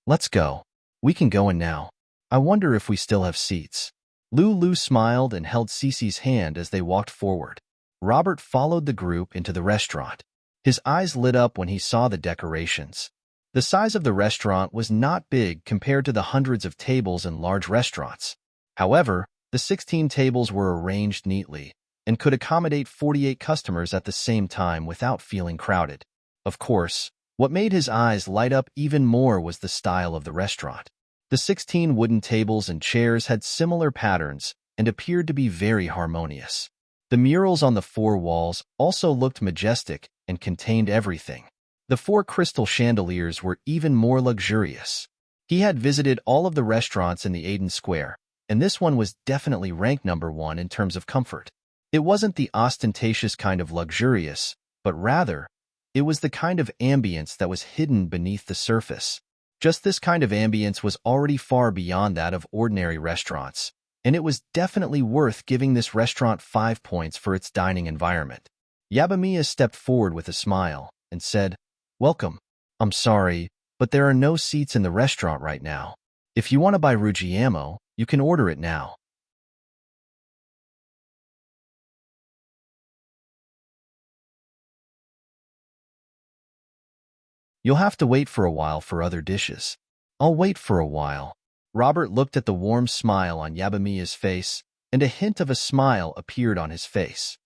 "Let's go. We can go in now. I wonder if we still have seats." Lulu smiled and held Cece's hand as they walked forward. Robert followed the group into the restaurant. His eyes lit up when he saw the decorations. The size of the restaurant was not big compared to the hundreds of tables in large restaurants. However, the 16 tables were arranged neatly and could accommodate 48 customers at the same time without feeling crowded. Of course, what made his eyes light up even more was the style of the restaurant. The 16 wooden tables and chairs had similar patterns and appeared to be very harmonious. The murals on the 4 walls also looked majestic and contained everything. The 4 crystal chandeliers were even more luxurious. He had visited all of the restaurants in the Aden Square, and this one was definitely ranked #1 in terms of comfort. It wasn't the ostentatious kind of luxurious, but rather, it was the kind of ambience that was hidden beneath the surface. Just this kind of ambience was already far beyond that of ordinary restaurants, and it was definitely worth giving this restaurant 5 points for its dining environment. Yabamiya stepped forward with a smile and said, "Welcome. I'm sorry, but there are no seats in the restaurant right now. If you want to buy Rujiamo, you can order it now." "You'll have to wait for a while for other dishes." "I'll wait for a while." Robert looked at the warm smile on Yabamiya's face, and a hint of a smile appeared on his face.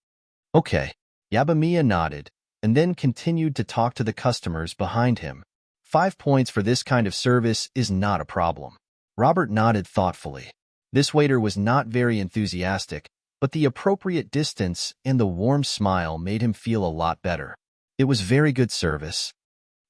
"Okay." Yabamiya nodded, and then continued to talk to the customers behind him. 5 points for this kind of service is not a problem. Robert nodded thoughtfully. This waiter was not very enthusiastic, but the appropriate distance and the warm smile made him feel a lot better. It was very good service.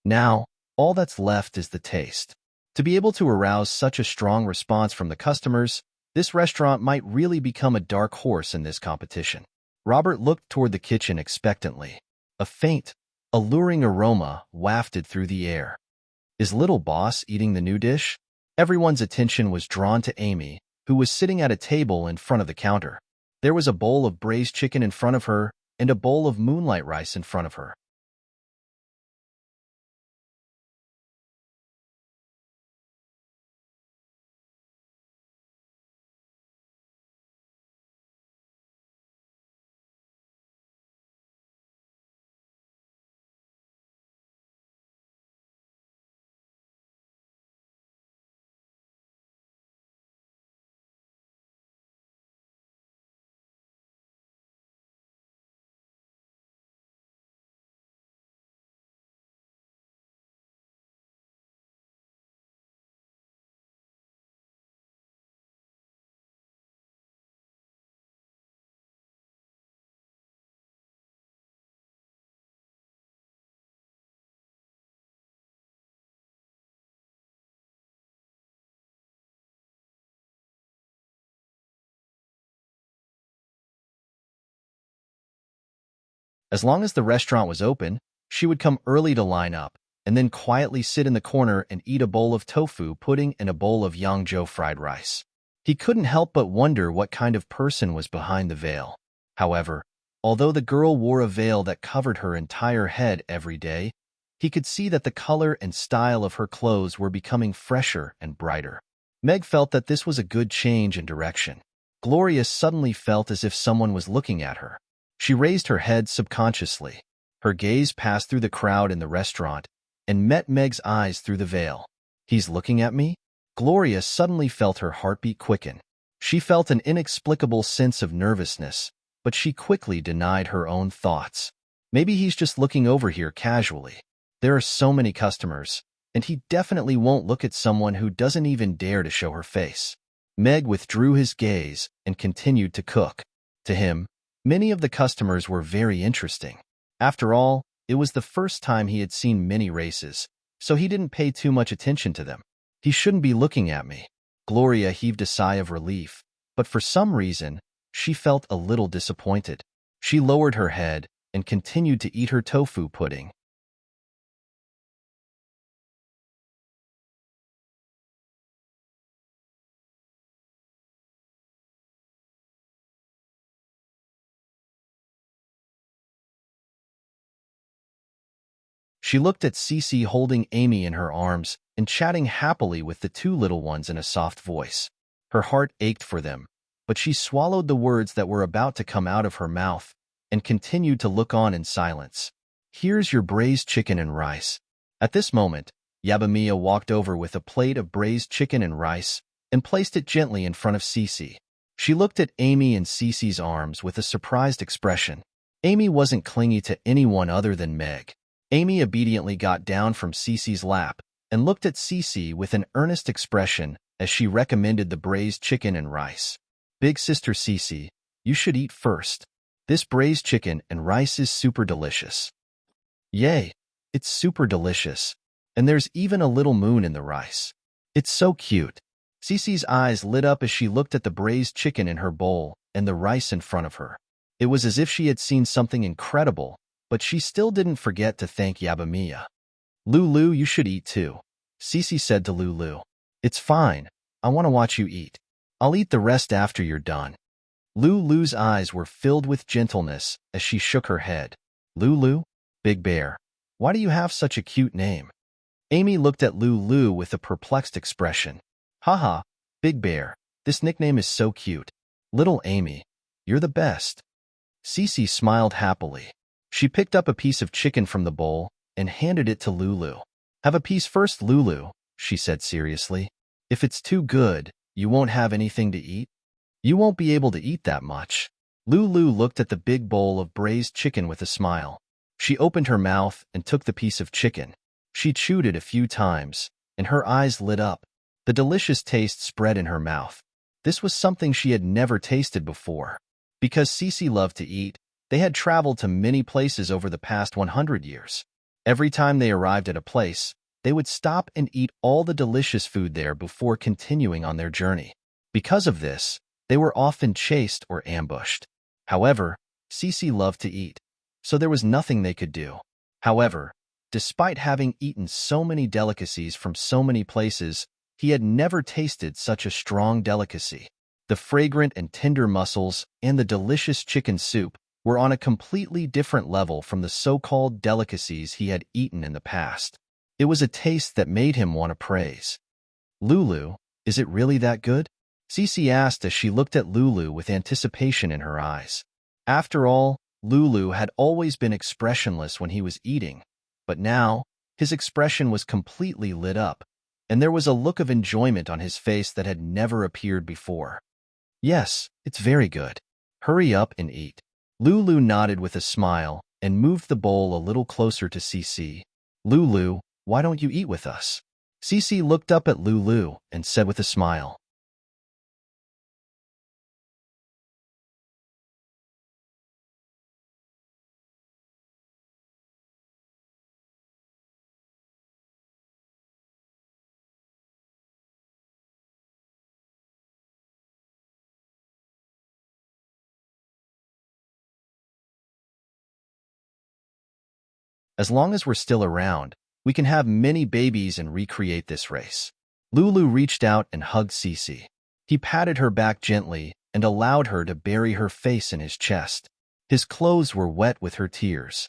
Now, all that's left is the taste. To be able to arouse such a strong response from the customers, this restaurant might really become a dark horse in this competition. Robert looked toward the kitchen expectantly. A faint, alluring aroma wafted through the air. Is Little Boss eating the new dish? Everyone's attention was drawn to Amy, who was sitting at a table in front of the counter. There was a bowl of braised chicken in front of her and a bowl of moonlight rice in front of her. As long as the restaurant was open, she would come early to line up, and then quietly sit in the corner and eat a bowl of tofu pudding and a bowl of Yangzhou fried rice. He couldn't help but wonder what kind of person was behind the veil. However, although the girl wore a veil that covered her entire head every day, he could see that the color and style of her clothes were becoming fresher and brighter. Meg felt that this was a good change in direction. Gloria suddenly felt as if someone was looking at her. She raised her head subconsciously. Her gaze passed through the crowd in the restaurant and met Meg's eyes through the veil. He's looking at me? Gloria suddenly felt her heartbeat quicken. She felt an inexplicable sense of nervousness, but she quickly denied her own thoughts. Maybe he's just looking over here casually. There are so many customers, and he definitely won't look at someone who doesn't even dare to show her face. Meg withdrew his gaze and continued to cook. To him, many of the customers were very interesting. After all, it was the first time he had seen many races, so he didn't pay too much attention to them. He shouldn't be looking at me. Gloria heaved a sigh of relief, but for some reason, she felt a little disappointed. She lowered her head and continued to eat her tofu pudding. She looked at Cece holding Amy in her arms and chatting happily with the two little ones in a soft voice. Her heart ached for them, but she swallowed the words that were about to come out of her mouth and continued to look on in silence. Here's your braised chicken and rice. At this moment, Yabamiya walked over with a plate of braised chicken and rice and placed it gently in front of Cece. She looked at Amy in Cece's arms with a surprised expression. Amy wasn't clingy to anyone other than Meg. Amy obediently got down from Cece's lap and looked at Cece with an earnest expression as she recommended the braised chicken and rice. Big sister Cece, you should eat first. This braised chicken and rice is super delicious. Yay, it's super delicious. And there's even a little moon in the rice. It's so cute. Cece's eyes lit up as she looked at the braised chicken in her bowl and the rice in front of her. It was as if she had seen something incredible, but she still didn't forget to thank Yabamiya. Lulu, you should eat too, Cece said to Lulu. It's fine. I want to watch you eat. I'll eat the rest after you're done. Lulu's eyes were filled with gentleness as she shook her head. Lulu? Big Bear. Why do you have such a cute name? Amy looked at Lulu with a perplexed expression. Haha, Big Bear. This nickname is so cute. Little Amy, you're the best. Cece smiled happily. She picked up a piece of chicken from the bowl and handed it to Lulu. Have a piece first, Lulu, she said seriously. If it's too good, you won't have anything to eat. You won't be able to eat that much. Lulu looked at the big bowl of braised chicken with a smile. She opened her mouth and took the piece of chicken. She chewed it a few times, and her eyes lit up. The delicious taste spread in her mouth. This was something she had never tasted before. Because Cece loved to eat, they had traveled to many places over the past 100 years. Every time they arrived at a place, they would stop and eat all the delicious food there before continuing on their journey. Because of this, they were often chased or ambushed. However, Cece loved to eat, so there was nothing they could do. However, despite having eaten so many delicacies from so many places, he had never tasted such a strong delicacy. The fragrant and tender mussels and the delicious chicken soup were on a completely different level from the so-called delicacies he had eaten in the past. It was a taste that made him want to praise. Lulu, is it really that good? Cece asked as she looked at Lulu with anticipation in her eyes. After all, Lulu had always been expressionless when he was eating, but now, his expression was completely lit up, and there was a look of enjoyment on his face that had never appeared before. Yes, it's very good. Hurry up and eat. Lulu nodded with a smile and moved the bowl a little closer to Cece. Lulu, why don't you eat with us? Cece looked up at Lulu and said with a smile. As long as we're still around, we can have many babies and recreate this race. Lulu reached out and hugged Cece. He patted her back gently and allowed her to bury her face in his chest. His clothes were wet with her tears.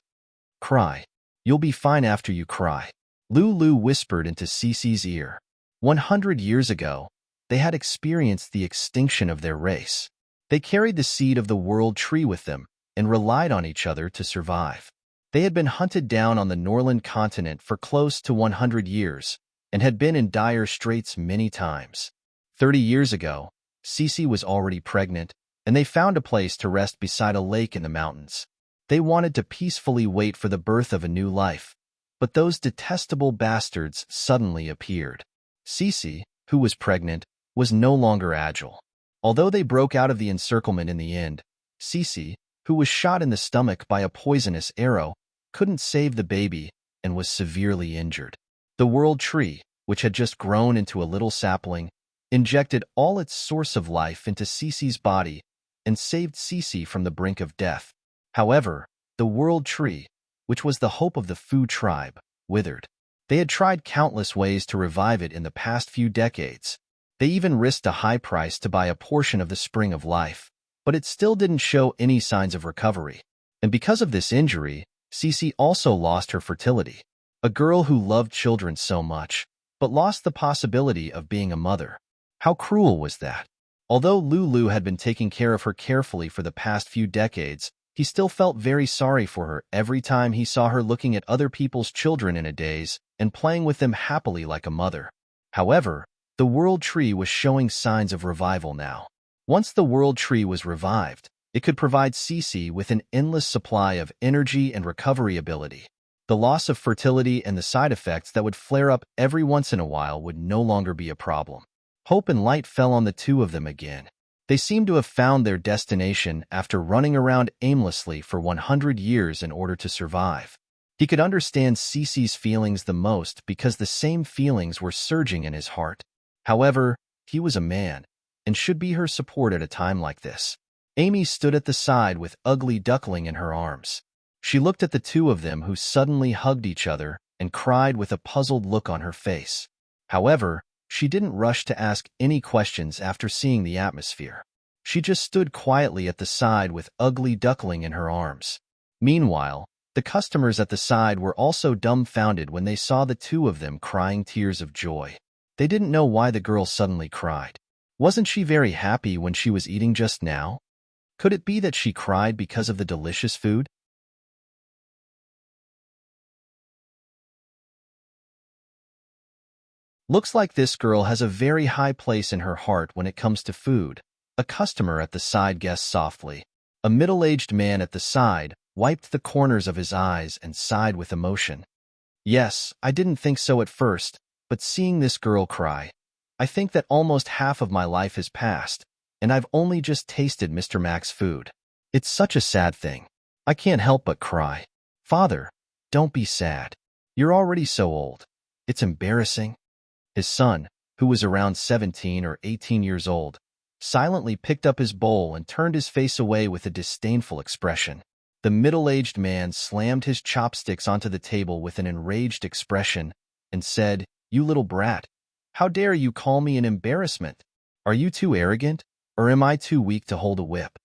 Cry. You'll be fine after you cry, Lulu whispered into Cece's ear. 100 years ago, they had experienced the extinction of their race. They carried the seed of the world tree with them and relied on each other to survive. They had been hunted down on the Norland continent for close to 100 years and had been in dire straits many times. 30 years ago, Cece was already pregnant, and they found a place to rest beside a lake in the mountains. They wanted to peacefully wait for the birth of a new life, but those detestable bastards suddenly appeared. Cece, who was pregnant, was no longer agile. Although they broke out of the encirclement in the end, Cece, who was shot in the stomach by a poisonous arrow, couldn't save the baby and was severely injured. The world tree, which had just grown into a little sapling, injected all its source of life into Cece's body and saved Cece from the brink of death. However, the world tree, which was the hope of the Fu tribe, withered. They had tried countless ways to revive it in the past few decades. They even risked a high price to buy a portion of the spring of life, but it still didn't show any signs of recovery. And because of this injury, Cece also lost her fertility. A girl who loved children so much, but lost the possibility of being a mother. How cruel was that? Although Lulu had been taking care of her carefully for the past few decades, he still felt very sorry for her every time he saw her looking at other people's children in a daze and playing with them happily like a mother. However, the world tree was showing signs of revival now. Once the world tree was revived, it could provide Cece with an endless supply of energy and recovery ability. The loss of fertility and the side effects that would flare up every once in a while would no longer be a problem. Hope and light fell on the two of them again. They seemed to have found their destination after running around aimlessly for 100 years in order to survive. He could understand Cece's feelings the most because the same feelings were surging in his heart. However, he was a man and should be her support at a time like this. Amy stood at the side with Ugly Duckling in her arms. She looked at the two of them who suddenly hugged each other and cried with a puzzled look on her face. However, she didn't rush to ask any questions after seeing the atmosphere. She just stood quietly at the side with Ugly Duckling in her arms. Meanwhile, the customers at the side were also dumbfounded when they saw the two of them crying tears of joy. They didn't know why the girl suddenly cried. Wasn't she very happy when she was eating just now? Could it be that she cried because of the delicious food? Looks like this girl has a very high place in her heart when it comes to food, a customer at the side guessed softly. A middle-aged man at the side wiped the corners of his eyes and sighed with emotion. Yes, I didn't think so at first, but seeing this girl cry, I think that almost half of my life has passed, and I've only just tasted Mr. Mac's food. It's such a sad thing. I can't help but cry. Father, don't be sad. You're already so old. It's embarrassing. His son, who was around 17 or 18 years old, silently picked up his bowl and turned his face away with a disdainful expression. The middle-aged man slammed his chopsticks onto the table with an enraged expression and said, "You little brat, how dare you call me an embarrassment? Are you too arrogant, or am I too weak to hold a whip?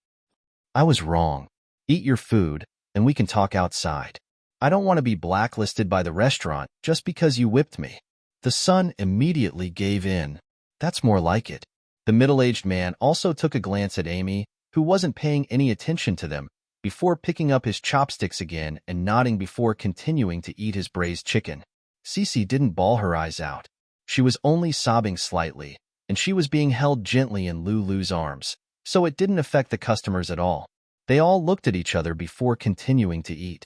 I was wrong. Eat your food, and we can talk outside. I don't want to be blacklisted by the restaurant just because you whipped me." The son immediately gave in. That's more like it. The middle-aged man also took a glance at Amy, who wasn't paying any attention to them, before picking up his chopsticks again and nodding before continuing to eat his braised chicken. Cece didn't bawl her eyes out. She was only sobbing slightly, and she was being held gently in Lulu's arms, so it didn't affect the customers at all. They all looked at each other before continuing to eat.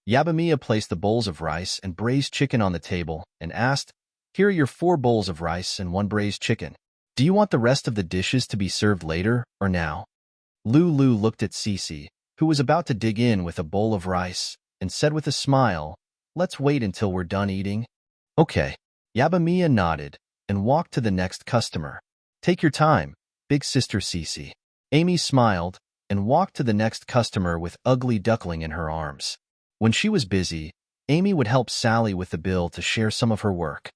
Yabamiya placed the bowls of rice and braised chicken on the table and asked, "Here are your 4 bowls of rice and 1 braised chicken. Do you want the rest of the dishes to be served later or now?" Lulu looked at Cece, who was about to dig in with a bowl of rice, and said with a smile, "Let's wait until we're done eating." "Okay." Yabamiya nodded and walked to the next customer. "Take your time, big sister Cece." Amy smiled and walked to the next customer with Ugly Duckling in her arms. When she was busy, Amy would help Sally with the bill to share some of her work.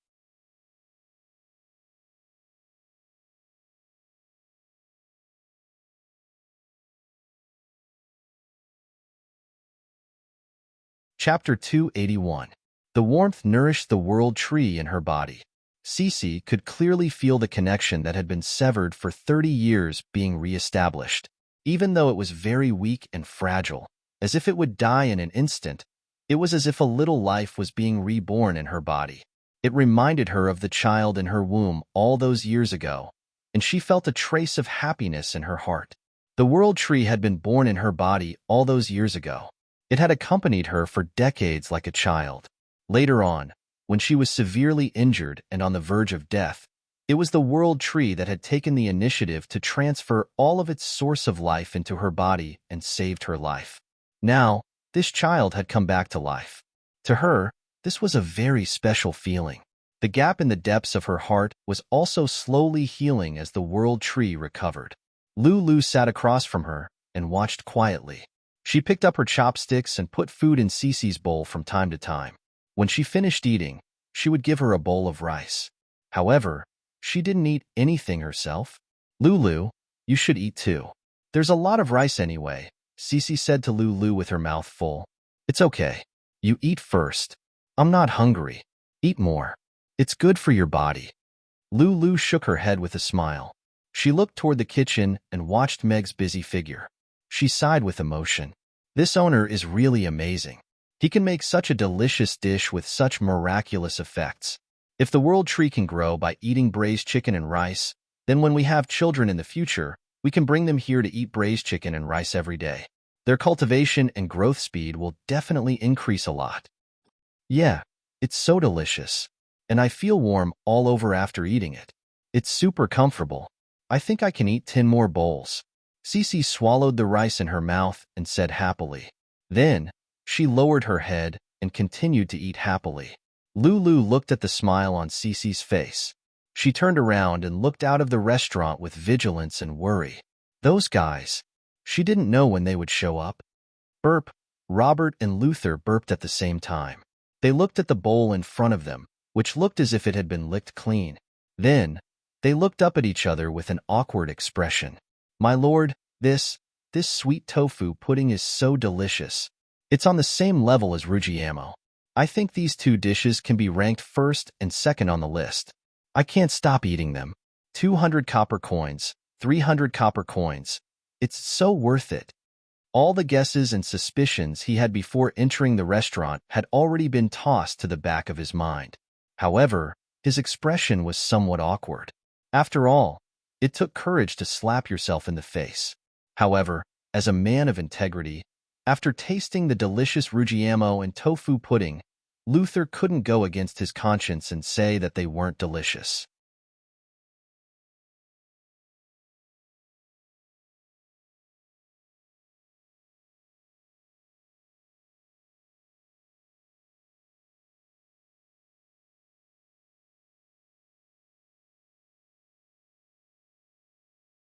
Chapter 281. The warmth nourished the world tree in her body. Cece could clearly feel the connection that had been severed for 30 years being reestablished. Even though it was very weak and fragile, as if it would die in an instant, it was as if a little life was being reborn in her body. It reminded her of the child in her womb all those years ago, and she felt a trace of happiness in her heart. The world tree had been born in her body all those years ago. It had accompanied her for decades like a child. Later on, when she was severely injured and on the verge of death, it was the world tree that had taken the initiative to transfer all of its source of life into her body and saved her life. Now, this child had come back to life. To her, this was a very special feeling. The gap in the depths of her heart was also slowly healing as the world tree recovered. Lulu sat across from her and watched quietly. She picked up her chopsticks and put food in Cece's bowl from time to time. When she finished eating, she would give her a bowl of rice. However, she didn't eat anything herself. "Lulu, you should eat too. There's a lot of rice anyway," Cece said to Lulu with her mouth full. "It's okay. You eat first. I'm not hungry. Eat more. It's good for your body." Lulu shook her head with a smile. She looked toward the kitchen and watched Meg's busy figure. She sighed with emotion. This owner is really amazing. He can make such a delicious dish with such miraculous effects. If the world tree can grow by eating braised chicken and rice, then when we have children in the future, we can bring them here to eat braised chicken and rice every day. Their cultivation and growth speed will definitely increase a lot. Yeah, it's so delicious. And I feel warm all over after eating it. It's super comfortable. I think I can eat 10 more bowls. Cece swallowed the rice in her mouth and said happily. Then, she lowered her head and continued to eat happily. Lulu looked at the smile on Cece's face. She turned around and looked out of the restaurant with vigilance and worry. Those guys. She didn't know when they would show up. Burp. Robert and Luther burped at the same time. They looked at the bowl in front of them, which looked as if it had been licked clean. Then, they looked up at each other with an awkward expression. "My lord, this sweet tofu pudding is so delicious. It's on the same level as Rugiamo. I think these two dishes can be ranked first and second on the list. I can't stop eating them. 200 copper coins, 300 copper coins. It's so worth it." All the guesses and suspicions he had before entering the restaurant had already been tossed to the back of his mind. However, his expression was somewhat awkward. After all, it took courage to slap yourself in the face. However, as a man of integrity, after tasting the delicious Rugiamo and tofu pudding, Luther couldn't go against his conscience and say that they weren't delicious.